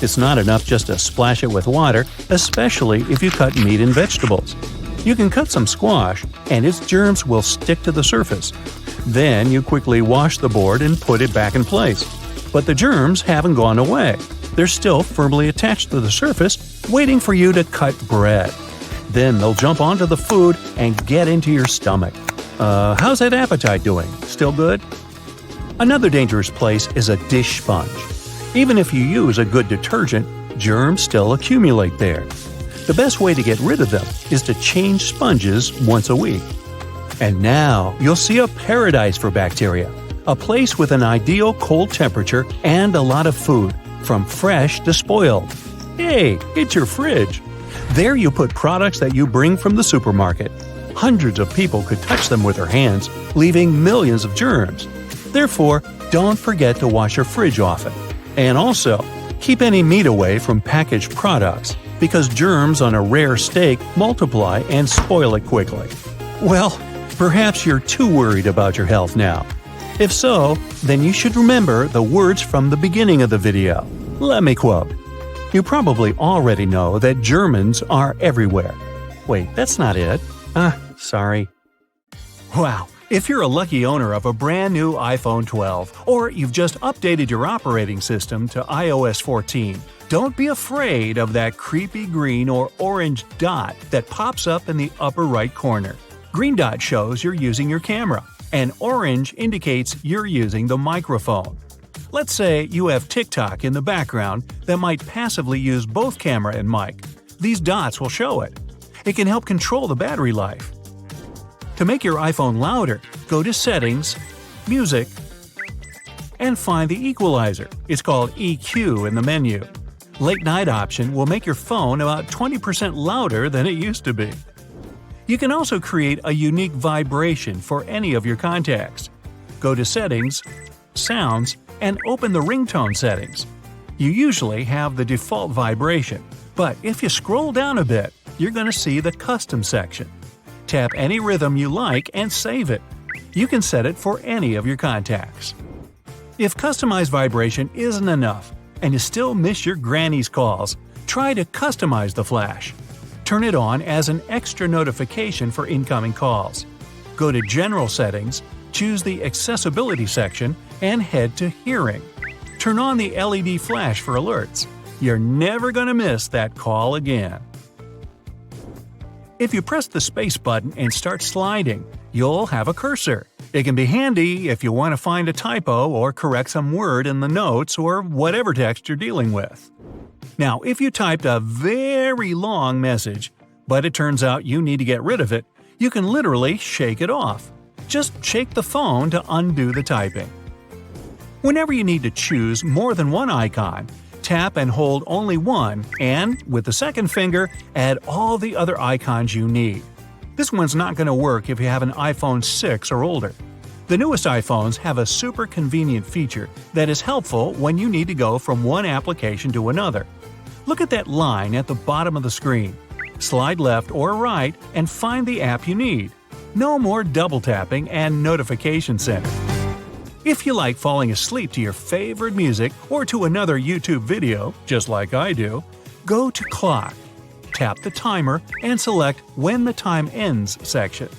It's not enough just to splash it with water, especially if you cut meat and vegetables. You can cut some squash, and its germs will stick to the surface. Then you quickly wash the board and put it back in place. But the germs haven't gone away. They're still firmly attached to the surface, waiting for you to cut bread. Then they'll jump onto the food and get into your stomach. How's that appetite doing? Still good? Another dangerous place is a dish sponge. Even if you use a good detergent, germs still accumulate there. The best way to get rid of them is to change sponges once a week. And now you'll see a paradise for bacteria, a place with an ideal cold temperature and a lot of food, from fresh to spoiled. Hey, it's your fridge. There you put products that you bring from the supermarket. Hundreds of people could touch them with their hands, leaving millions of germs. Therefore, don't forget to wash your fridge often. And also, keep any meat away from packaged products, because germs on a rare steak multiply and spoil it quickly. Well, perhaps you're too worried about your health now. If so, then you should remember the words from the beginning of the video. Let me quote. You probably already know that Germans are everywhere. Wait, that's not it. Sorry. Wow, if you're a lucky owner of a brand new iPhone 12, or you've just updated your operating system to iOS 14, don't be afraid of that creepy green or orange dot that pops up in the upper right corner. Green dot shows you're using your camera. and orange indicates you're using the microphone. Let's say you have TikTok in the background that might passively use both camera and mic. These dots will show it. It can help control the battery life. To make your iPhone louder, go to Settings, Music, and find the equalizer. It's called EQ in the menu. Late night option will make your phone about 20% louder than it used to be. You can also create a unique vibration for any of your contacts. Go to Settings, Sounds, and open the ringtone settings. You usually have the default vibration, but if you scroll down a bit, you're going to see the Custom section. Tap any rhythm you like and save it. You can set it for any of your contacts. If customized vibration isn't enough, and you still miss your granny's calls, try to customize the flash. Turn it on as an extra notification for incoming calls. Go to General Settings, choose the Accessibility section, and head to Hearing. Turn on the LED flash for alerts. You're never going to miss that call again. If you press the space button and start sliding, you'll have a cursor. It can be handy if you want to find a typo or correct some word in the notes or whatever text you're dealing with. Now, if you typed a very long message, but it turns out you need to get rid of it, you can literally shake it off. Just shake the phone to undo the typing. Whenever you need to choose more than one icon, tap and hold only one, and, with the second finger, add all the other icons you need. This one's not going to work if you have an iPhone 6 or older. The newest iPhones have a super convenient feature that is helpful when you need to go from one application to another. Look at that line at the bottom of the screen. Slide left or right and find the app you need. No more double tapping and notification center. If you like falling asleep to your favorite music or to another YouTube video, just like I do, go to Clock. Tap the timer and select When the Time Ends section.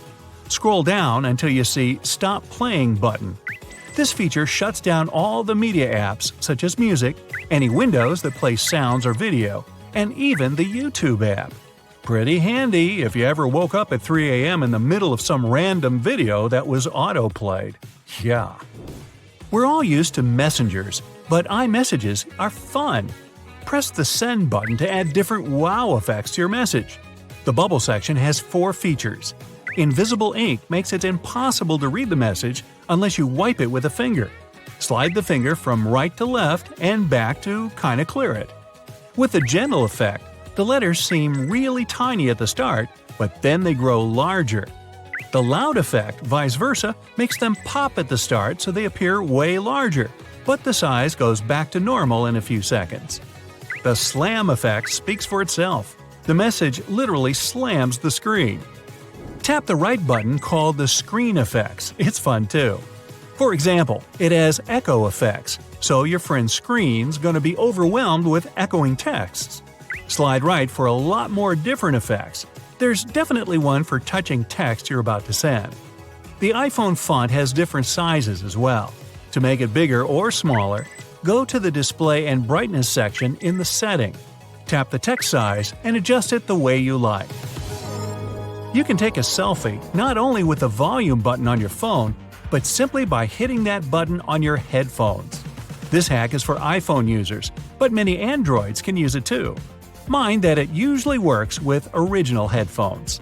Scroll down until you see Stop Playing button. This feature shuts down all the media apps such as music, any windows that play sounds or video, and even the YouTube app. Pretty handy if you ever woke up at 3 a.m. in the middle of some random video that was auto-played. Yeah. We're all used to messengers, but iMessages are fun. Press the Send button to add different wow effects to your message. The bubble section has 4 features. Invisible ink makes it impossible to read the message unless you wipe it with a finger. Slide the finger from right to left and back to kinda clear it. With the gentle effect, the letters seem really tiny at the start, but then they grow larger. The loud effect, vice versa, makes them pop at the start so they appear way larger, but the size goes back to normal in a few seconds. The slam effect speaks for itself. The message literally slams the screen. Tap the right button called the Screen Effects. It's fun too. For example, it has echo effects, so your friend's screen's going to be overwhelmed with echoing texts. Slide right for a lot more different effects. There's definitely one for touching text you're about to send. The iPhone font has different sizes as well. To make it bigger or smaller, go to the Display and Brightness section in the setting. Tap the text size and adjust it the way you like. You can take a selfie not only with the volume button on your phone, but simply by hitting that button on your headphones. This hack is for iPhone users, but many Androids can use it too. Mind that it usually works with original headphones.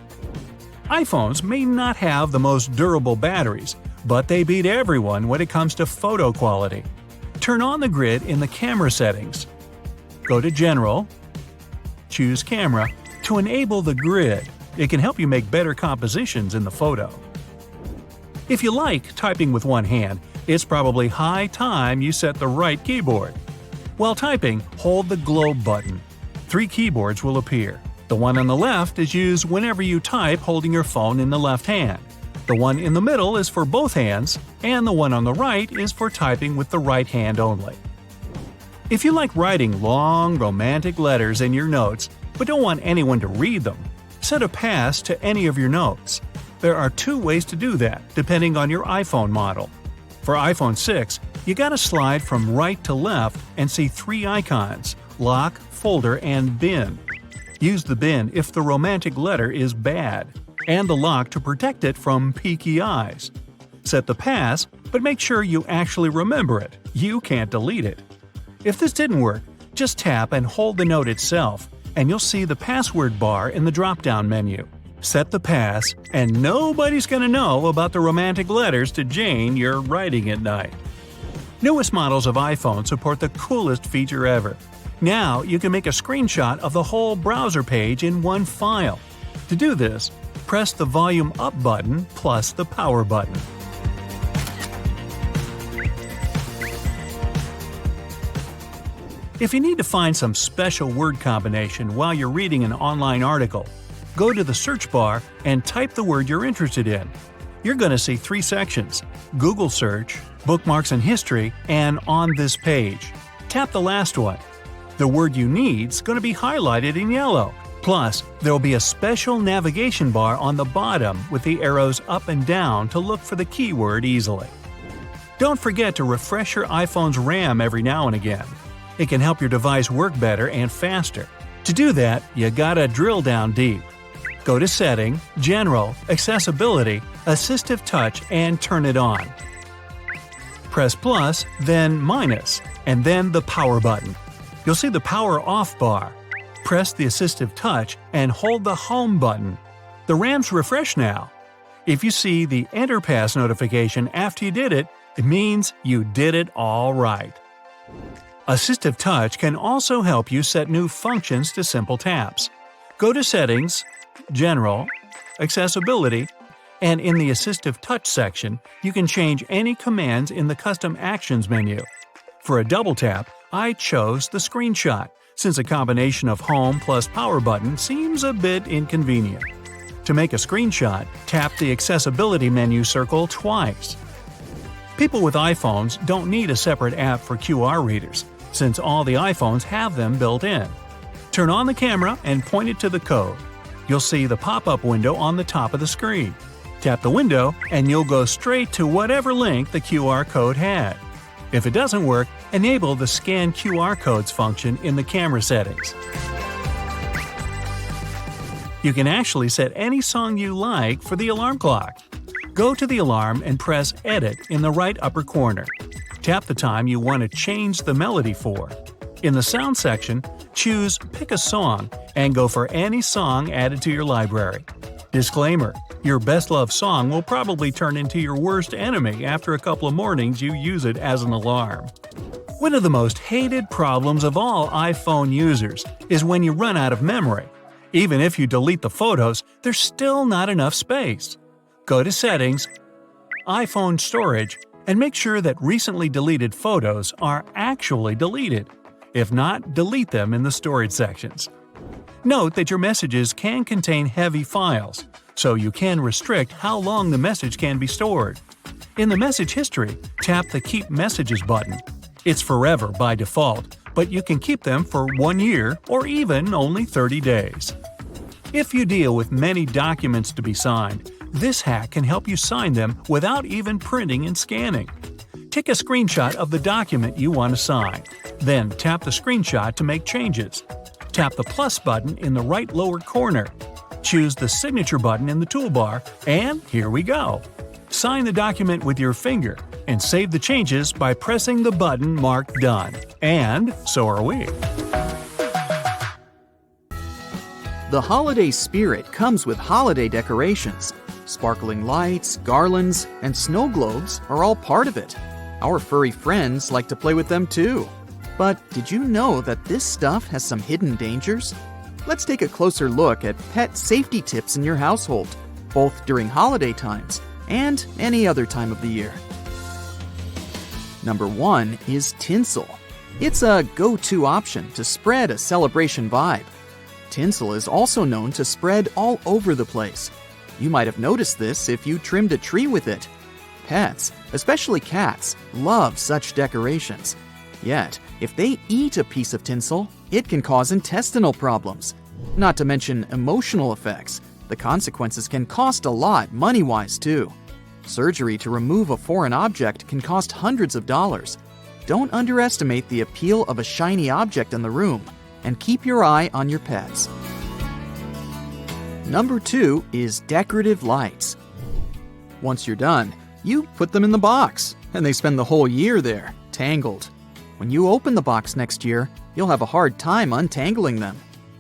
iPhones may not have the most durable batteries, but they beat everyone when it comes to photo quality. Turn on the grid in the camera settings. Go to General, choose Camera to enable the grid. It can help you make better compositions in the photo. If you like typing with one hand, it's probably high time you set the right keyboard. While typing, hold the globe button. 3 keyboards will appear. The one on the left is used whenever you type holding your phone in the left hand. The one in the middle is for both hands, and the one on the right is for typing with the right hand only. If you like writing long, romantic letters in your notes, but don't want anyone to read them, set a pass to any of your notes. There are 2 ways to do that, depending on your iPhone model. For iPhone 6, you gotta slide from right to left and see 3 icons: Lock, Folder, and Bin. Use the bin if the romantic letter is bad, and the lock to protect it from peeky eyes. Set the pass, but make sure you actually remember it. You can't delete it. If this didn't work, just tap and hold the note itself, and you'll see the password bar in the drop-down menu. Set the pass, and nobody's gonna know about the romantic letters to Jane you're writing at night. Newest models of iPhone support the coolest feature ever. Now you can make a screenshot of the whole browser page in one file. To do this, press the volume up button plus the power button. If you need to find some special word combination while you're reading an online article, go to the search bar and type the word you're interested in. You're going to see 3 sections: Google Search, Bookmarks and History, and On This Page. Tap the last one. The word you need's going to be highlighted in yellow. Plus, there will be a special navigation bar on the bottom with the arrows up and down to look for the keyword easily. Don't forget to refresh your iPhone's RAM every now and again. It can help your device work better and faster. To do that, you gotta drill down deep. Go to Setting, General, Accessibility, Assistive Touch, and turn it on. Press plus, then minus, and then the power button. You'll see the power off bar. Press the Assistive Touch and hold the Home button. The RAM's refreshed now. If you see the Enter Pass notification after you did it, it means you did it all right. Assistive Touch can also help you set new functions to simple taps. Go to Settings, General, Accessibility, and in the Assistive Touch section, you can change any commands in the Custom Actions menu. For a double tap, I chose the screenshot, since a combination of Home plus Power button seems a bit inconvenient. To make a screenshot, tap the Accessibility menu circle twice. People with iPhones don't need a separate app for QR readers, since all the iPhones have them built in. Turn on the camera and point it to the code. You'll see the pop-up window on the top of the screen. Tap the window and you'll go straight to whatever link the QR code had. If it doesn't work, enable the Scan QR Codes function in the camera settings. You can actually set any song you like for the alarm clock. Go to the alarm and press Edit in the right upper corner. Tap the time you want to change the melody for. In the sound section, choose Pick a Song and go for any song added to your library. Disclaimer: your best loved song will probably turn into your worst enemy after a couple of mornings you use it as an alarm. One of the most hated problems of all iPhone users is when you run out of memory. Even if you delete the photos, there's still not enough space. Go to Settings, iPhone Storage, and make sure that recently deleted photos are actually deleted. If not, delete them in the storage sections. Note that your messages can contain heavy files, so you can restrict how long the message can be stored. In the message history, tap the Keep Messages button. It's forever by default, but you can keep them for 1 year or even only 30 days. If you deal with many documents to be signed, this hack can help you sign them without even printing and scanning. Take a screenshot of the document you want to sign. Then tap the screenshot to make changes. Tap the plus button in the right lower corner. Choose the signature button in the toolbar, and here we go. Sign the document with your finger and save the changes by pressing the button marked Done. And so are we. The holiday spirit comes with holiday decorations. Sparkling lights, garlands, and snow globes are all part of it. Our furry friends like to play with them too. But did you know that this stuff has some hidden dangers? Let's take a closer look at pet safety tips in your household, both during holiday times and any other time of the year. Number 1 is tinsel. It's a go-to option to spread a celebration vibe. Tinsel is also known to spread all over the place. You might have noticed this if you trimmed a tree with it. Pets, especially cats, love such decorations. Yet, if they eat a piece of tinsel, it can cause intestinal problems. Not to mention emotional effects. The consequences can cost a lot money-wise too. Surgery to remove a foreign object can cost hundreds of dollars. Don't underestimate the appeal of a shiny object in the room, and keep your eye on your pets. Number 2 is decorative lights. Once you're done, You put them in the box, and they spend the whole year there, tangled. When you open the box next year, you'll have a hard time untangling them.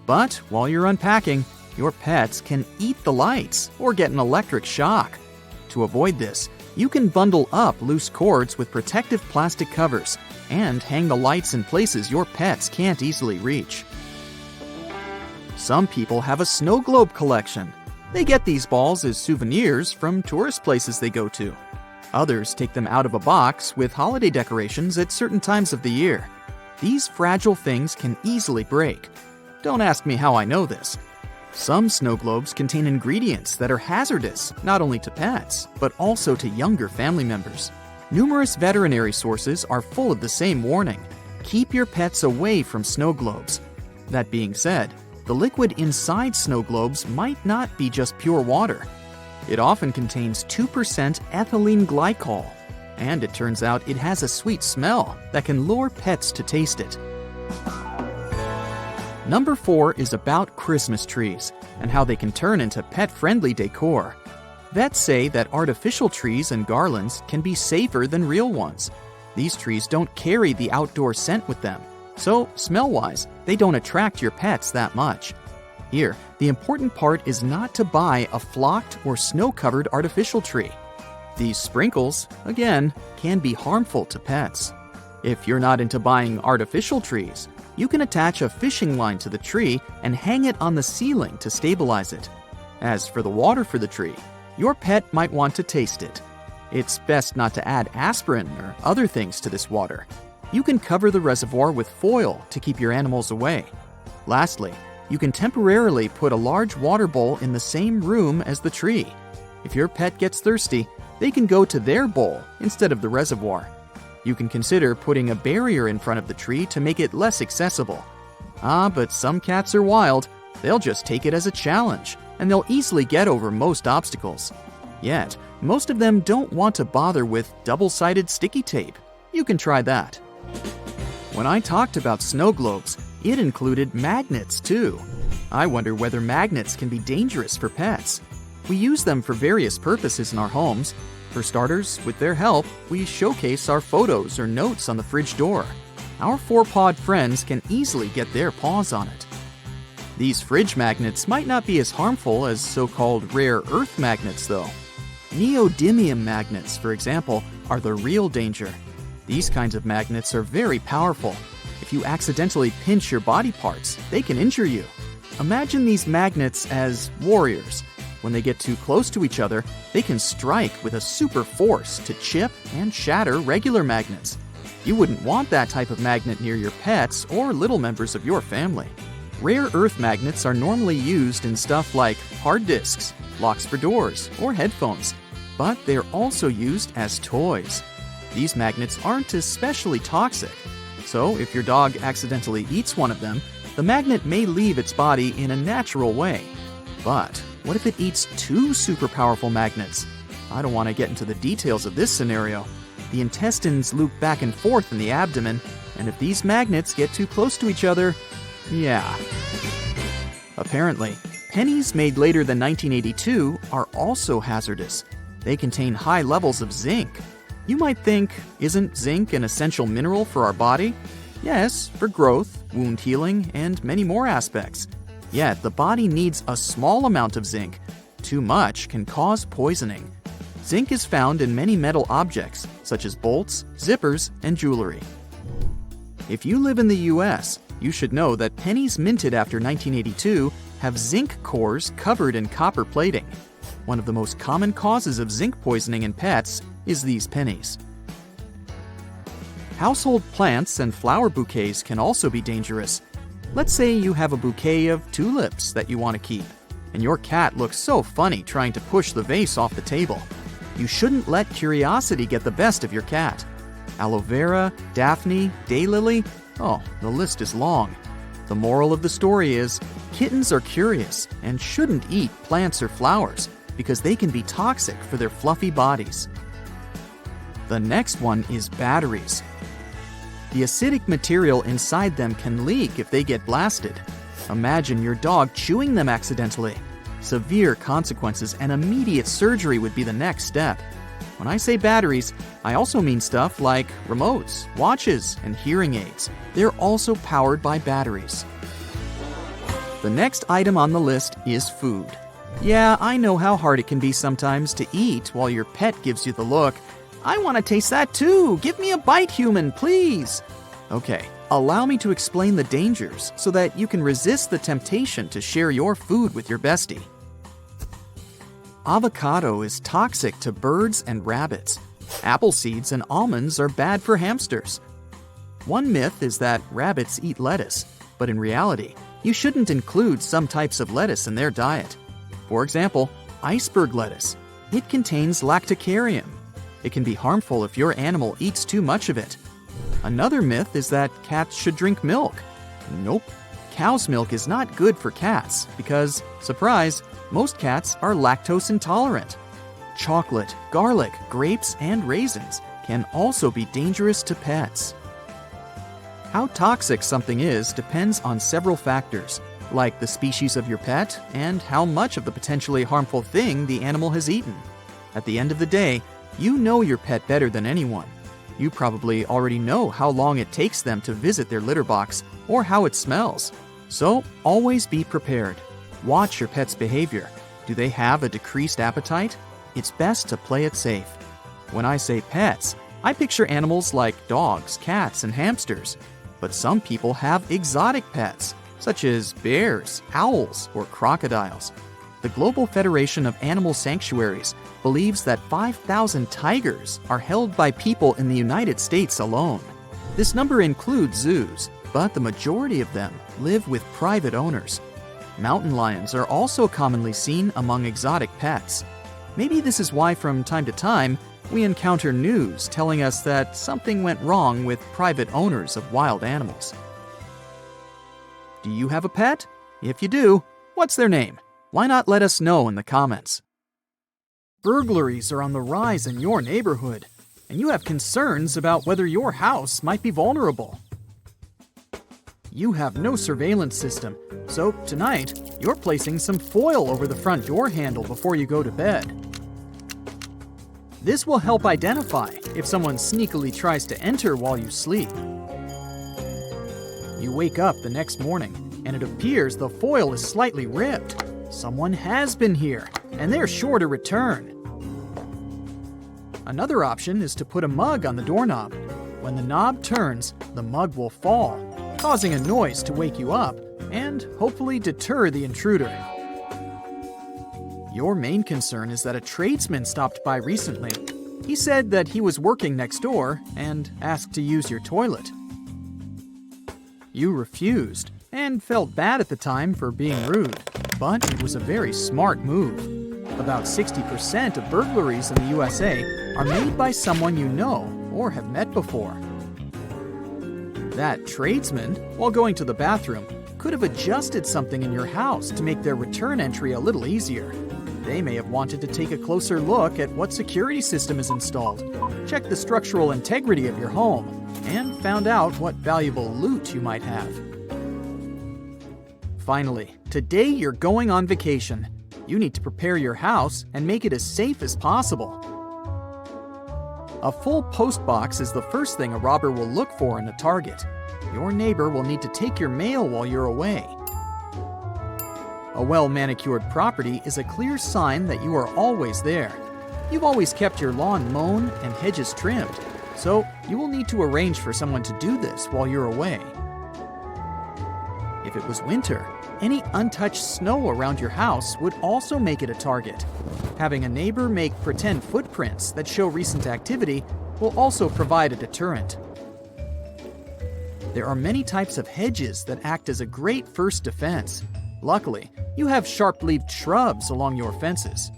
But while you're unpacking, your pets can eat the lights or get an electric shock. To avoid this, you can bundle up loose cords with protective plastic covers and hang the lights in places your pets can't easily reach. Some people have a snow globe collection. They get these balls as souvenirs from tourist places they go to. Others take them out of a box with holiday decorations at certain times of the year. These fragile things can easily break. Don't ask me how I know this. Some snow globes contain ingredients that are hazardous not only to pets, but also to younger family members. Numerous veterinary sources are full of the same warning. Keep your pets away from snow globes. That being said, the liquid inside snow globes might not be just pure water. It often contains 2% ethylene glycol, and it turns out it has a sweet smell that can lure pets to taste it. Number 4 is about Christmas trees and how they can turn into pet-friendly decor. Vets say that artificial trees and garlands can be safer than real ones. These trees don't carry the outdoor scent with them, so smell-wise, they don't attract your pets that much. Here, the important part is not to buy a flocked or snow-covered artificial tree. These sprinkles, again, can be harmful to pets. If you're not into buying artificial trees, you can attach a fishing line to the tree and hang it on the ceiling to stabilize it. As for the water for the tree, your pet might want to taste it. It's best not to add aspirin or other things to this water. You can cover the reservoir with foil to keep your animals away. Lastly, you can temporarily put a large water bowl in the same room as the tree. If your pet gets thirsty, they can go to their bowl instead of the reservoir. You can consider putting a barrier in front of the tree to make it less accessible. But some cats are wild. They'll just take it as a challenge, and they'll easily get over most obstacles. Yet, most of them don't want to bother with double-sided sticky tape. You can try that. When I talked about snow globes, it included magnets too. I wonder whether magnets can be dangerous for pets. We use them for various purposes in our homes. For starters, with their help, we showcase our photos or notes on the fridge door. Our four-pawed friends can easily get their paws on it. These fridge magnets might not be as harmful as so-called rare earth magnets, though. Neodymium magnets, for example, are the real danger. These kinds of magnets are very powerful. If you accidentally pinch your body parts, they can injure you. Imagine these magnets as warriors. When they get too close to each other, they can strike with a super force to chip and shatter regular magnets. You wouldn't want that type of magnet near your pets or little members of your family. Rare earth magnets are normally used in stuff like hard disks, locks for doors, or headphones, but they're also used as toys. These magnets aren't especially toxic, so if your dog accidentally eats one of them, the magnet may leave its body in a natural way. But what if it eats two super powerful magnets? I don't want to get into the details of this scenario. The intestines loop back and forth in the abdomen, and if these magnets get too close to each other, yeah. Apparently, pennies made later than 1982 are also hazardous. They contain high levels of zinc. You might think, isn't zinc an essential mineral for our body? Yes, for growth, wound healing, and many more aspects. Yet, the body needs a small amount of zinc. Too much can cause poisoning. Zinc is found in many metal objects, such as bolts, zippers, and jewelry. If you live in the US, you should know that pennies minted after 1982 have zinc cores covered in copper plating. One of the most common causes of zinc poisoning in pets is these pennies. Household plants and flower bouquets can also be dangerous. Let's say you have a bouquet of tulips that you want to keep, and your cat looks so funny trying to push the vase off the table. You shouldn't let curiosity get the best of your cat. Aloe vera, Daphne, daylily, oh, the list is long. The moral of the story is, kittens are curious and shouldn't eat plants or flowers because they can be toxic for their fluffy bodies. The next one is batteries. The acidic material inside them can leak if they get blasted. Imagine your dog chewing them accidentally. Severe consequences and immediate surgery would be the next step. When I say batteries, I also mean stuff like remotes, watches, and hearing aids. They're also powered by batteries. The next item on the list is food. Yeah, I know how hard it can be sometimes to eat while your pet gives you the look. I want to taste that too. Give me a bite, human, please. Okay, allow me to explain the dangers so that you can resist the temptation to share your food with your bestie. Avocado is toxic to birds and rabbits. Apple seeds and almonds are bad for hamsters. One myth is that rabbits eat lettuce, but in reality, you shouldn't include some types of lettuce in their diet. For example, iceberg lettuce. It contains lactocarium. It can be harmful if your animal eats too much of it. Another myth is that cats should drink milk. Nope. Cow's milk is not good for cats because, surprise, most cats are lactose intolerant. Chocolate, garlic, grapes, and raisins can also be dangerous to pets. How toxic something is depends on several factors, like the species of your pet and how much of the potentially harmful thing the animal has eaten. At the end of the day, you know your pet better than anyone. You probably already know how long it takes them to visit their litter box or how it smells. So, always be prepared. Watch your pet's behavior. Do they have a decreased appetite? It's best to play it safe. When I say pets, I picture animals like dogs, cats, and hamsters. But some people have exotic pets, such as bears, owls, or crocodiles. The Global Federation of Animal Sanctuaries believes that 5,000 tigers are held by people in the United States alone. This number includes zoos, but the majority of them live with private owners. Mountain lions are also commonly seen among exotic pets. Maybe this is why from time to time, we encounter news telling us that something went wrong with private owners of wild animals. Do you have a pet? If you do, what's their name? Why not let us know in the comments? Burglaries are on the rise in your neighborhood, and you have concerns about whether your house might be vulnerable. You have no surveillance system, so tonight, you're placing some foil over the front door handle before you go to bed. This will help identify if someone sneakily tries to enter while you sleep. You wake up the next morning, and it appears the foil is slightly ripped. Someone has been here, and they're sure to return. Another option is to put a mug on the doorknob. When the knob turns, the mug will fall, causing a noise to wake you up and hopefully deter the intruder. Your main concern is that a tradesman stopped by recently. He said that he was working next door and asked to use your toilet. You refused and felt bad at the time for being rude, but it was a very smart move. About 60% of burglaries in the USA are made by someone you know or have met before. That tradesman, while going to the bathroom, could have adjusted something in your house to make their return entry a little easier. They may have wanted to take a closer look at what security system is installed, check the structural integrity of your home, and found out what valuable loot you might have. Finally, today you're going on vacation. You need to prepare your house and make it as safe as possible. A full post box is the first thing a robber will look for in a target. Your neighbor will need to take your mail while you're away. A well-manicured property is a clear sign that you are always there. You've always kept your lawn mown and hedges trimmed, so you will need to arrange for someone to do this while you're away. If it was winter, any untouched snow around your house would also make it a target. Having a neighbor make pretend footprints that show recent activity will also provide a deterrent. There are many types of hedges that act as a great first defense. Luckily, you have sharp-leaved shrubs along your fences.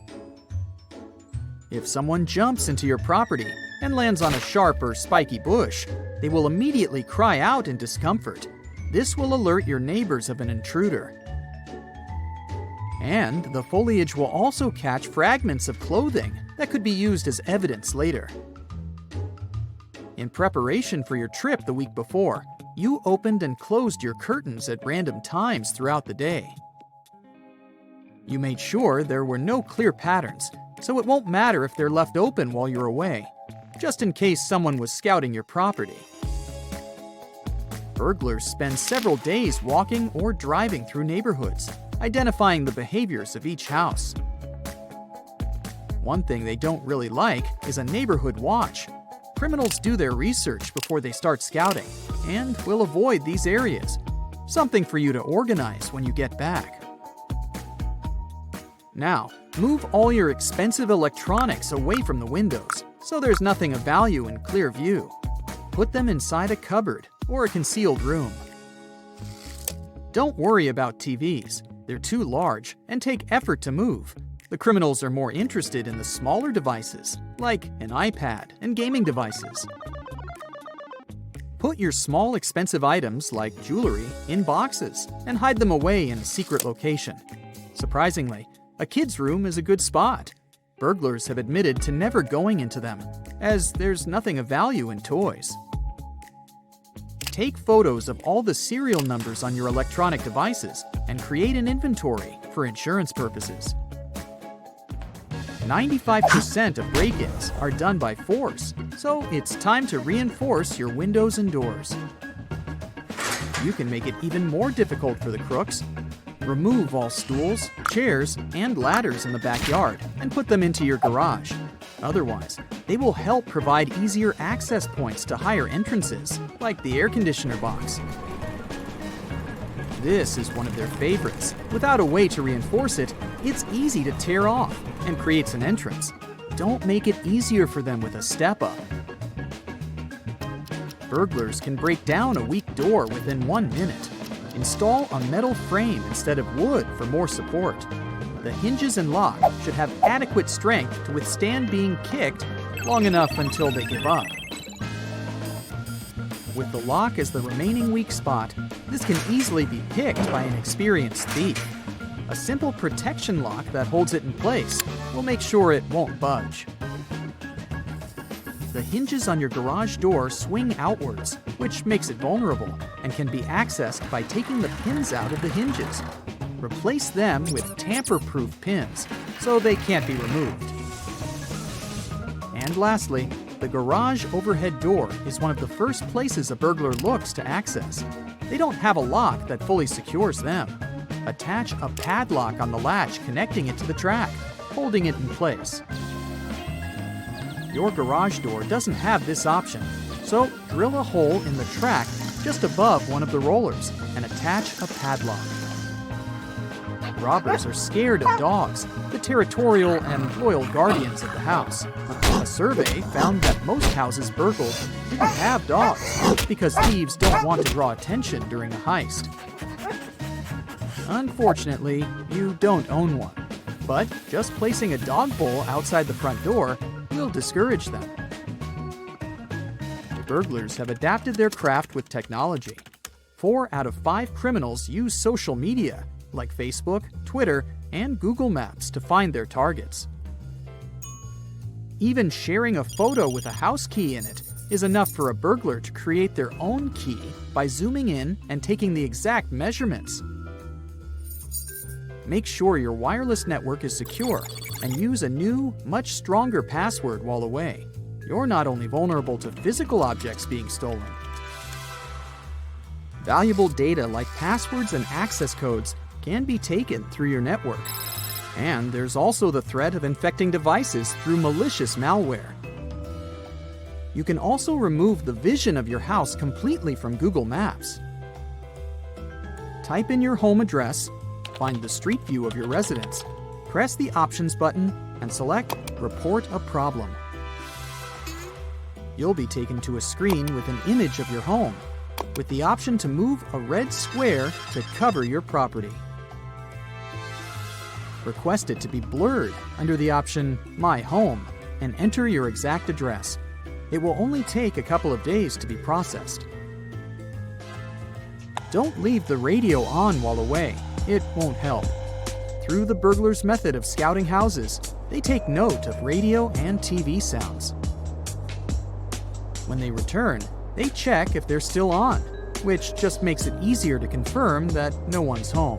If someone jumps into your property and lands on a sharp or spiky bush, they will immediately cry out in discomfort. This will alert your neighbors of an intruder. And the foliage will also catch fragments of clothing that could be used as evidence later. In preparation for your trip the week before, you opened and closed your curtains at random times throughout the day. You made sure there were no clear patterns so it won't matter if they're left open while you're away, just in case someone was scouting your property. Burglars spend several days walking or driving through neighborhoods, identifying the behaviors of each house. One thing they don't really like is a neighborhood watch. Criminals do their research before they start scouting and will avoid these areas. Something for you to organize when you get back. Now, move all your expensive electronics away from the windows so there's nothing of value in clear view. Put them inside a cupboard or a concealed room. Don't worry about TVs. They're too large and take effort to move. The criminals are more interested in the smaller devices, like an iPad and gaming devices. Put your small expensive items, like jewelry, in boxes and hide them away in a secret location. Surprisingly, a kid's room is a good spot. Burglars have admitted to never going into them, as there's nothing of value in toys. Take photos of all the serial numbers on your electronic devices and create an inventory for insurance purposes. 95% of break-ins are done by force, so it's time to reinforce your windows and doors. You can make it even more difficult for the crooks. Remove all stools, chairs, and ladders in the backyard and put them into your garage. Otherwise, they will help provide easier access points to higher entrances, like the air conditioner box. This is one of their favorites. Without a way to reinforce it, it's easy to tear off and creates an entrance. Don't make it easier for them with a step-up. Burglars can break down a weak door within 1 minute. Install a metal frame instead of wood for more support. The hinges and lock should have adequate strength to withstand being kicked long enough until they give up. With the lock as the remaining weak spot, this can easily be picked by an experienced thief. A simple protection lock that holds it in place will make sure it won't budge. The hinges on your garage door swing outwards, which makes it vulnerable and can be accessed by taking the pins out of the hinges. Replace them with tamper-proof pins so they can't be removed. And lastly, the garage overhead door is one of the first places a burglar looks to access. They don't have a lock that fully secures them. Attach a padlock on the latch connecting it to the track, holding it in place. Your garage door doesn't have this option, so drill a hole in the track just above one of the rollers and attach a padlock. Robbers are scared of dogs, the territorial and loyal guardians of the house. A survey found that most houses burgled didn't have dogs because thieves don't want to draw attention during a heist. Unfortunately, you don't own one, but just placing a dog bowl outside the front door will discourage them. Burglars have adapted their craft with technology. 4 out of 5 criminals use social media, like Facebook, Twitter, and Google Maps to find their targets. Even sharing a photo with a house key in it is enough for a burglar to create their own key by zooming in and taking the exact measurements. Make sure your wireless network is secure and use a new, much stronger password while away. You're not only vulnerable to physical objects being stolen. Valuable data like passwords and access codes can be taken through your network. And there's also the threat of infecting devices through malicious malware. You can also remove the vision of your house completely from Google Maps. Type in your home address, find the street view of your residence, press the Options button, and select Report a Problem. You'll be taken to a screen with an image of your home, with the option to move a red square to cover your property. Request it to be blurred under the option My Home and enter your exact address. It will only take a couple of days to be processed. Don't leave the radio on while away. It won't help. Through the burglar's method of scouting houses, they take note of radio and TV sounds. When they return, they check if they're still on, which just makes it easier to confirm that no one's home.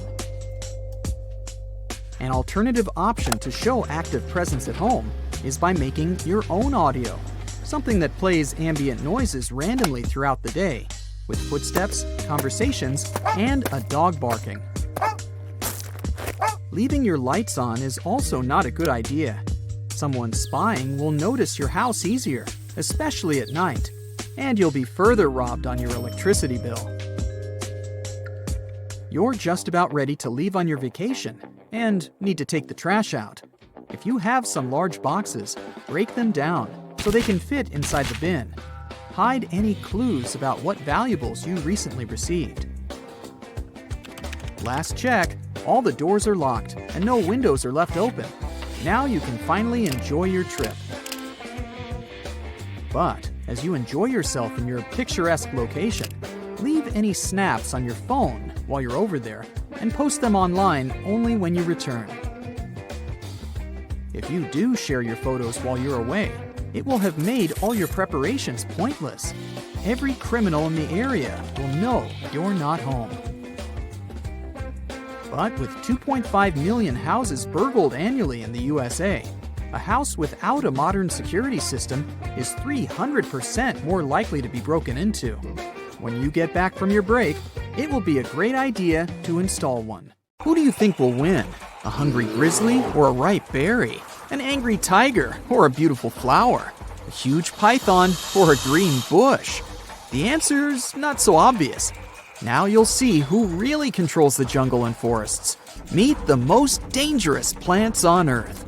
An alternative option to show active presence at home is by making your own audio, something that plays ambient noises randomly throughout the day, with footsteps, conversations, and a dog barking. Leaving your lights on is also not a good idea. Someone spying will notice your house easier, especially at night, and you'll be further robbed on your electricity bill. You're just about ready to leave on your vacation and need to take the trash out. If you have some large boxes, break them down so they can fit inside the bin. Hide any clues about what valuables you recently received. Last check, all the doors are locked and no windows are left open. Now you can finally enjoy your trip. But as you enjoy yourself in your picturesque location, leave any snaps on your phone while you're over there and post them online only when you return. If you do share your photos while you're away, it will have made all your preparations pointless. Every criminal in the area will know you're not home. But with 2.5 million houses burgled annually in the USA, a house without a modern security system is 300% more likely to be broken into. When you get back from your break, it will be a great idea to install one. Who do you think will win? A hungry grizzly or a ripe berry? An angry tiger or a beautiful flower? A huge python or a green bush? The answer's not so obvious. Now you'll see who really controls the jungle and forests. Meet the most dangerous plants on Earth.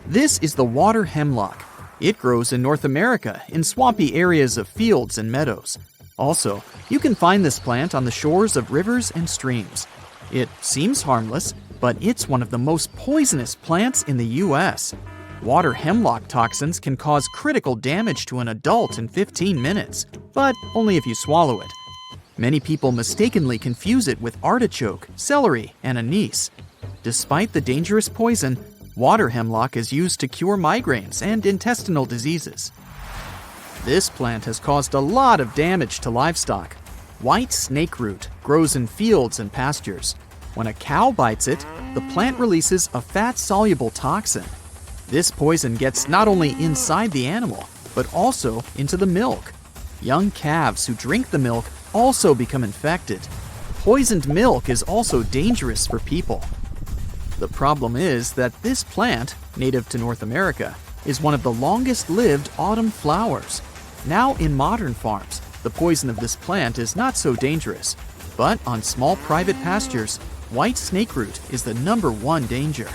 This is the water hemlock. It grows in North America in swampy areas of fields and meadows. Also, you can find this plant on the shores of rivers and streams. It seems harmless, but it's one of the most poisonous plants in the U.S. Water hemlock toxins can cause critical damage to an adult in 15 minutes, but only if you swallow it. Many people mistakenly confuse it with artichoke, celery, and anise. Despite the dangerous poison, water hemlock is used to cure migraines and intestinal diseases. This plant has caused a lot of damage to livestock. White snakeroot grows in fields and pastures. When a cow bites it, the plant releases a fat-soluble toxin. This poison gets not only inside the animal, but also into the milk. Young calves who drink the milk also become infected. Poisoned milk is also dangerous for people. The problem is that this plant, native to North America, is one of the longest-lived autumn flowers. Now in modern farms, the poison of this plant is not so dangerous, but on small private pastures, white snakeroot is the #1 danger.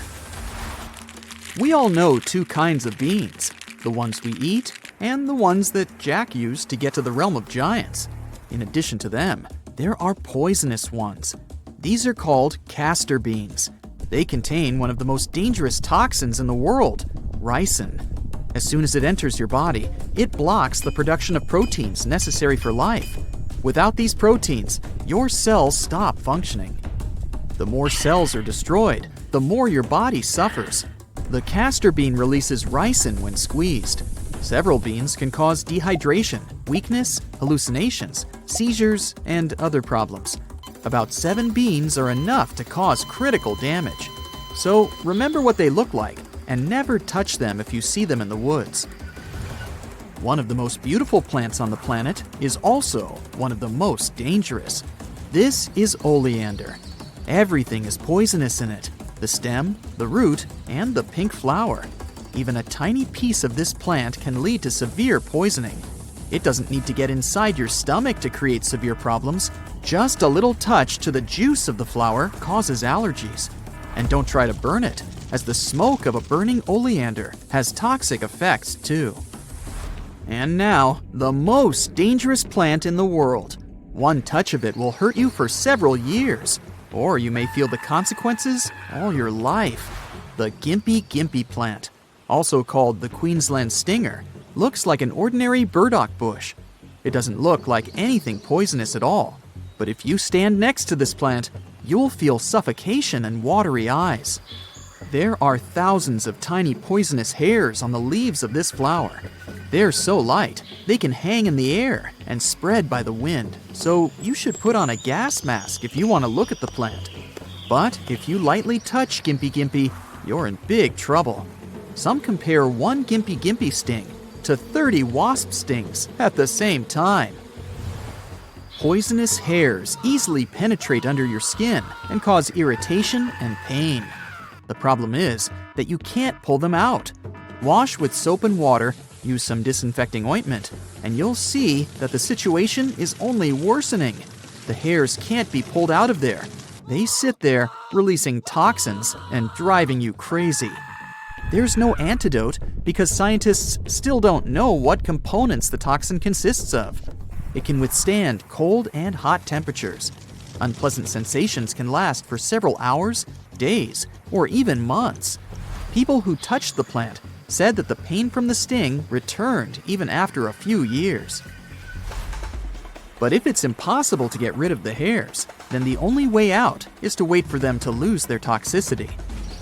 We all know two kinds of beans, the ones we eat and the ones that Jack used to get to the realm of giants. In addition to them, there are poisonous ones. These are called castor beans. They contain one of the most dangerous toxins in the world, ricin. As soon as it enters your body, it blocks the production of proteins necessary for life. Without these proteins, your cells stop functioning. The more cells are destroyed, the more your body suffers. The castor bean releases ricin when squeezed. Several beans can cause dehydration, weakness, hallucinations, seizures, and other problems. About 7 beans are enough to cause critical damage. So remember what they look like and never touch them if you see them in the woods. One of the most beautiful plants on the planet is also one of the most dangerous. This is oleander. Everything is poisonous in it: the stem, the root, and the pink flower. Even a tiny piece of this plant can lead to severe poisoning. It doesn't need to get inside your stomach to create severe problems. Just a little touch to the juice of the flower causes allergies. And don't try to burn it, as the smoke of a burning oleander has toxic effects too. And now, the most dangerous plant in the world. One touch of it will hurt you for several years, or you may feel the consequences all your life. The gimpy plant, also called the Queensland stinger, looks like an ordinary burdock bush. It doesn't look like anything poisonous at all, but if you stand next to this plant, you'll feel suffocation and watery eyes. There are thousands of tiny poisonous hairs on the leaves of this flower. They're so light, they can hang in the air and spread by the wind, so you should put on a gas mask if you want to look at the plant. But if you lightly touch Gimpy Gimpy, you're in big trouble. Some compare one Gimpy Gimpy sting to 30 wasp stings at the same time. Poisonous hairs easily penetrate under your skin and cause irritation and pain. The problem is that you can't pull them out. Wash with soap and water, use some disinfecting ointment, and you'll see that the situation is only worsening. The hairs can't be pulled out of there. They sit there, releasing toxins and driving you crazy. There's no antidote because scientists still don't know what components the toxin consists of. It can withstand cold and hot temperatures. Unpleasant sensations can last for several hours, days, or even months. People who touched the plant said that the pain from the sting returned even after a few years. But if it's impossible to get rid of the hairs, then the only way out is to wait for them to lose their toxicity.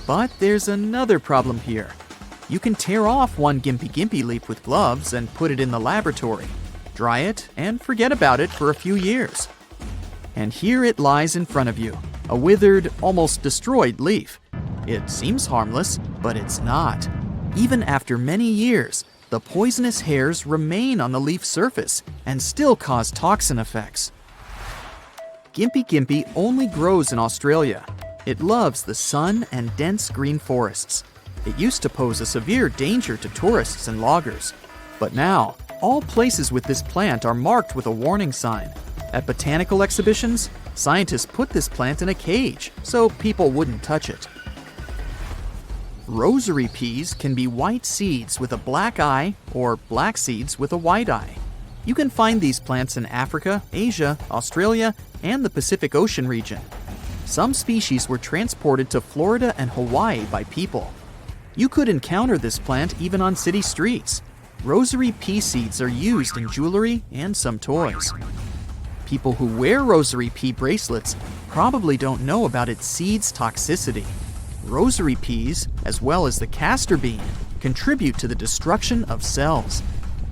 But there's another problem here. You can tear off one Gimpy Gimpy leaf with gloves and put it in the laboratory, dry it, and forget about it for a few years. And here it lies in front of you, a withered, almost destroyed leaf. It seems harmless, but it's not. Even after many years, the poisonous hairs remain on the leaf surface and still cause toxin effects. Gimpy Gimpy only grows in Australia. It loves the sun and dense green forests. It used to pose a severe danger to tourists and loggers. But now, all places with this plant are marked with a warning sign. At botanical exhibitions, scientists put this plant in a cage so people wouldn't touch it. Rosary peas can be white seeds with a black eye or black seeds with a white eye. You can find these plants in Africa, Asia, Australia, and the Pacific Ocean region. Some species were transported to Florida and Hawaii by people. You could encounter this plant even on city streets. Rosary pea seeds are used in jewelry and some toys. People who wear rosary pea bracelets probably don't know about its seeds' toxicity. Rosary peas, as well as the castor bean, contribute to the destruction of cells.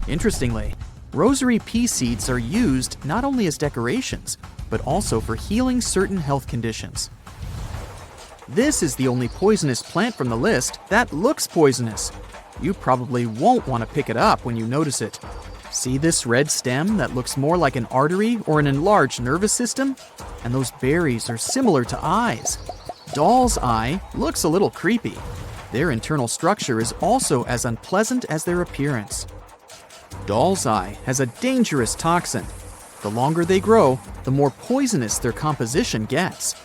Interestingly, rosary pea seeds are used not only as decorations, but also for healing certain health conditions. This is the only poisonous plant from the list that looks poisonous. You probably won't want to pick it up when you notice it. See this red stem that looks more like an artery or an enlarged nervous system? And those berries are similar to eyes. Doll's eye looks a little creepy. Their internal structure is also as unpleasant as their appearance. Doll's eye has a dangerous toxin. The longer they grow, the more poisonous their composition gets.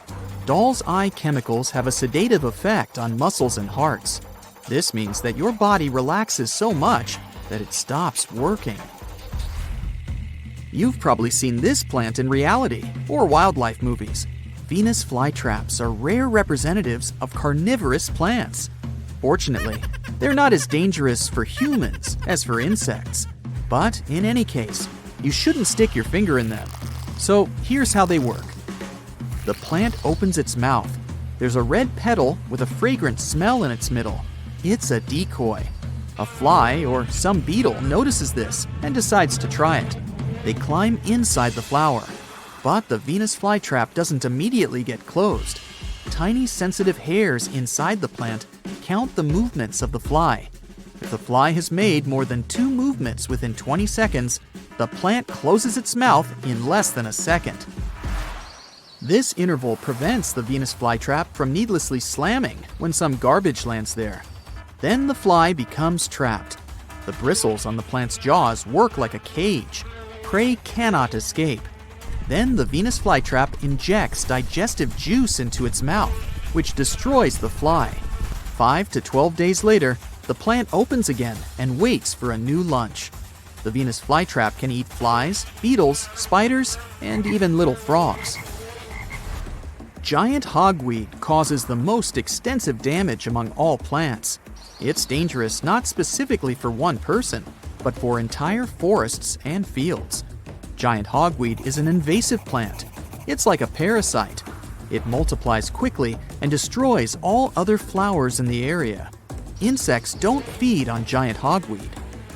Doll's eye chemicals have a sedative effect on muscles and hearts. This means that your body relaxes so much that it stops working. You've probably seen this plant in reality or wildlife movies. Venus flytraps are rare representatives of carnivorous plants. Fortunately, they're not as dangerous for humans as for insects. But in any case, you shouldn't stick your finger in them. So here's how they work. The plant opens its mouth. There's a red petal with a fragrant smell in its middle. It's a decoy. A fly or some beetle notices this and decides to try it. They climb inside the flower. But the Venus flytrap doesn't immediately get closed. Tiny sensitive hairs inside the plant count the movements of the fly. If the fly has made more than 2 movements within 20 seconds, the plant closes its mouth in less than a second. This interval prevents the Venus flytrap from needlessly slamming when some garbage lands there. Then the fly becomes trapped. The bristles on the plant's jaws work like a cage. Prey cannot escape. Then the Venus flytrap injects digestive juice into its mouth, which destroys the fly. 5 to 12 days later, the plant opens again and waits for a new lunch. The Venus flytrap can eat flies, beetles, spiders, and even little frogs. Giant hogweed causes the most extensive damage among all plants. It's dangerous not specifically for one person, but for entire forests and fields. Giant hogweed is an invasive plant. It's like a parasite. It multiplies quickly and destroys all other flowers in the area. Insects don't feed on giant hogweed.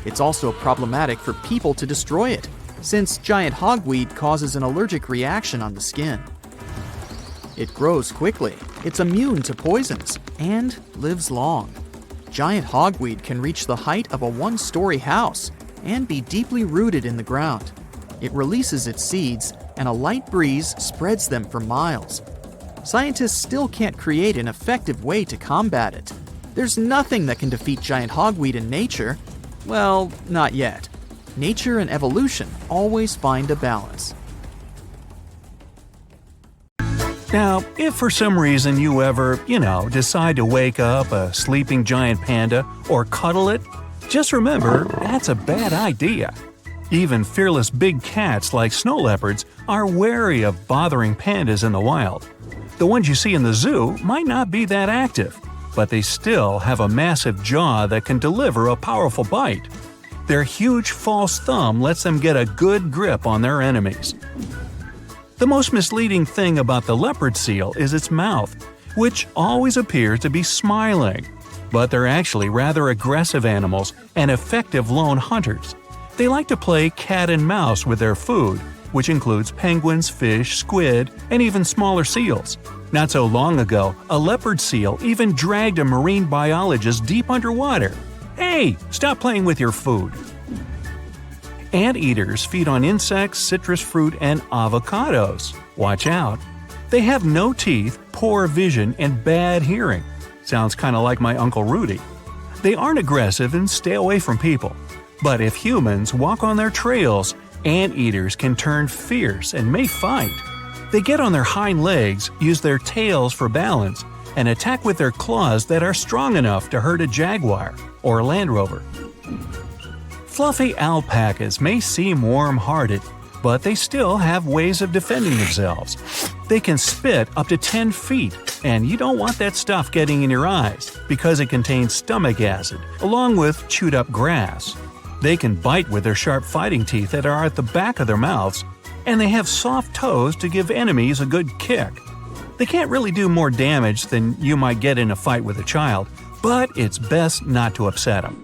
It's also problematic for people to destroy it, since giant hogweed causes an allergic reaction on the skin. It grows quickly, it's immune to poisons, and lives long. Giant hogweed can reach the height of a one-story house and be deeply rooted in the ground. It releases its seeds, and a light breeze spreads them for miles. Scientists still can't create an effective way to combat it. There's nothing that can defeat giant hogweed in nature. Well, not yet. Nature and evolution always find a balance. Now, if for some reason you ever, decide to wake up a sleeping giant panda or cuddle it, just remember that's a bad idea. Even fearless big cats like snow leopards are wary of bothering pandas in the wild. The ones you see in the zoo might not be that active, but they still have a massive jaw that can deliver a powerful bite. Their huge false thumb lets them get a good grip on their enemies. The most misleading thing about the leopard seal is its mouth, which always appears to be smiling. But they're actually rather aggressive animals and effective lone hunters. They like to play cat and mouse with their food, which includes penguins, fish, squid, and even smaller seals. Not so long ago, a leopard seal even dragged a marine biologist deep underwater. Hey, stop playing with your food. Anteaters feed on insects, citrus fruit, and avocados. Watch out. They have no teeth, poor vision, and bad hearing. Sounds kind of like my Uncle Rudy. They aren't aggressive and stay away from people. But if humans walk on their trails, anteaters can turn fierce and may fight. They get on their hind legs, use their tails for balance, and attack with their claws that are strong enough to hurt a jaguar or a Land Rover. Fluffy alpacas may seem warm-hearted, but they still have ways of defending themselves. They can spit up to 10 feet, and you don't want that stuff getting in your eyes because it contains stomach acid, along with chewed-up grass. They can bite with their sharp fighting teeth that are at the back of their mouths, and they have soft toes to give enemies a good kick. They can't really do more damage than you might get in a fight with a child, but it's best not to upset them.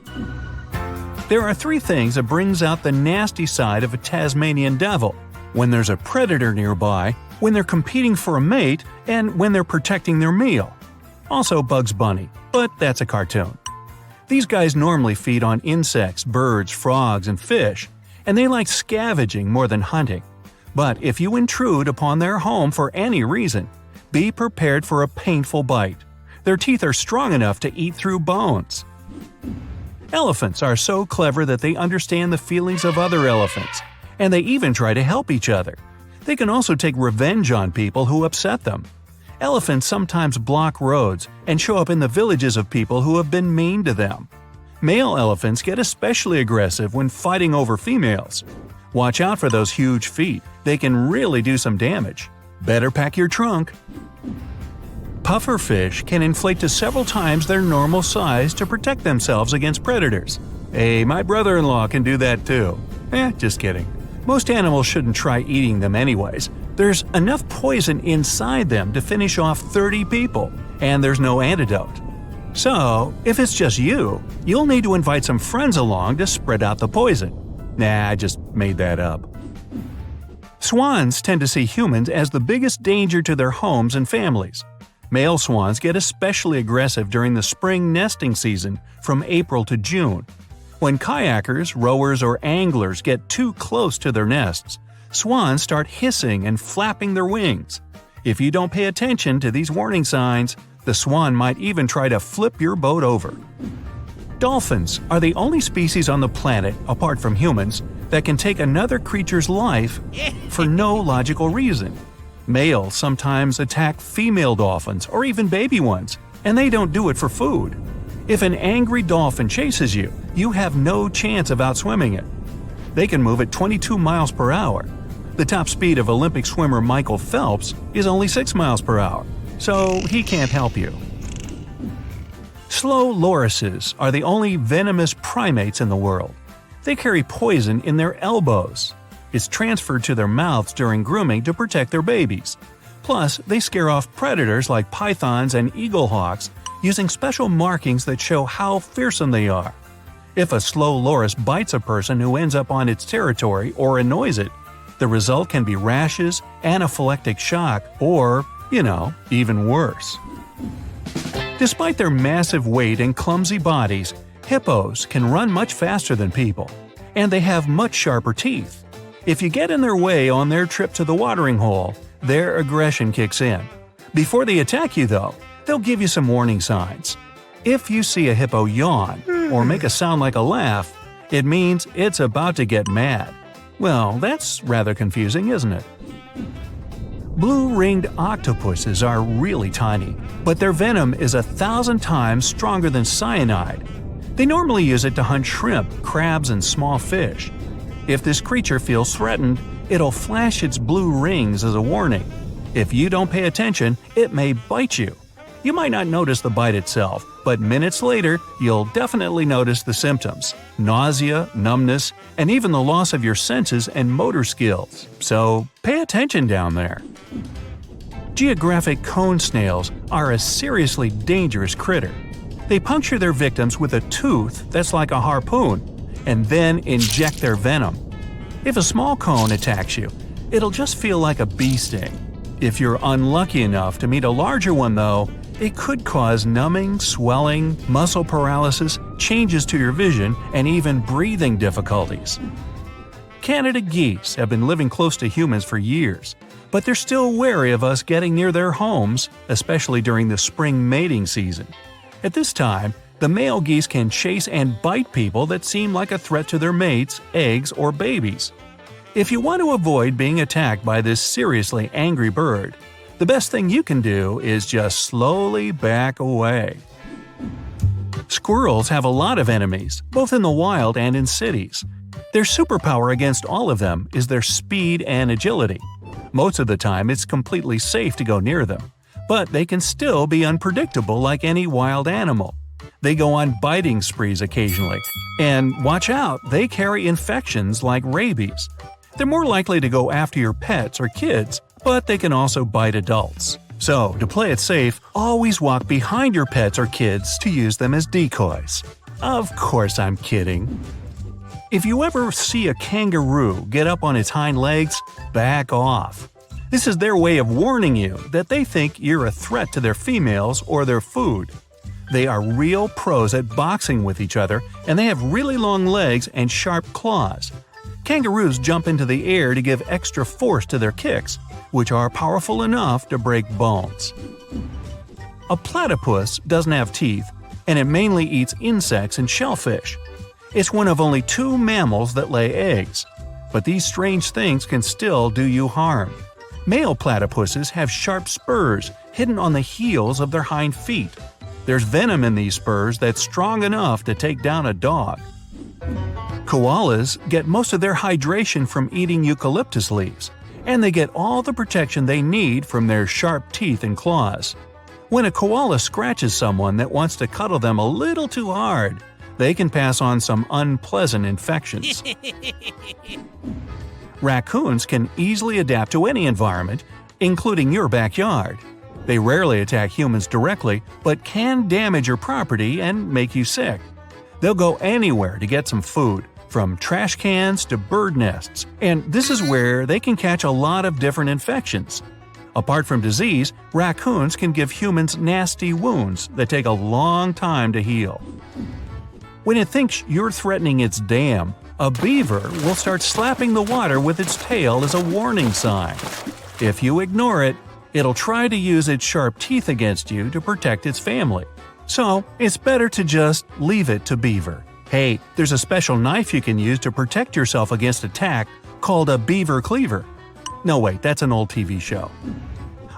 There are 3 things that brings out the nasty side of a Tasmanian devil: when there's a predator nearby, when they're competing for a mate, and when they're protecting their meal. Also Bugs Bunny, but that's a cartoon. These guys normally feed on insects, birds, frogs, and fish, and they like scavenging more than hunting. But if you intrude upon their home for any reason, be prepared for a painful bite. Their teeth are strong enough to eat through bones. Elephants are so clever that they understand the feelings of other elephants, and they even try to help each other. They can also take revenge on people who upset them. Elephants sometimes block roads and show up in the villages of people who have been mean to them. Male elephants get especially aggressive when fighting over females. Watch out for those huge feet, they can really do some damage. Better pack your trunk. Pufferfish can inflate to several times their normal size to protect themselves against predators. Hey, my brother-in-law can do that too. Just kidding. Most animals shouldn't try eating them anyways. There's enough poison inside them to finish off 30 people, and there's no antidote. So, if it's just you, you'll need to invite some friends along to spread out the poison. Nah, I just made that up. Swans tend to see humans as the biggest danger to their homes and families. Male swans get especially aggressive during the spring nesting season from April to June. When kayakers, rowers, or anglers get too close to their nests, swans start hissing and flapping their wings. If you don't pay attention to these warning signs, the swan might even try to flip your boat over. Dolphins are the only species on the planet, apart from humans, that can take another creature's life for no logical reason. Males sometimes attack female dolphins or even baby ones, and they don't do it for food. If an angry dolphin chases you, you have no chance of outswimming it. They can move at 22 miles per hour. The top speed of Olympic swimmer Michael Phelps is only 6 miles per hour, so he can't help you. Slow lorises are the only venomous primates in the world. They carry poison in their elbows. It's transferred to their mouths during grooming to protect their babies. Plus, they scare off predators like pythons and eaglehawks using special markings that show how fearsome they are. If a slow loris bites a person who ends up on its territory or annoys it, the result can be rashes, anaphylactic shock, or Even worse. Despite their massive weight and clumsy bodies, hippos can run much faster than people, and they have much sharper teeth. If you get in their way on their trip to the watering hole, their aggression kicks in. Before they attack you, though, they'll give you some warning signs. If you see a hippo yawn or make a sound like a laugh, it means it's about to get mad. Well, that's rather confusing, isn't it? Blue-ringed octopuses are really tiny, but their venom is 1,000 times stronger than cyanide. They normally use it to hunt shrimp, crabs, and small fish. If this creature feels threatened, it'll flash its blue rings as a warning. If you don't pay attention, it may bite you. You might not notice the bite itself, but minutes later, you'll definitely notice the symptoms: nausea, numbness, and even the loss of your senses and motor skills. So pay attention down there. Geographic cone snails are a seriously dangerous critter. They puncture their victims with a tooth that's like a harpoon, and then inject their venom. If a small cone attacks you, it'll just feel like a bee sting. If you're unlucky enough to meet a larger one, though, it could cause numbing, swelling, muscle paralysis, changes to your vision, and even breathing difficulties. Canada geese have been living close to humans for years, but they're still wary of us getting near their homes, especially during the spring mating season. At this time, the male geese can chase and bite people that seem like a threat to their mates, eggs, or babies. If you want to avoid being attacked by this seriously angry bird, the best thing you can do is just slowly back away. Squirrels have a lot of enemies, both in the wild and in cities. Their superpower against all of them is their speed and agility. Most of the time, it's completely safe to go near them, but they can still be unpredictable like any wild animal. They go on biting sprees occasionally, and watch out, they carry infections like rabies. They're more likely to go after your pets or kids, but they can also bite adults. So, to play it safe, always walk behind your pets or kids to use them as decoys. Of course I'm kidding. If you ever see a kangaroo get up on its hind legs, back off. This is their way of warning you that they think you're a threat to their females or their food. They are real pros at boxing with each other, and they have really long legs and sharp claws. Kangaroos jump into the air to give extra force to their kicks, which are powerful enough to break bones. A platypus doesn't have teeth, and it mainly eats insects and shellfish. It's one of only 2 mammals that lay eggs, but these strange things can still do you harm. Male platypuses have sharp spurs hidden on the heels of their hind feet. There's venom in these spurs that's strong enough to take down a dog. Koalas get most of their hydration from eating eucalyptus leaves, and they get all the protection they need from their sharp teeth and claws. When a koala scratches someone that wants to cuddle them a little too hard, they can pass on some unpleasant infections. Raccoons can easily adapt to any environment, including your backyard. They rarely attack humans directly, but can damage your property and make you sick. They'll go anywhere to get some food, from trash cans to bird nests, and this is where they can catch a lot of different infections. Apart from disease, raccoons can give humans nasty wounds that take a long time to heal. When it thinks you're threatening its dam, a beaver will start slapping the water with its tail as a warning sign. If you ignore it, it'll try to use its sharp teeth against you to protect its family. So, it's better to just leave it to beaver. Hey, there's a special knife you can use to protect yourself against attack called a beaver cleaver. No wait, that's an old TV show.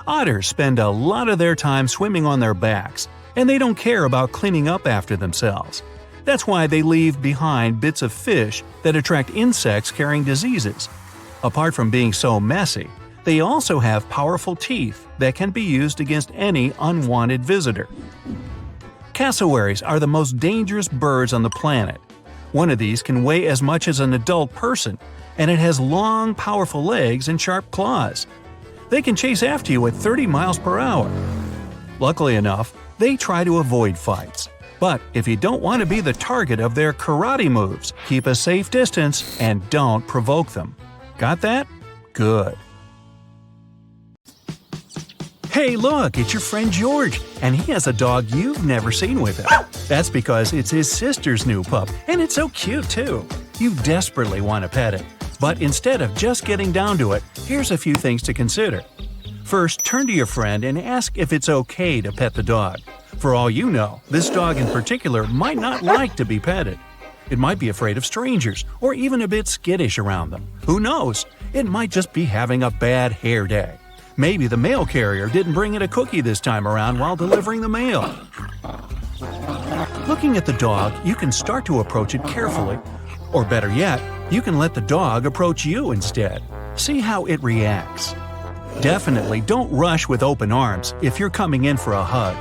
Otters spend a lot of their time swimming on their backs, and they don't care about cleaning up after themselves. That's why they leave behind bits of fish that attract insects carrying diseases. Apart from being so messy, they also have powerful teeth that can be used against any unwanted visitor. Cassowaries are the most dangerous birds on the planet. One of these can weigh as much as an adult person, and it has long, powerful legs and sharp claws. They can chase after you at 30 miles per hour. Luckily enough, they try to avoid fights. But if you don't want to be the target of their karate moves, keep a safe distance and don't provoke them. Got that? Good. Hey, look, it's your friend George, and he has a dog you've never seen with him. That's because it's his sister's new pup, and it's so cute too. You desperately want to pet it. But instead of just getting down to it, here's a few things to consider. First, turn to your friend and ask if it's okay to pet the dog. For all you know, this dog in particular might not like to be petted. It might be afraid of strangers, or even a bit skittish around them. Who knows? It might just be having a bad hair day. Maybe the mail carrier didn't bring it a cookie this time around while delivering the mail. Looking at the dog, you can start to approach it carefully. Or better yet, you can let the dog approach you instead. See how it reacts. Definitely don't rush with open arms if you're coming in for a hug.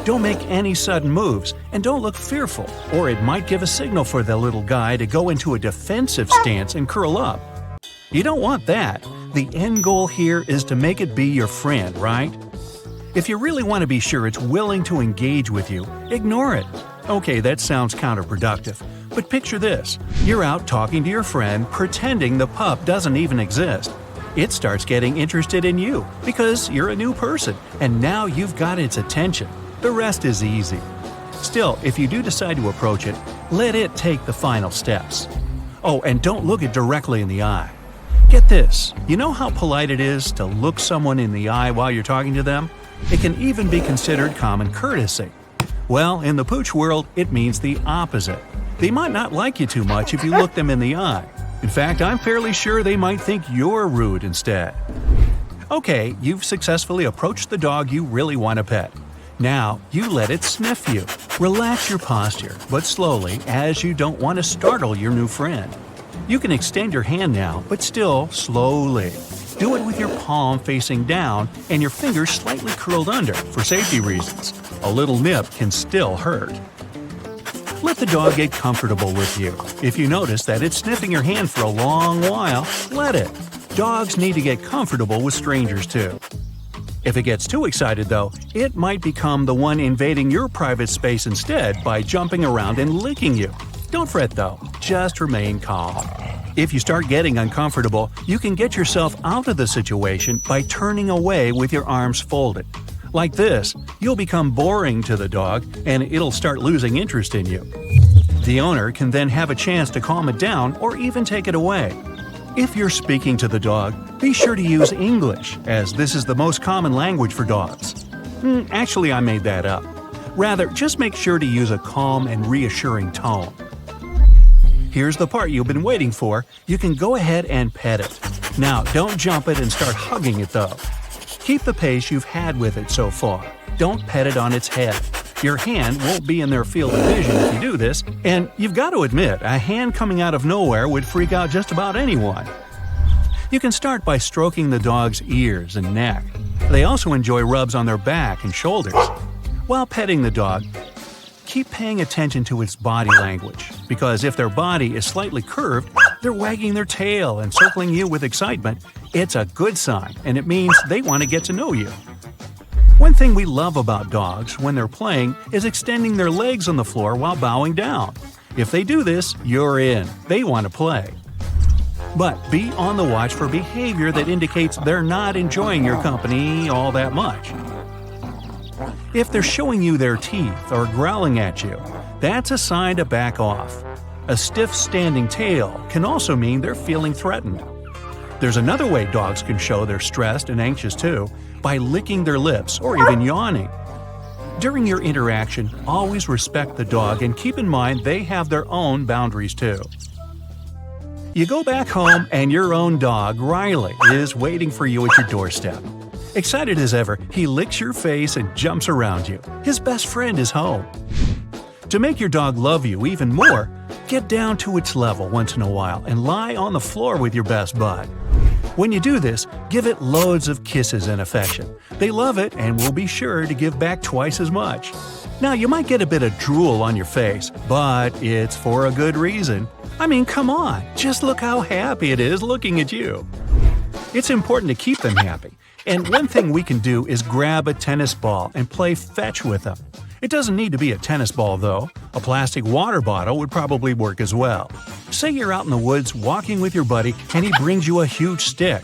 Don't make any sudden moves, and don't look fearful, or it might give a signal for the little guy to go into a defensive stance and curl up. You don't want that. The end goal here is to make it be your friend, right? If you really want to be sure it's willing to engage with you, ignore it. Okay, that sounds counterproductive, but picture this. You're out talking to your friend, pretending the pup doesn't even exist. It starts getting interested in you because you're a new person, and now you've got its attention. The rest is easy. Still, if you do decide to approach it, let it take the final steps. Oh, and don't look it directly in the eye. Get this, you know how polite it is to look someone in the eye while you're talking to them? It can even be considered common courtesy. Well, in the pooch world, it means the opposite. They might not like you too much if you look them in the eye. In fact, I'm fairly sure they might think you're rude instead. Okay, you've successfully approached the dog you really want to pet. Now, you let it sniff you. Relax your posture, but slowly, as you don't want to startle your new friend. You can extend your hand now, but still slowly. Do it with your palm facing down and your fingers slightly curled under for safety reasons. A little nip can still hurt. Let the dog get comfortable with you. If you notice that it's sniffing your hand for a long while, let it. Dogs need to get comfortable with strangers too. If it gets too excited though, it might become the one invading your private space instead by jumping around and licking you. Don't fret though, just remain calm. If you start getting uncomfortable, you can get yourself out of the situation by turning away with your arms folded. Like this, you'll become boring to the dog and it'll start losing interest in you. The owner can then have a chance to calm it down or even take it away. If you're speaking to the dog, be sure to use English, as this is the most common language for dogs. Actually, I made that up. Rather, just make sure to use a calm and reassuring tone. Here's the part you've been waiting for. You can go ahead and pet it. Now, don't jump it and start hugging it though. Keep the pace you've had with it so far. Don't pet it on its head. Your hand won't be in their field of vision if you do this, and you've got to admit, a hand coming out of nowhere would freak out just about anyone. You can start by stroking the dog's ears and neck. They also enjoy rubs on their back and shoulders. While petting the dog, keep paying attention to its body language, because if their body is slightly curved, they're wagging their tail and circling you with excitement. It's a good sign, and it means they want to get to know you. One thing we love about dogs when they're playing is extending their legs on the floor while bowing down. If they do this, you're in. They want to play. But be on the watch for behavior that indicates they're not enjoying your company all that much. If they're showing you their teeth or growling at you, that's a sign to back off. A stiff standing tail can also mean they're feeling threatened. There's another way dogs can show they're stressed and anxious too, by licking their lips or even yawning. During your interaction, always respect the dog and keep in mind they have their own boundaries too. You go back home and your own dog, Riley, is waiting for you at your doorstep. Excited as ever, he licks your face and jumps around you. His best friend is home. To make your dog love you even more, get down to its level once in a while and lie on the floor with your best bud. When you do this, give it loads of kisses and affection. They love it and will be sure to give back twice as much. Now, you might get a bit of drool on your face, but it's for a good reason. I mean, come on, just look how happy it is looking at you. It's important to keep them happy, and one thing we can do is grab a tennis ball and play fetch with them. It doesn't need to be a tennis ball though. A plastic water bottle would probably work as well. Say you're out in the woods walking with your buddy and he brings you a huge stick.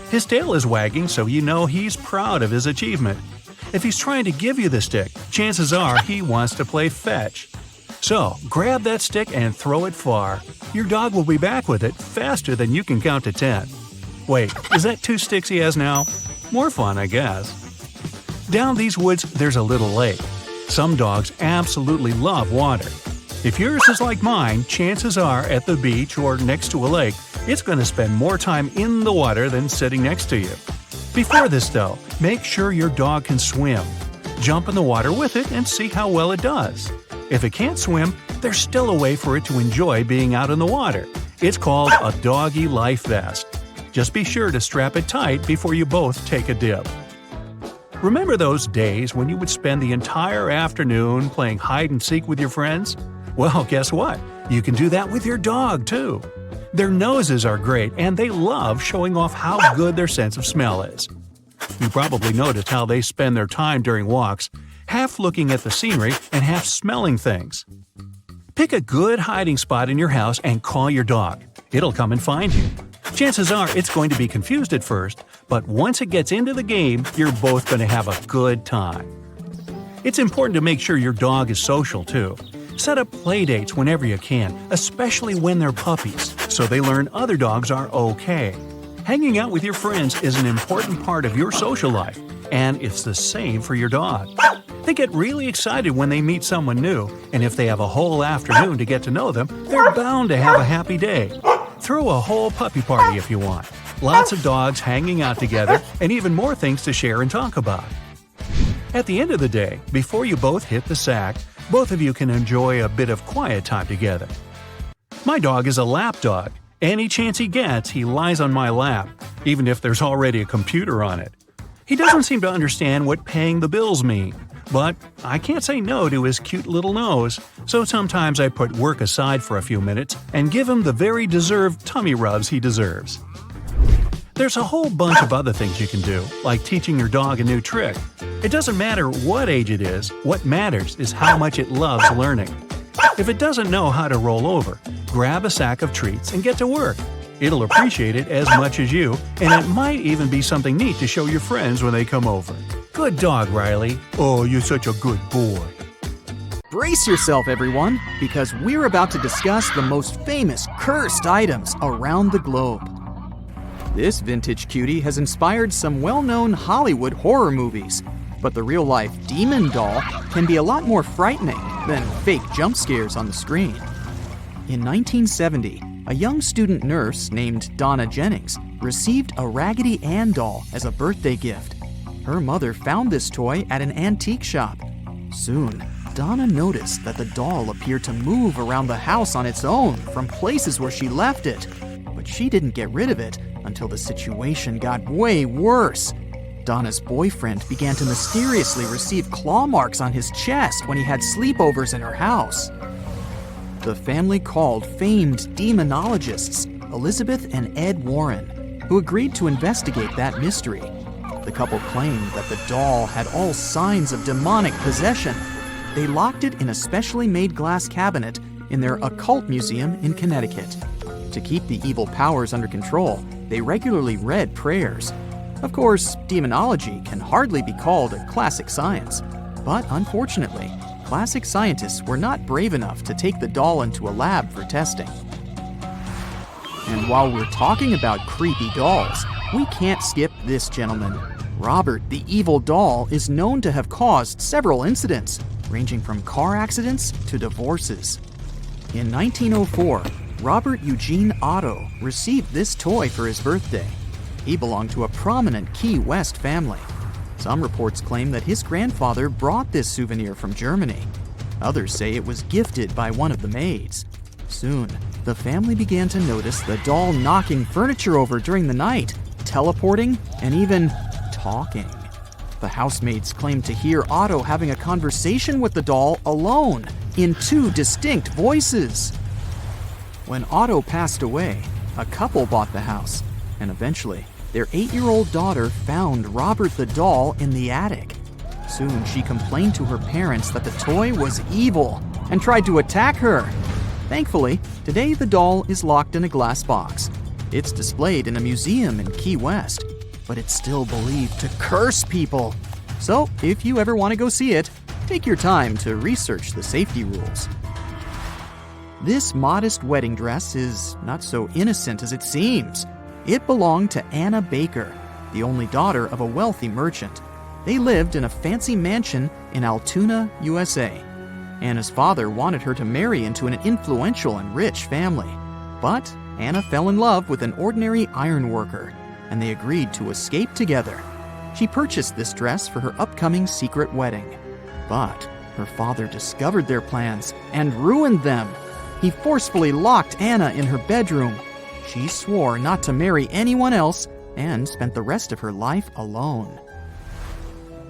His tail is wagging, so you know he's proud of his achievement. If he's trying to give you the stick, chances are he wants to play fetch. So, grab that stick and throw it far. Your dog will be back with it faster than you can count to 10. Wait, is that 2 sticks he has now? More fun, I guess. Down these woods, there's a little lake. Some dogs absolutely love water. If yours is like mine, chances are at the beach or next to a lake, it's going to spend more time in the water than sitting next to you. Before this, though, make sure your dog can swim. Jump in the water with it and see how well it does. If it can't swim, there's still a way for it to enjoy being out in the water. It's called a doggy life vest. Just be sure to strap it tight before you both take a dip. Remember those days when you would spend the entire afternoon playing hide and seek with your friends? Well, guess what? You can do that with your dog, too. Their noses are great, and they love showing off how good their sense of smell is. You probably noticed how they spend their time during walks, half looking at the scenery and half smelling things. Pick a good hiding spot in your house and call your dog. It'll come and find you. Chances are it's going to be confused at first, but once it gets into the game, you're both going to have a good time. It's important to make sure your dog is social, too. Set up play dates whenever you can, especially when they're puppies, so they learn other dogs are okay. Hanging out with your friends is an important part of your social life, and it's the same for your dog. They get really excited when they meet someone new, and if they have a whole afternoon to get to know them, they're bound to have a happy day. Throw a whole puppy party if you want. Lots of dogs hanging out together, and even more things to share and talk about. At the end of the day, before you both hit the sack, both of you can enjoy a bit of quiet time together. My dog is a lap dog. Any chance he gets, he lies on my lap, even if there's already a computer on it. He doesn't seem to understand what paying the bills mean, but I can't say no to his cute little nose, so sometimes I put work aside for a few minutes and give him the very deserved tummy rubs he deserves. There's a whole bunch of other things you can do, like teaching your dog a new trick. It doesn't matter what age it is, what matters is how much it loves learning. If it doesn't know how to roll over, grab a sack of treats and get to work. It'll appreciate it as much as you, and it might even be something neat to show your friends when they come over. Good dog, Riley. Oh, you're such a good boy. Brace yourself, everyone, because we're about to discuss the most famous cursed items around the globe. This vintage cutie has inspired some well-known Hollywood horror movies, but the real-life demon doll can be a lot more frightening than fake jump scares on the screen. In 1970, a young student nurse named Donna Jennings received a Raggedy Ann doll as a birthday gift. Her mother found this toy at an antique shop. Soon, Donna noticed that the doll appeared to move around the house on its own from places where she left it, but she didn't get rid of it until the situation got way worse. Donna's boyfriend began to mysteriously receive claw marks on his chest when he had sleepovers in her house. The family called famed demonologists Elizabeth and Ed Warren, who agreed to investigate that mystery. The couple claimed that the doll had all signs of demonic possession. They locked it in a specially made glass cabinet in their occult museum in Connecticut. To keep the evil powers under control, they regularly read prayers. Of course, demonology can hardly be called a classic science, but unfortunately, classic scientists were not brave enough to take the doll into a lab for testing. And while we're talking about creepy dolls, we can't skip this gentleman. Robert the Evil Doll is known to have caused several incidents, ranging from car accidents to divorces. In 1904, Robert Eugene Otto received this toy for his birthday. He belonged to a prominent Key West family. Some reports claim that his grandfather brought this souvenir from Germany. Others say it was gifted by one of the maids. Soon, the family began to notice the doll knocking furniture over during the night, teleporting, and even talking. The housemaids claimed to hear Otto having a conversation with the doll alone, in 2 distinct voices. When Otto passed away, a couple bought the house, and eventually, their 8-year-old daughter found Robert the doll in the attic. Soon, she complained to her parents that the toy was evil and tried to attack her. Thankfully, today the doll is locked in a glass box. It's displayed in a museum in Key West, but it's still believed to curse people. So, if you ever want to go see it, take your time to research the safety rules. This modest wedding dress is not so innocent as it seems. It belonged to Anna Baker, the only daughter of a wealthy merchant. They lived in a fancy mansion in Altoona, USA. Anna's father wanted her to marry into an influential and rich family. But Anna fell in love with an ordinary iron worker, and they agreed to escape together. She purchased this dress for her upcoming secret wedding. But her father discovered their plans and ruined them. He forcefully locked Anna in her bedroom. She swore not to marry anyone else and spent the rest of her life alone.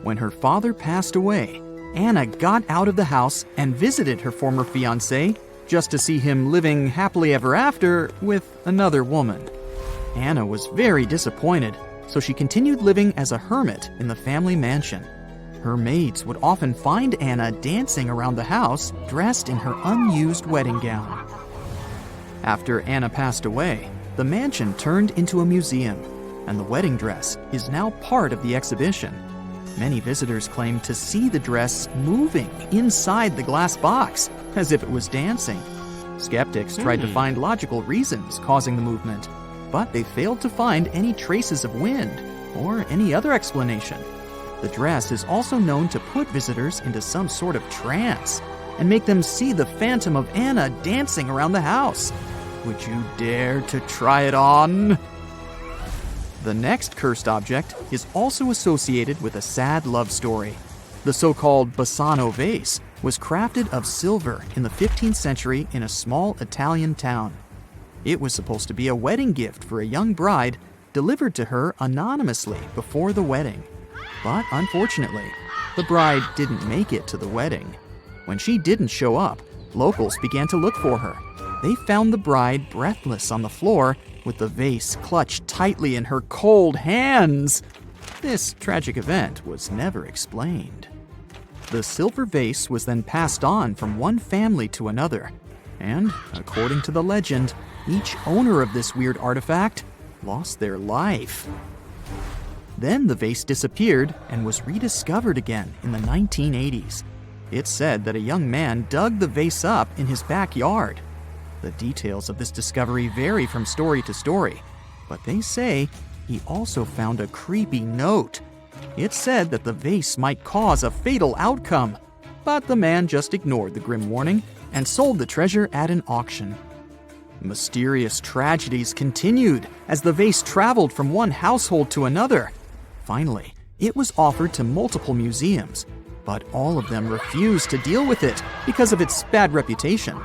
When her father passed away, Anna got out of the house and visited her former fiancé just to see him living happily ever after with another woman. Anna was very disappointed, so she continued living as a hermit in the family mansion. Her maids would often find Anna dancing around the house dressed in her unused wedding gown. After Anna passed away, the mansion turned into a museum, and the wedding dress is now part of the exhibition. Many visitors claim to see the dress moving inside the glass box, as if it was dancing. Skeptics tried to find logical reasons causing the movement, but they failed to find any traces of wind or any other explanation. The dress is also known to put visitors into some sort of trance and make them see the phantom of Anna dancing around the house. Would you dare to try it on? The next cursed object is also associated with a sad love story. The so-called Bassano vase was crafted of silver in the 15th century in a small Italian town. It was supposed to be a wedding gift for a young bride delivered to her anonymously before the wedding. But unfortunately, the bride didn't make it to the wedding. When she didn't show up, locals began to look for her. They found the bride breathless on the floor with the vase clutched tightly in her cold hands. This tragic event was never explained. The silver vase was then passed on from one family to another, and according to the legend, each owner of this weird artifact lost their life. Then the vase disappeared and was rediscovered again in the 1980s. It's said that a young man dug the vase up in his backyard. The details of this discovery vary from story to story, but they say he also found a creepy note. It said that the vase might cause a fatal outcome, but the man just ignored the grim warning and sold the treasure at an auction. Mysterious tragedies continued as the vase traveled from one household to another. Finally, it was offered to multiple museums, but all of them refused to deal with it because of its bad reputation.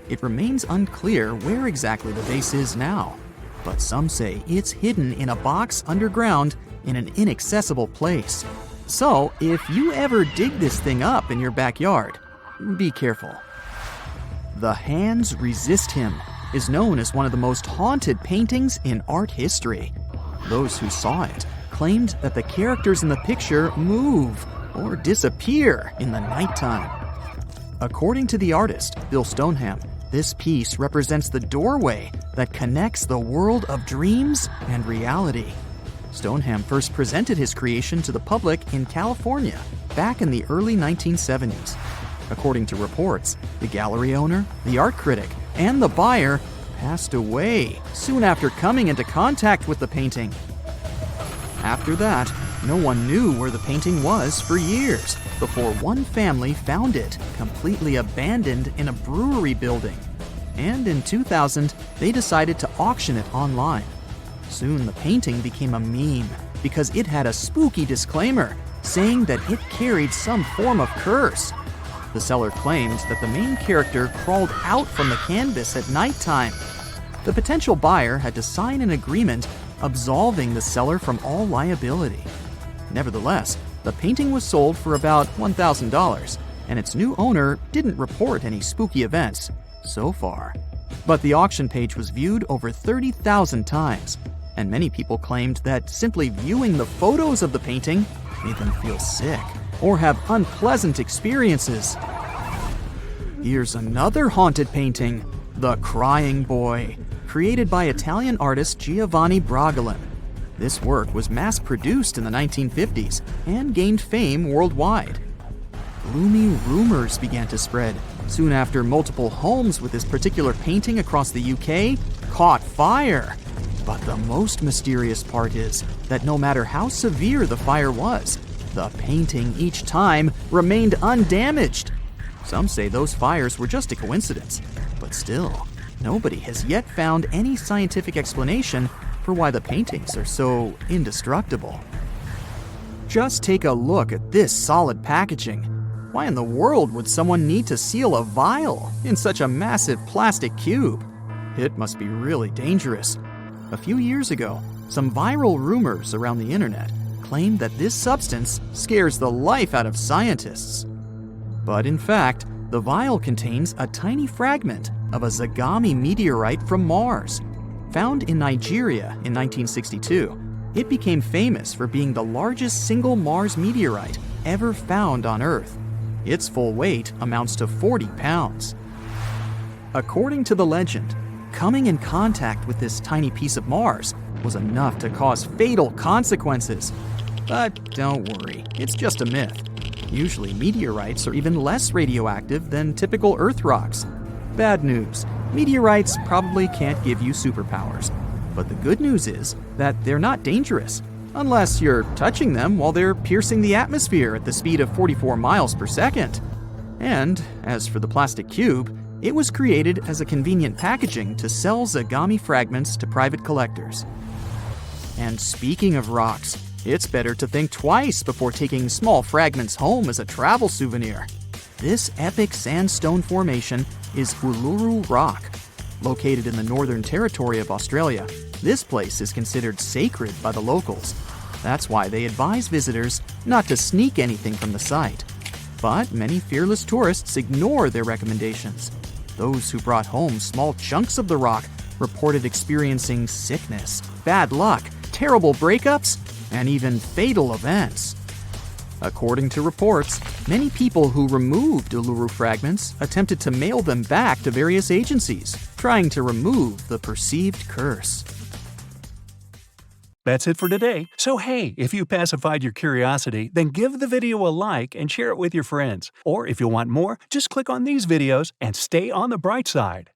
It remains unclear where exactly the vase is now, but some say it's hidden in a box underground in an inaccessible place. So, if you ever dig this thing up in your backyard, be careful. The Hands Resist Him is known as one of the most haunted paintings in art history. Those who saw it claimed that the characters in the picture move or disappear in the nighttime. According to the artist, Bill Stoneham, this piece represents the doorway that connects the world of dreams and reality. Stoneham first presented his creation to the public in California back in the early 1970s. According to reports, the gallery owner, the art critic, and the buyer passed away soon after coming into contact with the painting. After that, no one knew where the painting was for years before one family found it completely abandoned in a brewery building. And in 2000, they decided to auction it online. Soon the painting became a meme because it had a spooky disclaimer saying that it carried some form of curse. The seller claimed that the main character crawled out from the canvas at nighttime. The potential buyer had to sign an agreement absolving the seller from all liability. Nevertheless, the painting was sold for about $1,000, and its new owner didn't report any spooky events so far. But the auction page was viewed over 30,000 times, and many people claimed that simply viewing the photos of the painting made them feel sick or have unpleasant experiences. Here's another haunted painting, The Crying Boy, created by Italian artist Giovanni Bragolin. This work was mass-produced in the 1950s and gained fame worldwide. Gloomy rumors began to spread soon after multiple homes with this particular painting across the UK caught fire. But the most mysterious part is that no matter how severe the fire was, the painting each time remained undamaged. Some say those fires were just a coincidence, but still, nobody has yet found any scientific explanation for why the paintings are so indestructible. Just take a look at this solid packaging. Why in the world would someone need to seal a vial in such a massive plastic cube? It must be really dangerous. A few years ago, some viral rumors around the internet claimed that this substance scares the life out of scientists. But in fact, the vial contains a tiny fragment of a Zagami meteorite from Mars. Found in Nigeria in 1962, it became famous for being the largest single Mars meteorite ever found on Earth. Its full weight amounts to 40 pounds. According to the legend, coming in contact with this tiny piece of Mars was enough to cause fatal consequences. But don't worry, it's just a myth. Usually meteorites are even less radioactive than typical Earth rocks. Bad news, meteorites probably can't give you superpowers. But the good news is that they're not dangerous, unless you're touching them while they're piercing the atmosphere at the speed of 44 miles per second. And as for the plastic cube, it was created as a convenient packaging to sell Zagami fragments to private collectors. And speaking of rocks, it's better to think twice before taking small fragments home as a travel souvenir. This epic sandstone formation is Uluru Rock. Located in the Northern Territory of Australia, this place is considered sacred by the locals. That's why they advise visitors not to sneak anything from the site. But many fearless tourists ignore their recommendations. Those who brought home small chunks of the rock reported experiencing sickness, bad luck, terrible breakups, and even fatal events. According to reports, many people who removed Uluru fragments attempted to mail them back to various agencies, trying to remove the perceived curse. That's it for today. So hey, if you pacified your curiosity, then give the video a like and share it with your friends. Or if you want more, just click on these videos and stay on the bright side.